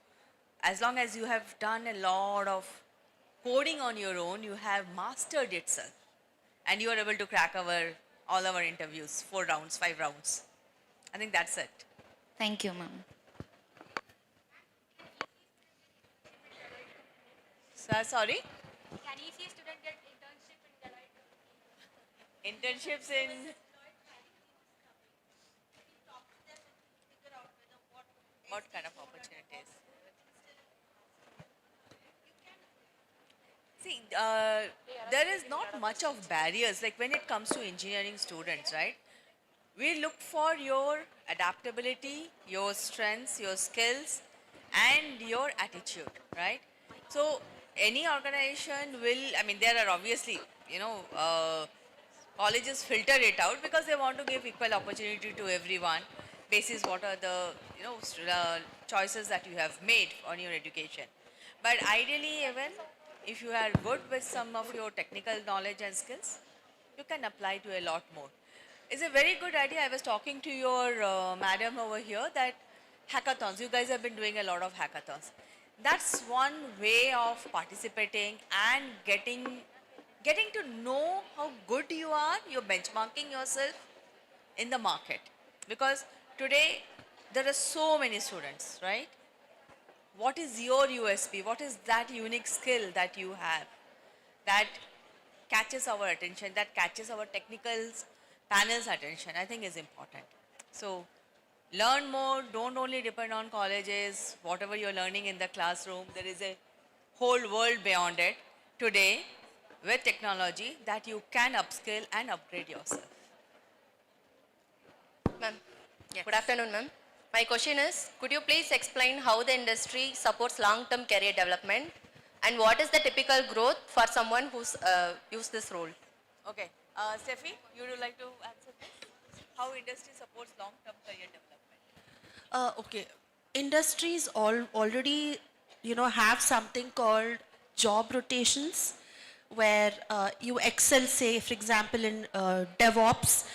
As long as you have done a lot of coding on your own, you have mastered itself. And you are able to crack all our interviews, 4 rounds, 5 rounds. I think that's it. Thank you, ma'am. Sorry? Can EC student get internship in Deloitte? Internships in What kind of opportunities? See, there is not much of barriers. Like when it comes to engineering students, right? We look for your adaptability, your strengths, your skills, and your attitude, right? So any organization will, I mean, there are obviously, colleges filter it out because they want to give equal opportunity to everyone basis what are the, choices that you have made on your education. But ideally, even if you are good with some of your technical knowledge and skills, you can apply to a lot more. It's a very good idea. I was talking to your madam over here that hackathons, you guys have been doing a lot of hackathons. That's one way of participating and getting to know how good you are, you're benchmarking yourself in the market. Because today there are so many students, right? What is your USP? What is that unique skill that you have that catches our attention, that catches our technicals panel's attention? I think is important. So learn more, don't only depend on colleges, whatever you're learning in the classroom, there is a whole world beyond it today with technology that you can upskill and upgrade yourself. Ma'am, good afternoon, ma'am. My question is, could you please explain how the industry supports long-term career development and what is the typical growth for someone who's used this role? Okay. Steffi, you would like to answer this? How industry supports long-term career development? Okay. Industries already, have something called job rotations where you excel, say, for example, in DevOps.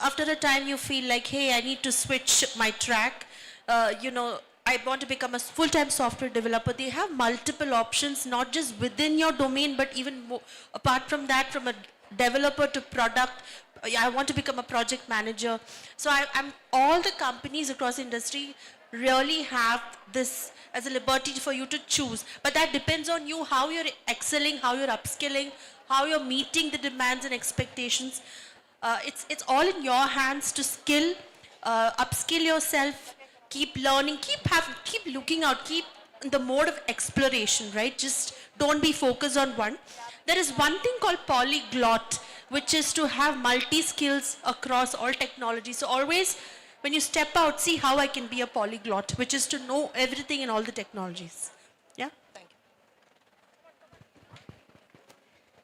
After a time, you feel like, hey, I need to switch my track. I want to become a full-time software developer. They have multiple options, not just within your domain, but even more, apart from that, from a developer to product. I want to become a project manager. So all the companies across the industry really have this as a liberty for you to choose. But that depends on you, how you're excelling, how you're upskilling, how you're meeting the demands and expectations. It's all in your hands to upskill yourself, keep learning, keep looking out, keep in the mode of exploration, right? Just don't be focused on one. There is one thing called polyglot, which is to have multi-skills across all technology. So always, when you step out, see how I can be a polyglot, which is to know everything in all the technologies. Yeah? Thank you.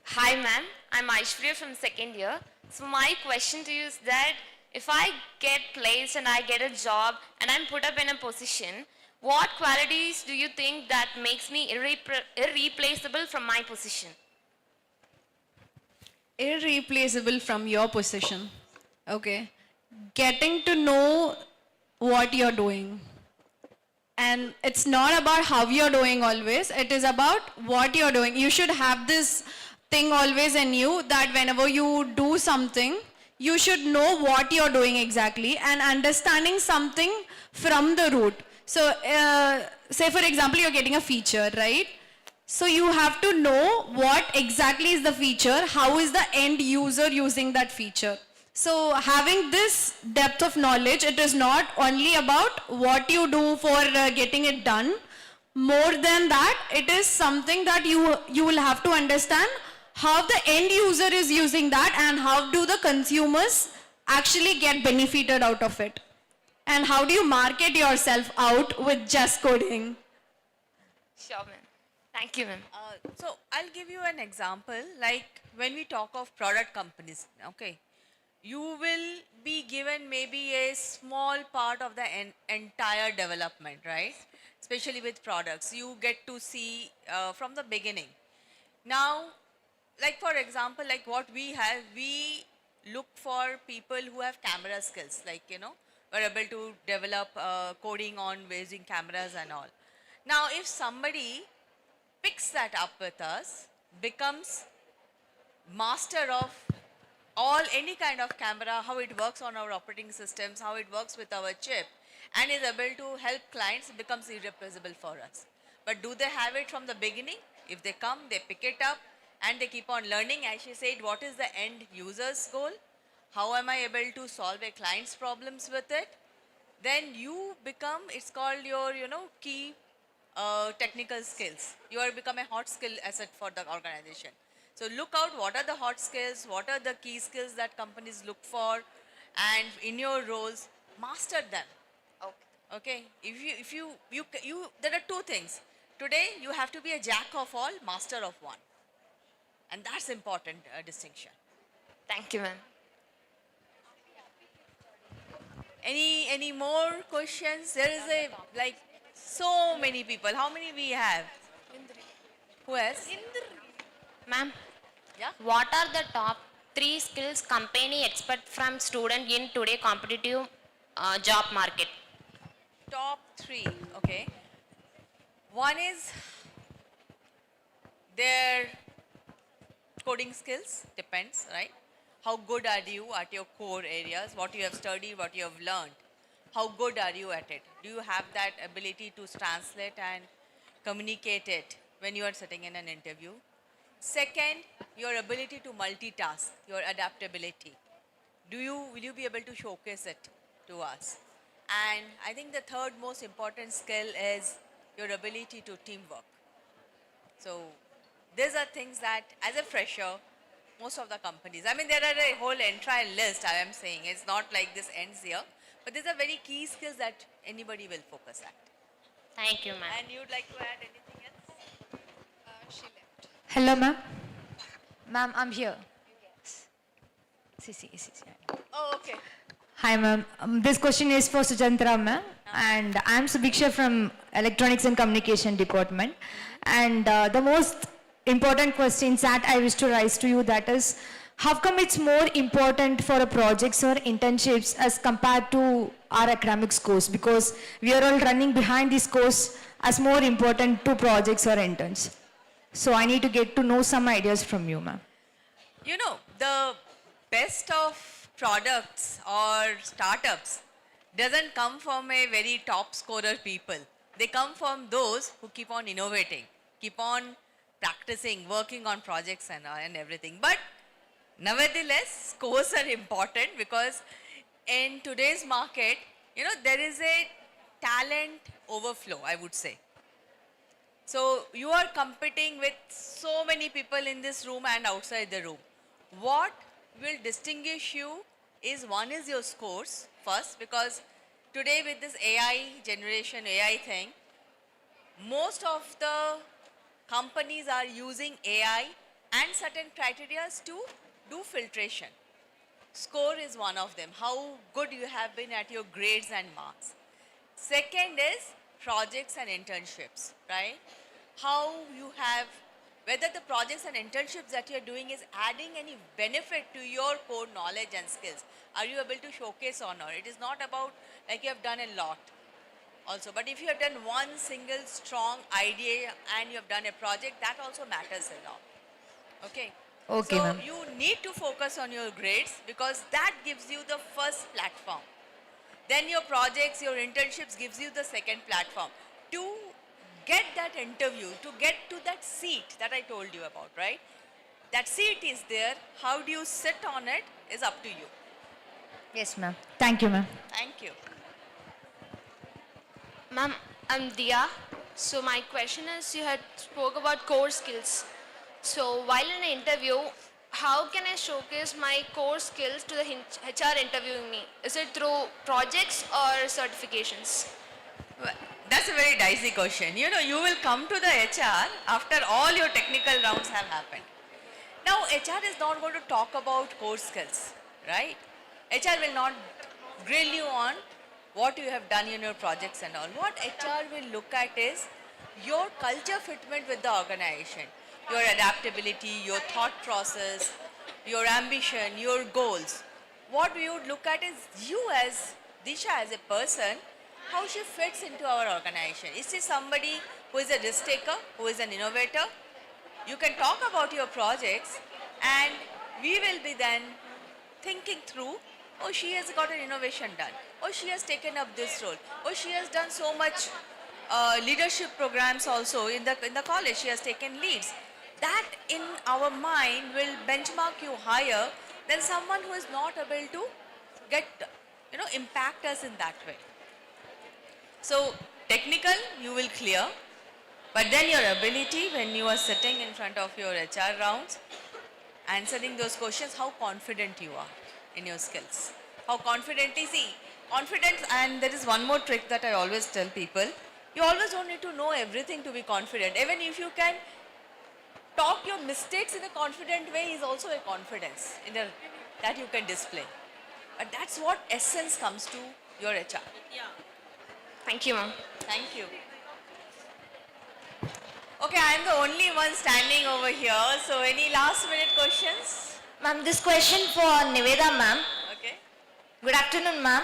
Hi ma'am, I'm Aishwarya from second year. So my question to you is that if I get placed and I get a job and I'm put up in a position, what qualities do you think that makes me irreplaceable from my position? Irreplaceable from your position. Okay. Getting to know what you're doing. And it's not about how you're doing always, it is about what you're doing. You should have this thing always in you that whenever you do something, you should know what you're doing exactly and understanding something from the root. So, say for example, you're getting a feature, right? So you have to know what exactly is the feature, how is the end user using that feature. So having this depth of knowledge, it is not only about what you do for getting it done. More than that, it is something that you will have to understand how the end user is using that and how do the consumers actually get benefited out of it. And how do you market yourself out with just coding? Sure ma'am. Thank you ma'am. So I'll give you an example. Like when we talk of product companies, okay, you will be given maybe a small part of the entire development, right? Especially with products, you get to see from the beginning. Now, like for example, like what we have, we look for people who have camera skills, like, we're able to develop coding on using cameras and all. Now, if somebody picks that up with us, becomes master of any kind of camera, how it works on our operating systems, how it works with our chip, and is able to help clients, it becomes irreplaceable for us. But do they have it from the beginning? If they come, they pick it up, and they keep on learning. As she said, what is the end user's goal? How am I able to solve a client's problems with it? then you become, it's called your, key technical skills. You are become a hot skill asset for the organization. So look out what are the hot skills, what are the key skills that companies look for, and in your roles, master them. Okay. There are two things. Today, you have to be a jack of all, master of one. And that's important distinction. Thank you, ma'am. Any more questions? There is so many people. How many we have? Who else? Ma'am, yeah? What are the top 3 skills company expect from student in today competitive job market? Top 3, okay. One is their coding skills, depends, right? How good are you at your core areas, what you have studied, what you have learned? How good are you at it? Do you have that ability to translate and communicate it when you are sitting in an interview? Second, your ability to multitask, your adaptability. Will you be able to showcase it to us? And I think the third most important skill is your ability to teamwork. So these are things that as a fresher, most of the companies, I mean there are a whole entire list I am saying, it's not like this ends here, but these are very key skills that anybody will focus at. Thank you, ma'am. And you'd like to add anything else? She left. Hello, ma'am. Ma'am, I'm here. See. Oh, okay. Hi, ma'am. This question is for Sujantra, ma'am. And I'm Subiksha from Electronics and Communication Department. And the most important questions that I wish to raise to you, that is, how come it's more important for a projects or internships as compared to our academic scores? Because we are all running behind these scores as more important to projects or interns. So I need to get to know some ideas from you, ma'am. You know, the best of products or startups doesn't come from a very top scorer people. They come from those who keep on innovating, keep on practicing, working on projects and everything. But nevertheless, scores are important because in today's market, there is a talent overflow, I would say. So you are competing with so many people in this room and outside the room. What will distinguish you is, one is your scores first, because today with this AI generation, AI thing, most of the companies are using AI and certain criteria to do filtration. Score is one of them, how good you have been at your grades and marks. Second is projects and internships, right? How you have, whether the projects and internships that you're doing is adding any benefit to your core knowledge and skills. Are you able to showcase or not? It is not about like you have done a lot also, but if you have done one single strong idea and you have done a project, that also matters a lot. Okay? Okay, so ma'am. you need to focus on your grades because that gives you the first platform. Then your projects, your internships gives you the second platform. To get that interview, to get to that seat that I told you about, right? That seat is there. How do you sit on it is up to you. Yes, ma'am. Thank you, ma'am. Thank you. Ma'am, I'm Dia. So my question is, you had spoke about core skills. So while in an interview, how can I showcase my core skills to the HR interviewing me? Is it through projects or certifications? Well, that's a very dicey question. You will come to the HR after all your technical rounds have happened. Now, HR is not going to talk about core skills, right? HR will not grill you on what you have done in your projects and all. What HR will look at is your culture fitment with the organization, your adaptability, your thought process, your ambition, your goals. What we would look at is you as Disha, as a person, how she fits into our organization. Is she somebody who is a risk taker, who is an innovator? You can talk about your projects and we will be then thinking through, oh, she has got an innovation done. Oh, she has taken up this role. Oh, she has done so much leadership programs also in the college. She has taken leads. That in our mind will benchmark you higher than someone who is not able to get, impact us in that way. So technical, you will clear. But then your ability when you are sitting in front of your HR rounds, answering those questions, how confident you are in your skills. How confidently, see, confidence, and there is one more trick that I always tell people. You always don't need to know everything to be confident. Even if you can talk your mistakes in a confident way is also a confidence that you can display. But that's what essence comes to your HR. Yeah. Thank you, ma'am. Thank you. Okay, I am the only one standing over here. So any last minute questions? Ma'am, this question for Niveda ma'am. Okay. Good afternoon ma'am.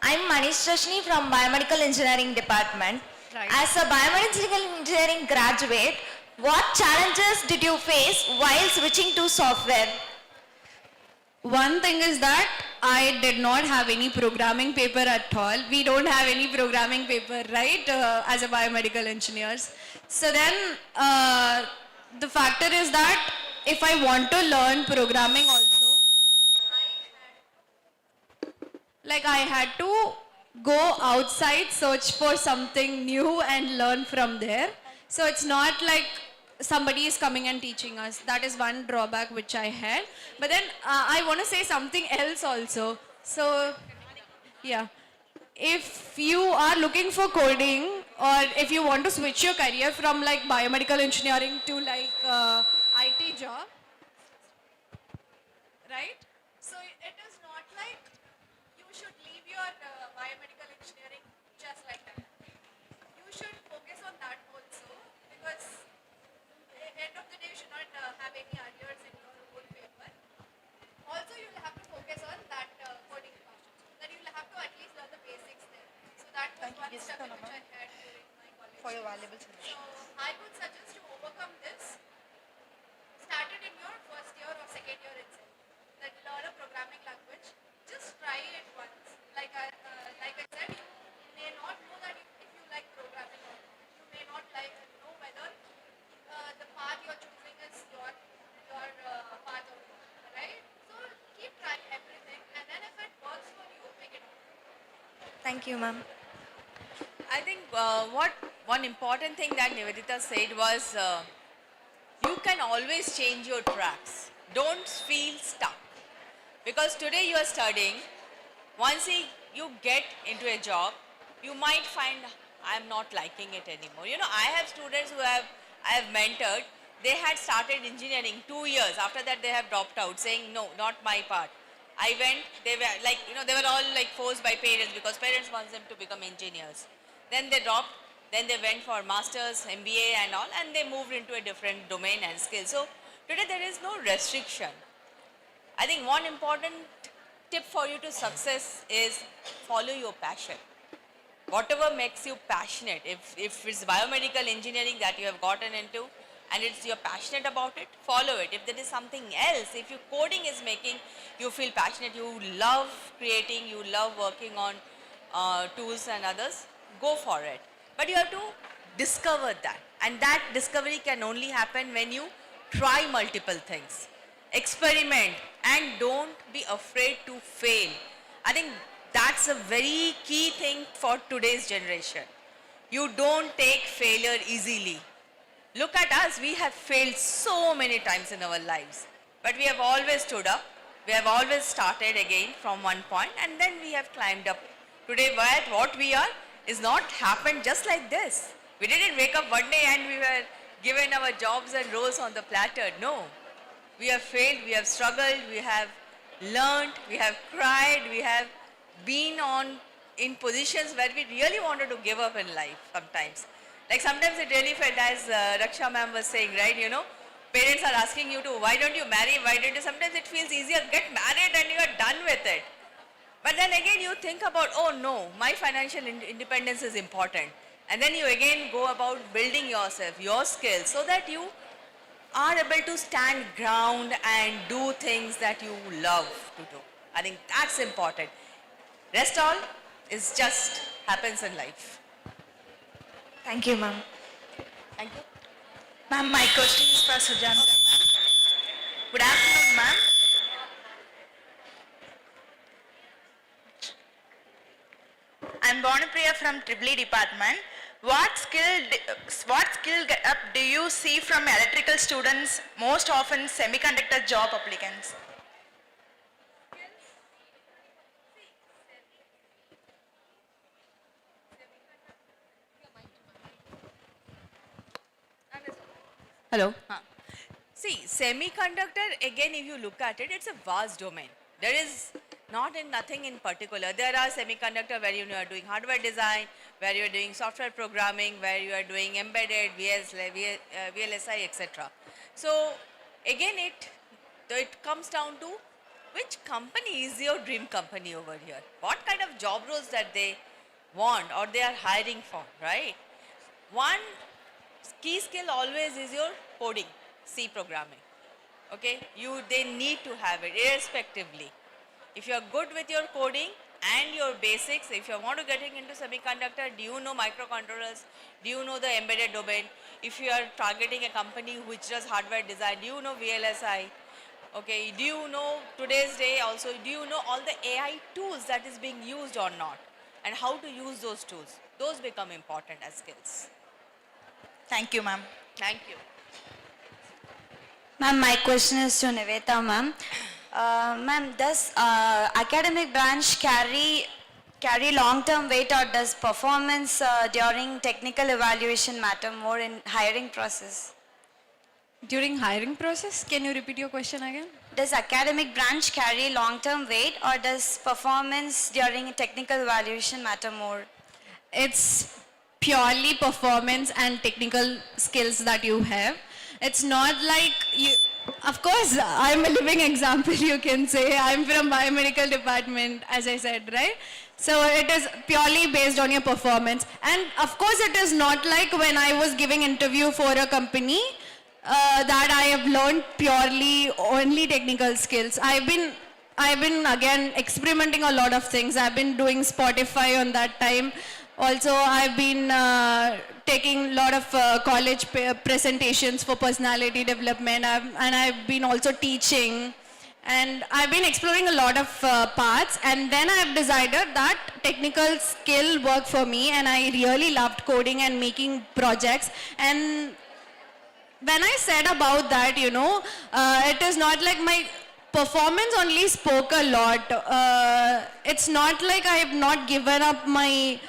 I'm Manish Rashni from Biomedical Engineering Department. Right. As a biomedical engineering graduate, what challenges did you face while switching to software? One thing is that I did not have any programming paper at all. We don't have any programming paper, right, as a biomedical engineers. So then the factor is that if I want to learn programming also, like I had to go outside, search for something new and learn from there. So it's not like somebody is coming and teaching us. That is one drawback which I had. But then I want to say something else also. So yeah, if you are looking for coding or if you want to switch your career from like biomedical engineering to like IT job, right? So it is not like you should leave your biomedical engineering just like that. You should focus on that also because end of the day you should not have any arrears in your own paper. Also you will have to focus on that coding part. That you will have to at least learn the basics there. So that was one step which I had during my college. For your valuable suggestion. So I would suggest to overcome this, start it in your first year or second year itself. That learn a programming language. Just try it once. Like I said, you may not know that if you like programming or not. You may not know whether the path you're choosing is your path or not, right? So keep trying everything, and then if it works for you, make it work. Thank you ma'am. I think one important thing that Nivedita said was you can always change your tracks. Don't feel stuck. Because today you are studying, once you get into a job, you might find I am not liking it anymore. You know, I have students who I have mentored, they had started engineering 2 years. After that they have dropped out saying, no, not my part. I went, they were like, you know, they were all like forced by parents because parents want them to become engineers. Then they dropped, then they went for masters, MBA and all, and they moved into a different domain and skill. So today there is no restriction. I think one important tip for you to success is follow your passion. Whatever makes you passionate, if it's biomedical engineering that you have gotten into and you're passionate about it, follow it. If there is something else, if your coding is making you feel passionate, you love creating, you love working on tools and others, go for it. But you have to discover that. And that discovery can only happen when you try multiple things. Experiment and don't be afraid to fail. I think that's a very key thing for today's generation. You don't take failure easily. Look at us, we have failed so many times in our lives. But we have always stood up. We have always started again from one point and then we have climbed up. Today what we are is not happened just like this. We didn't wake up one day and we were given our jobs and roles on the platter. No. We have failed, we have struggled, we have learned, we have cried, we have been in positions where we really wanted to give up in life sometimes. Like sometimes it really felt, as Raksha ma'am was saying, right, you know, parents are asking you to, why don't you marry, why don't you, sometimes it feels easier, get married and you are done with it. But then again you think about, oh no, my financial independence is important. And then you again go about building yourself, your skills, so that you are able to stand ground and do things that you love to do. I think that's important. Rest all is just happens in life. Thank you ma'am. Thank you. Ma'am, my question is for Sujanta ma'am. Good afternoon ma'am. I'm I'm Bonapriya from EEE department. What skill gap do you see from electrical students, most often semiconductor job applicants? Hello. See, semiconductor, again, if you look at it, it's a vast domain. There is nothing in particular. There are semiconductor where you are doing hardware design, where you are doing software programming, where you are doing embedded, VLSI, etc. So, again, it comes down to which company is your dream company over here? What kind of job roles that they want or they are hiring for, right? One key skill always is your coding, C programming. Okay, they need to have it irrespectively. If you are good with your coding and your basics, if you want to get into semiconductor, do you know microcontrollers? Do you know the embedded domain? If you are targeting a company which does hardware design, do you know VLSI? Okay, do you know today's day also, do you know all the AI tools that is being used or not? And how to use those tools? Those become important as skills. Thank you, ma'am. Thank you. Ma'am, my question is to Nivedita, ma'am. Ma'am, does academic branch carry long-term weight, or does performance during technical evaluation matter more in hiring process? During hiring process, can you repeat your question again? Does academic branch carry long-term weight, or does performance during technical evaluation matter more? It's purely performance and technical skills that you have. It's not like you, of course, I'm a living example, you can say. I'm from biomedical department, as I said, right? So it is purely based on your performance. And of course, it is not like when I was giving interview for a company that I have learned purely only technical skills. I've been again experimenting a lot of things. I've been doing Spotify on that time. Also, I've been taking a lot of college presentations for personality development, and I've been also teaching. And I've been exploring a lot of paths, and then I've decided that technical skill worked for me, and I really loved coding and making projects. And when I said about that, you know, it is not like my performance only spoke a lot. It's not like I have not given up my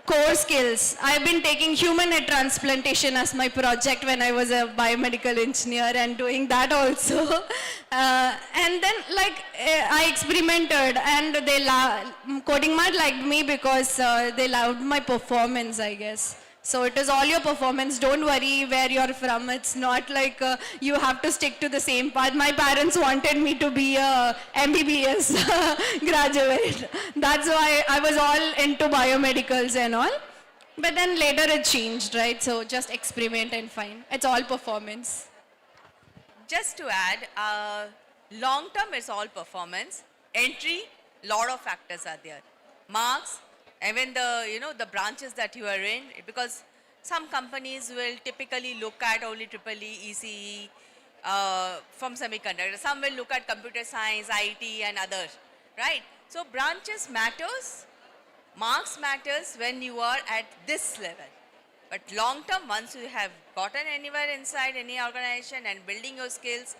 core skills. I've been taking human head transplantation as my project when I was a biomedical engineer and doing that also. And then like I experimented, and Coding Mart liked me because they loved my performance, I guess. So it is all your performance. Don't worry where you're from. It's not like you have to stick to the same path. My parents wanted me to be a MBBS graduate. That's why I was all into biomedicals and all. But then later it changed, right? So just experiment and find. It's all performance. Just to add, long term is all performance. Entry, lot of factors are there. Marks, even the branches that you are in, because some companies will typically look at only EEE, ECE from semiconductor. Some will look at computer science, IT and others, right? So branches matters, marks matters when you are at this level. But long term, once you have gotten anywhere inside any organization and building your skills,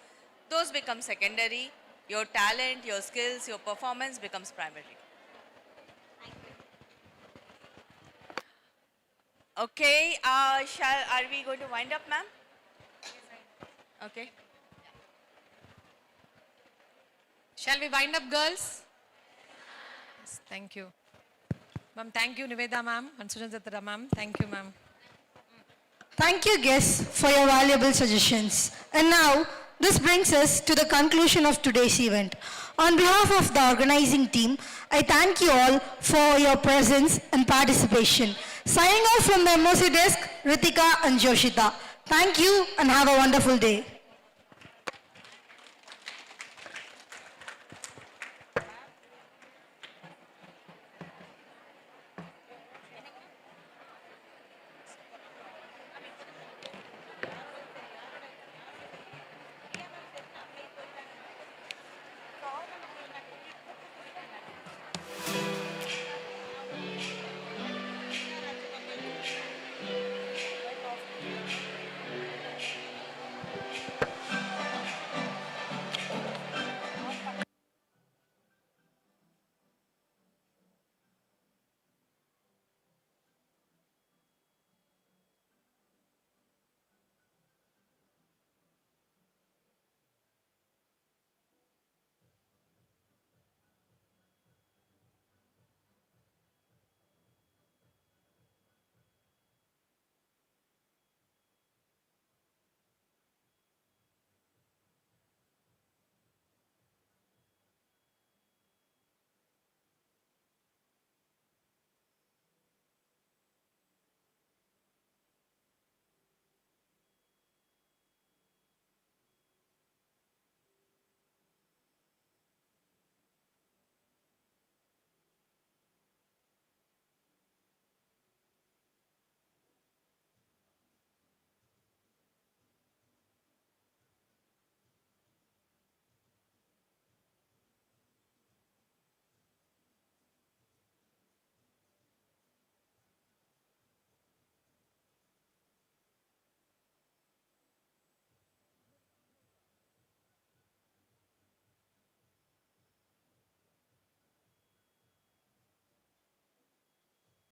those become secondary. Your talent, your skills, your performance becomes primary. Okay, are we going to wind up, ma'am? Okay. Shall we wind up, girls? Yes, thank you. Ma'am, thank you, Nivedita ma'am, and Sujantara ma'am. Thank you, ma'am. Thank you, guests, for your valuable suggestions. And now, this brings us to the conclusion of today's event. On behalf of the organizing team, I thank you all for your presence and participation. Signing off from the MOC desk, Ritika and Joshita. Thank you and have a wonderful day.